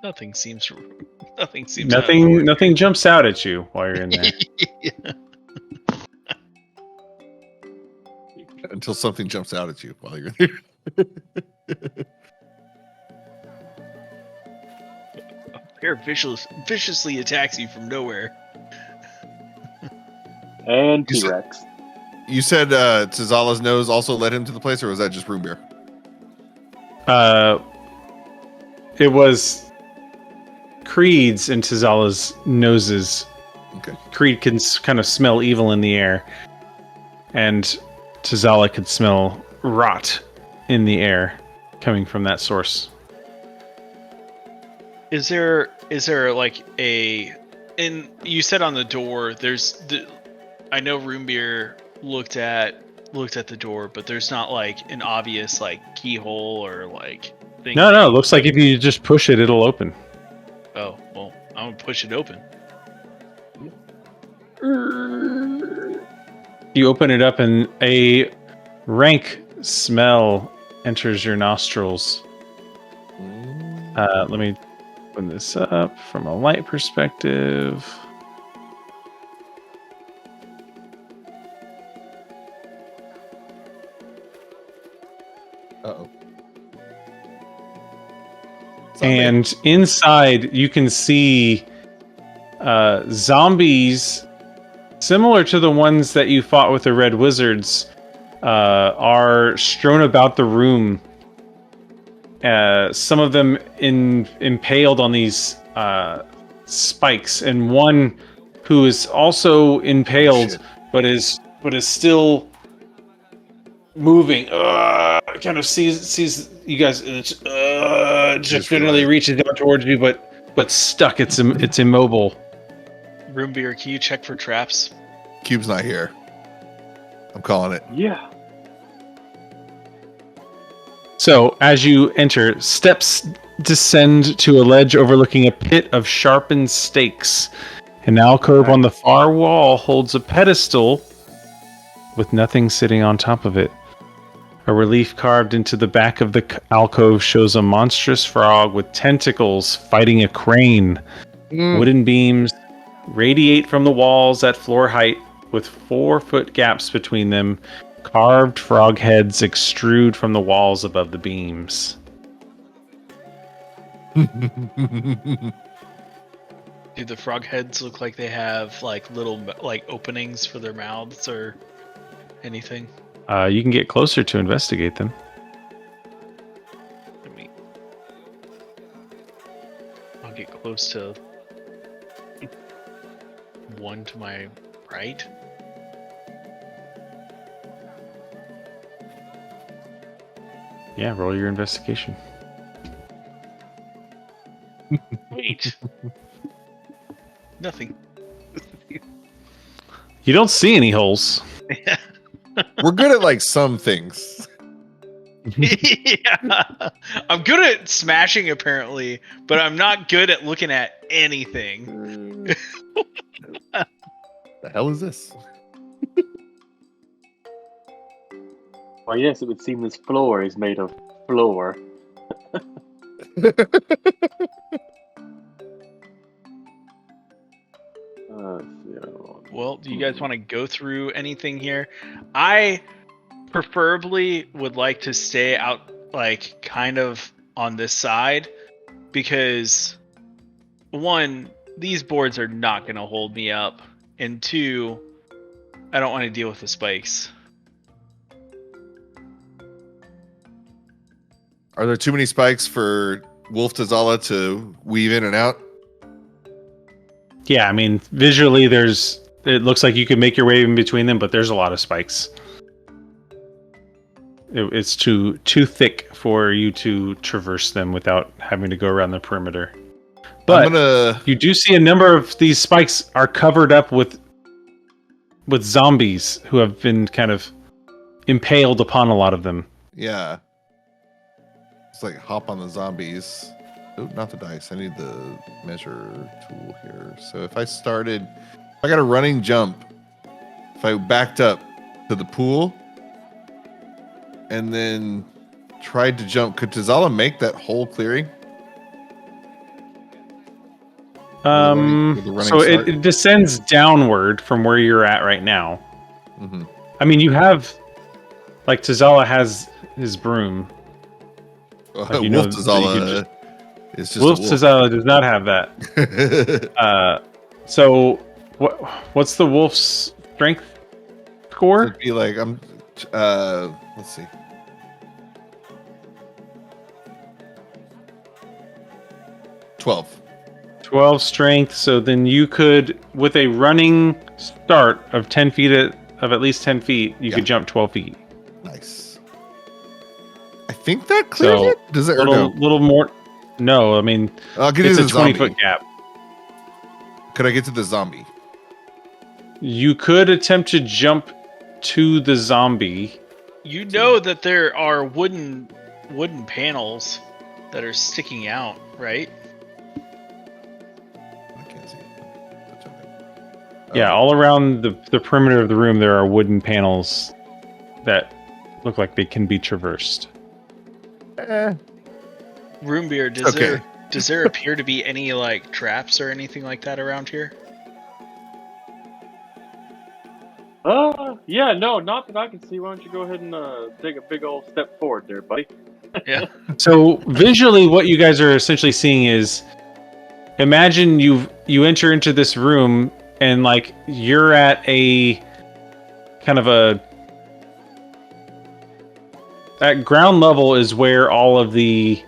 Nothing seems out of order. Nothing jumps out at you while you're in there. Yeah. Until something jumps out at you while you're there. A pair viciously attacks you from nowhere. And You said- T-Rex. You said Tzala's nose also led him to the place, or was that just Roombir? It was Creed's and Tzala's noses. Okay. Creed can kind of smell evil in the air, and Tzala could smell rot in the air coming from that source. Is there like a, and you said on the door I know Roombir looked at the door, but there's not like an obvious like keyhole or like thing. No, it looks like if you just push it, it'll open. Oh, well, I'm gonna push it open. You open it up and a rank smell enters your nostrils. Let me open this up from a light perspective. Uh-oh. And inside you can see zombies similar to the ones that you fought with the Red Wizards are strewn about the room. Some of them impaled on these spikes, and one who is also impaled, but is still moving. Kind of sees you guys, and it's just generally reaches down towards you, but stuck. It's immobile. Roombir, can you check for traps? Cube's not here. I'm calling it. Yeah. So, as you enter, steps descend to a ledge overlooking a pit of sharpened stakes. An alcove on the far wall holds a pedestal with nothing sitting on top of it. A relief carved into the back of the alcove shows a monstrous frog with tentacles fighting a crane. Wooden beams radiate from the walls at floor height with 4-foot gaps between them. Carved frog heads extrude from the walls above the beams. Do the frog heads look like they have like little like openings for their mouths or anything? You can get closer to investigate them. I'll get close to one to my right. Yeah, roll your investigation. Wait. Nothing. You don't see any holes. Yeah. We're good at like some things. Yeah. I'm good at smashing apparently, but I'm not good at looking at anything. The hell is this? Well, yes, it would seem this floor is made of floor. Well, do you guys want to go through anything here? I preferably would like to stay out, like, kind of on this side, because one, these boards are not going to hold me up, and two, I don't want to deal with the spikes. Are there too many spikes for Wolf Tazala to weave in and out? Yeah, I mean, visually, it looks like you could make your way in between them, but there's a lot of spikes. It's too thick for you to traverse them without having to go around the perimeter. But you do see a number of these spikes are covered up with zombies who have been kind of impaled upon a lot of them. Yeah. It's like hop on the zombies. Oh, not the dice. I need the measure tool here. So if I got a running jump, if I backed up to the pool and then tried to jump, could Tazala make that whole clearing? So it descends downward from where you're at right now. Mm-hmm. I mean, you have, like, Tazala has his broom. Wolf Tazala is just Wolf a wolf. Tazala does not have that. So what's the wolf's strength score? It'd be like let's see. 12 strength. So then you could, with a running start of 10 feet of at least 10 feet, you could jump 12 feet. Nice. I think that clears it. Does it? Little more. No, I mean, it's a 20-foot gap. Could I get to the zombie? You could attempt to jump to the zombie. You know that there are wooden panels that are sticking out, right? I can't see it. Yeah, all around the perimeter of the room, there are wooden panels that look like they can be traversed. Roombir, does there appear to be any like traps or anything like that around here? Yeah, no, not that I can see. Why don't you go ahead and take a big old step forward there, buddy? Yeah. So visually, what you guys are essentially seeing is, imagine you enter into this room and like you're at a kind of at ground level is where all of these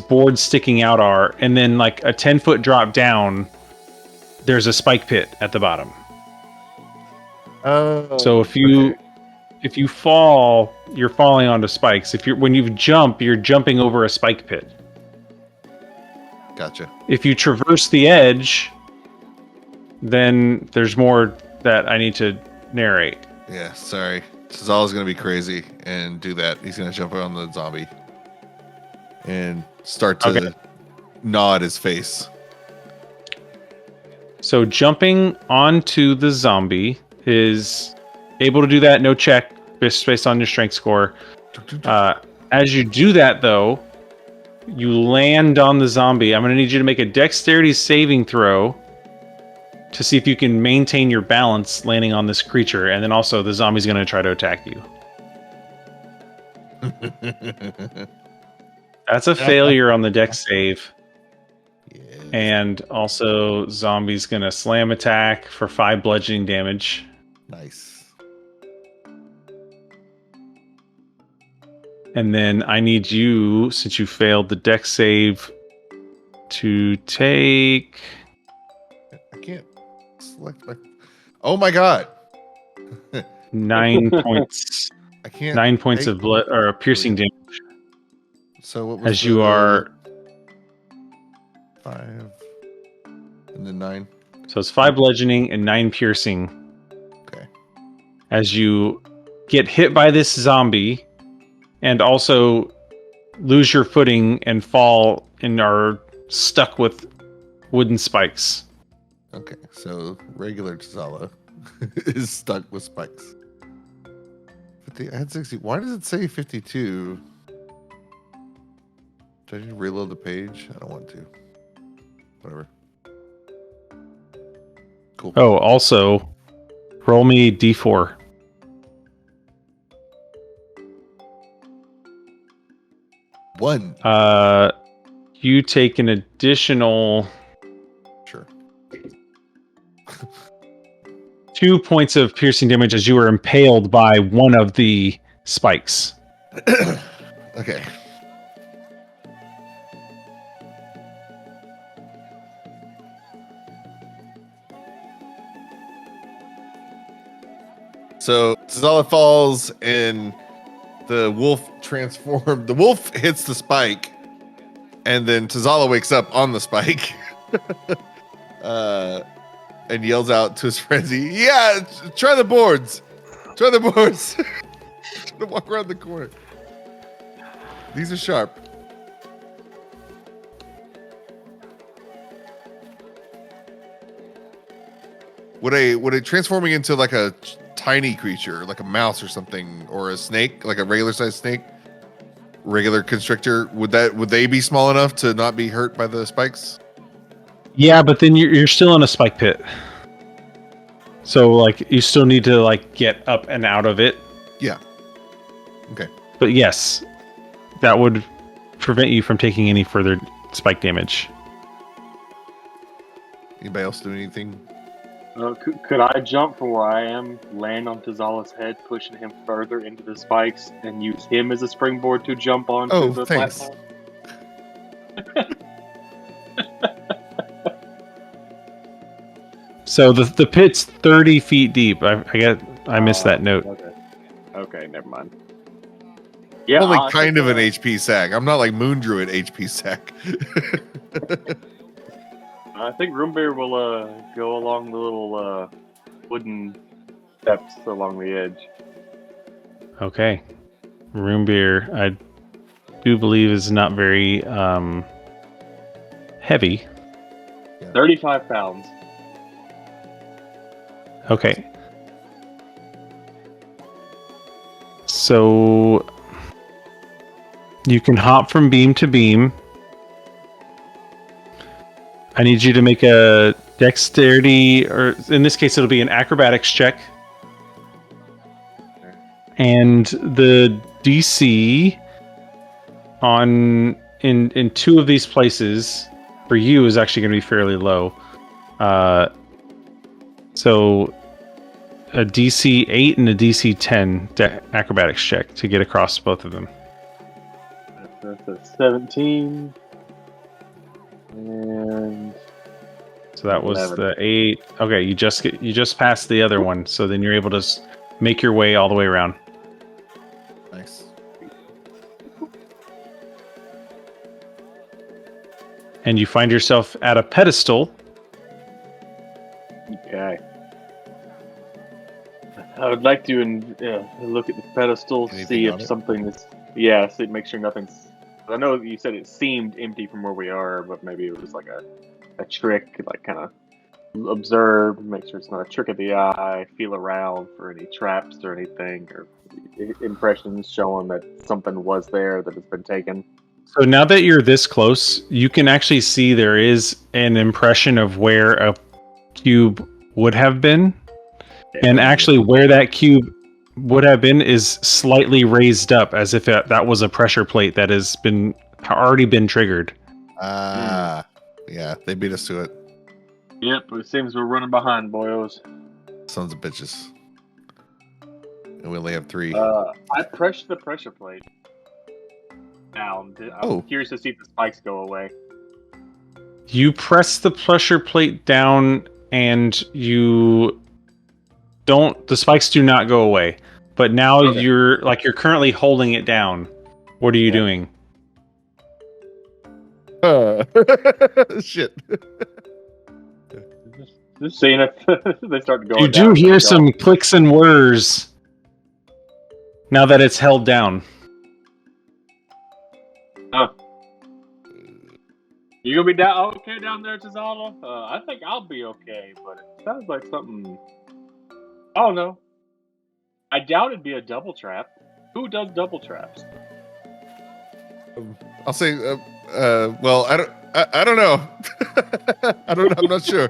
boards sticking out are, and then like a 10-foot drop down, there's a spike pit at the bottom. So if you fall, you're falling onto spikes. When you jump, you're jumping over a spike pit. Gotcha. If you traverse the edge, then there's more that I need to narrate. Yeah, sorry. Tazala's gonna be crazy and do that. He's gonna jump on the zombie and start to gnaw at his face. So jumping onto the zombie is able to do that, no check, based on your strength score. As you do that, though, you land on the zombie. I'm going to need you to make a dexterity saving throw to see if you can maintain your balance landing on this creature, and then also the zombie's going to try to attack you. That's a failure on the dex save. Yes. And also, zombie's going to slam attack for 5 bludgeoning damage. Nice. And then I need you, since you failed the dex save, to take... I can't select my... Oh my god! 9 points. I can't... 9 points of blood, or piercing damage. So what was as you are 5. And then 9. So it's 5 bludgeoning and 9 piercing. Okay. As you get hit by this zombie and also lose your footing and fall and are stuck with wooden spikes. Okay, so regular Tazala is stuck with spikes. I had 60. Why does it say 52? Did I just reload the page? I don't want to. Whatever. Cool. Oh, also, roll me d4. One. You take an additional Sure. 2 points of piercing damage as you were impaled by one of the spikes. Okay. So Tazala falls and the wolf transformed. The wolf hits the spike, and then Tazala wakes up on the spike, and yells out to his friends, "Yeah, try the boards! Try the boards!" To walk around the corner. These are sharp. Would a transforming into like a tiny creature, like a mouse or something, or a snake, like a regular sized snake, regular constrictor, would they be small enough to not be hurt by the spikes? Yeah, but then you're still in a spike pit. So like you still need to like get up and out of it. Yeah. Okay. But yes, that would prevent you from taking any further spike damage. Anybody else do anything? Could I jump from where I am, land on Tazala's head, pushing him further into the spikes, and use him as a springboard to jump onto the thanks. platform? So the pit's 30 feet deep. I missed that note. Okay, never mind. Yeah, I'm only kind of an HP sack. I'm not like Moon Druid HP sack. I think Roombir will go along the little wooden steps along the edge. Okay. Roombir, I do believe, is not very heavy. 35 pounds. Okay. So you can hop from beam to beam. I need you to make a dexterity, or in this case, it'll be an acrobatics check. And the DC in 2 of these places for you is actually going to be fairly low. So a DC 8 and a DC 10 acrobatics check to get across both of them. That's a 17. And So that was 11. the 8. Okay, you just passed the other one, so then you're able to make your way all the way around. Nice. And you find yourself at a pedestal. Okay. I would like to look at the pedestal, Anything see on if it? something is. Yeah, see, make sure nothing's. I know you said it seemed empty from where we are, but maybe it was like a trick, like kind of observe, make sure it's not a trick of the eye, feel around for any traps or anything, or impressions showing that something was there that has been taken. So now that you're this close, you can actually see there is an impression of where a cube would have been. And actually where that cube would have been is slightly raised up, as if that was a pressure plate that has already been triggered. Yeah, they beat us to it. Yep, it seems we're running behind, boyos. Sons of bitches. And we only have 3. I pressed the pressure plate down. I'm curious to see if the spikes go away. You press the pressure plate down and the spikes do not go away. But now you're currently holding it down. What are you doing? Shit. Just seeing if they start going You down. do hear some clicks and whirs now that it's held down. You gonna be down okay down there, Tizala? I think I'll be okay, but it sounds like something. I don't know. I doubt it'd be a double trap. Who does double traps? I'll say, well, I don't know. I don't know. I'm not sure.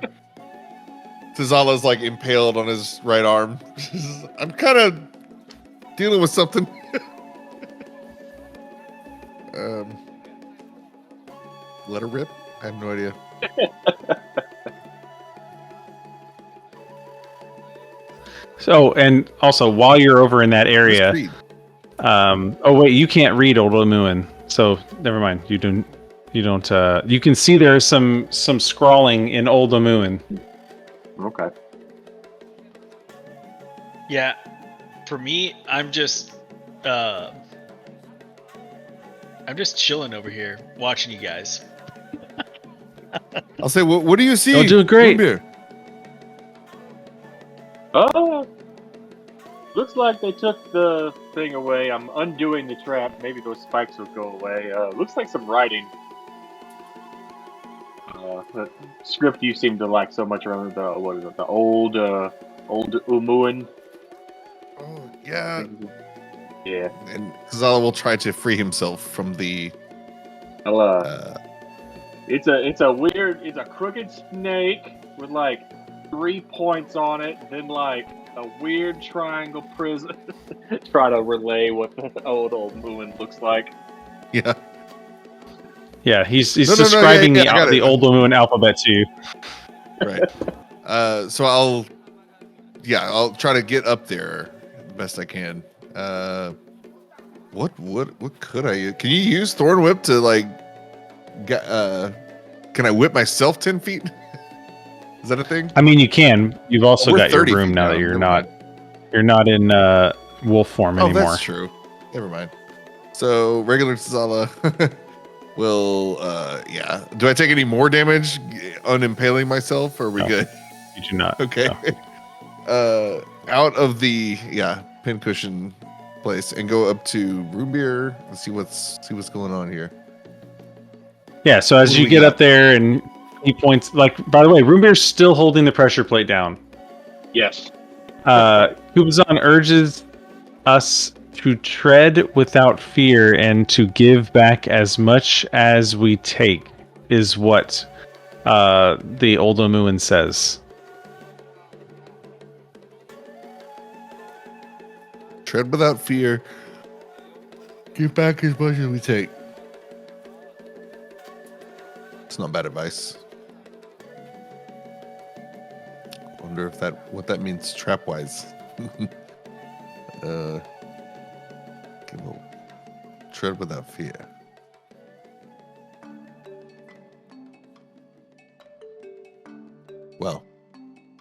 Tizala's like impaled on his right arm. I'm kind of dealing with something. Let her rip? I have no idea. So, and also while you're over in that area, oh wait, you can't read Old Omuan, so never mind. You don't. You can see there's some scrawling in Old Omuan. Okay. Yeah, for me, I'm just chilling over here, watching you guys. I'll say, what do you see? You're doing great. Roombir? Looks like they took the thing away. I'm undoing the trap. Maybe those spikes will go away. Looks like some writing. The script you seem to like so much around the what is it? The old Umuan. Oh yeah. Yeah. And Tizala will try to free himself from the. It's a crooked snake with like 3 points on it, then like a weird triangle prism. Try to relay what the old Moon looks like. Yeah. Yeah, he's describing the Old Omuan alphabet to you. Right. So I'll try to get up there the best I can. What could I use? Can you use Thorn Whip to like can I whip myself 10 feet? Is that a thing? I mean, you can. You've also got your 30 room feet now that you're not in wolf form anymore. Oh, that's true. Never mind. So regular Tizala will yeah. Do I take any more damage unimpaling myself, or are we good? You do not. Okay. No. Out of the pincushion place and go up to Roombir and see what's going on here. Yeah, so as you get up there and he points, like, by the way, Roombir's still holding the pressure plate down. Yes. Kubazan urges us to tread without fear and to give back as much as we take, is what the Old Omuan says. Tread without fear. Give back as much as we take. It's not bad advice. Wonder if what that means trap wise. Tread without fear. Well,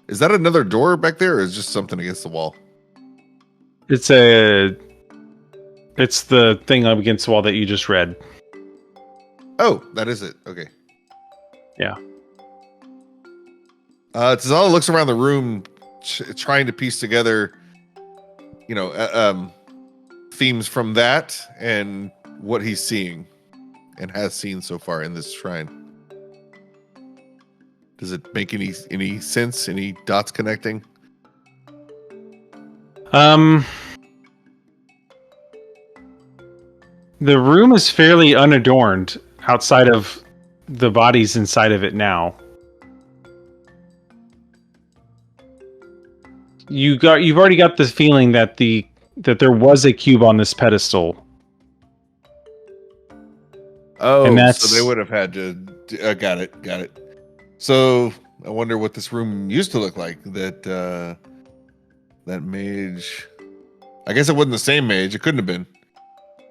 is that another door back there, or is it just something against the wall? It's the thing up against the wall that you just read. Oh, that is it. Okay. Yeah. Tizala looks around the room, trying to piece together, themes from that and what he's seeing and has seen so far in this shrine. Does it make any sense? Any dots connecting? The room is fairly unadorned outside of the bodies inside of it now. You've already got the feeling that there was a cube on this pedestal. Oh, and so they would have had to. Got it. So I wonder what this room used to look like. That mage. I guess it wasn't the same mage. It couldn't have been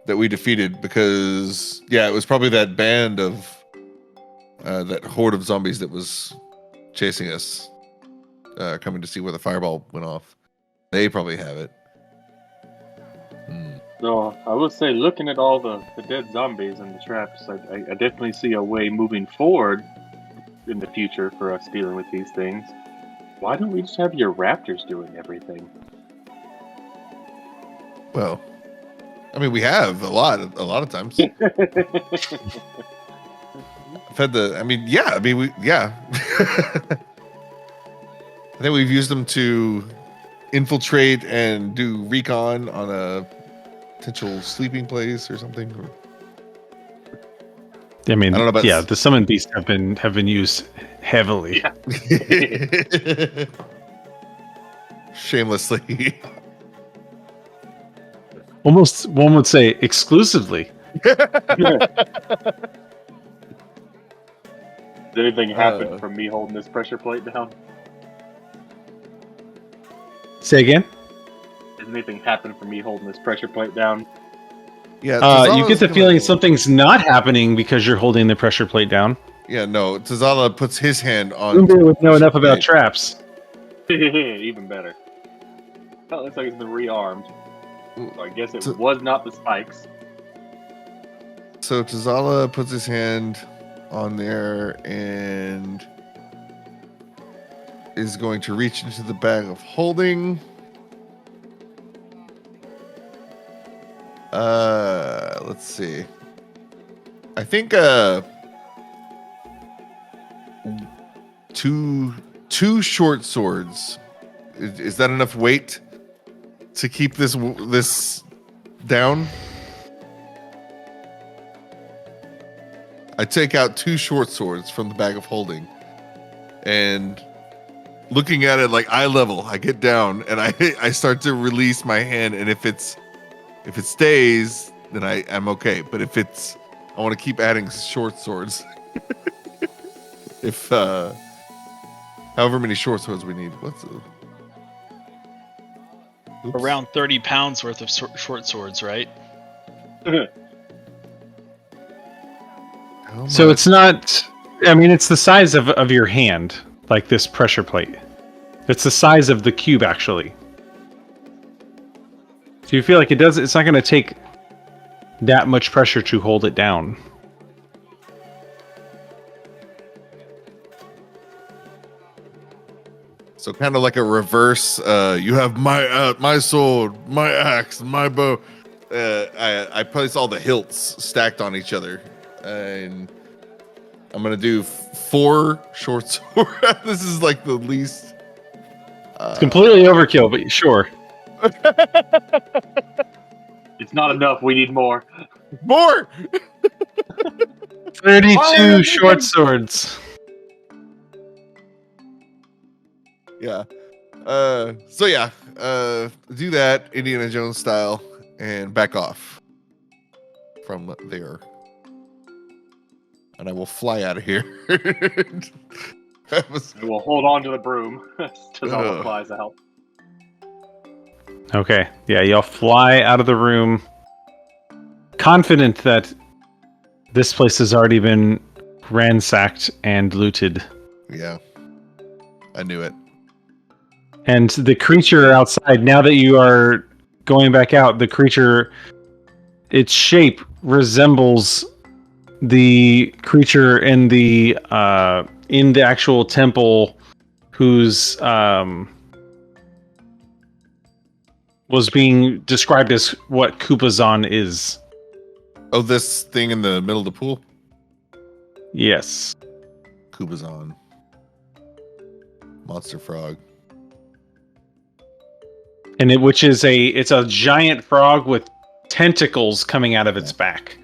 that we defeated, because it was probably that band of that horde of zombies that was chasing us, coming to see where the fireball went off. They probably have it. So I will say, looking at all the dead zombies and the traps, I definitely see a way moving forward in the future for us dealing with these things. Why don't we just have your raptors doing everything? Well, I mean, we have a lot of times. I've had yeah. I think we've used them to infiltrate and do recon on a potential sleeping place or something. I mean, I don't know about yeah, the summon beasts have been used heavily. Yeah. Shamelessly. Almost, one would say, exclusively. Did anything happen from me holding this pressure plate down? Say again? Did anything happen from me holding this pressure plate down? Yeah, You get the feeling something's not happening because you're holding the pressure plate down. Yeah, no. Tazala puts his hand on. Roombir would know enough about traps. Even better. Well, it looks like it's been rearmed. So I guess it was not the spikes. So Tazala puts his hand on there and is going to reach into the bag of holding. Let's see. I think two short swords. Is that enough weight to keep this down? I take out two short swords from the bag of holding, and looking at it like eye level, I get down and I start to release my hand, and if it stays, then I'm okay. But if I want to keep adding short swords. If however many short swords we need. Around 30 pounds worth of short swords, right? So it's not. I mean, it's the size of your hand, like this pressure plate. It's the size of the cube, actually. So you feel like it's not going to take that much pressure to hold it down. So kind of like a reverse. You have my sword, my axe, my bow. I place all the hilts stacked on each other, and I'm gonna do 4 short swords. This is like the least. It's completely overkill, but sure. It's not enough. We need more. More. 32 short swords. Yeah. So yeah. Do that Indiana Jones style and back off from there. And I will fly out of here. We'll hold on to the broom. Tazala flies to help. Okay. Yeah, y'all fly out of the room, confident that this place has already been ransacked and looted. Yeah. I knew it. And the creature outside, now that you are going back out, the creature, its shape resembles the creature in the actual temple whose was being described as what Kupazan is. Oh, this thing in the middle of the pool? Yes. Kubazan. Monster frog. And it's a giant frog with tentacles coming out of its back.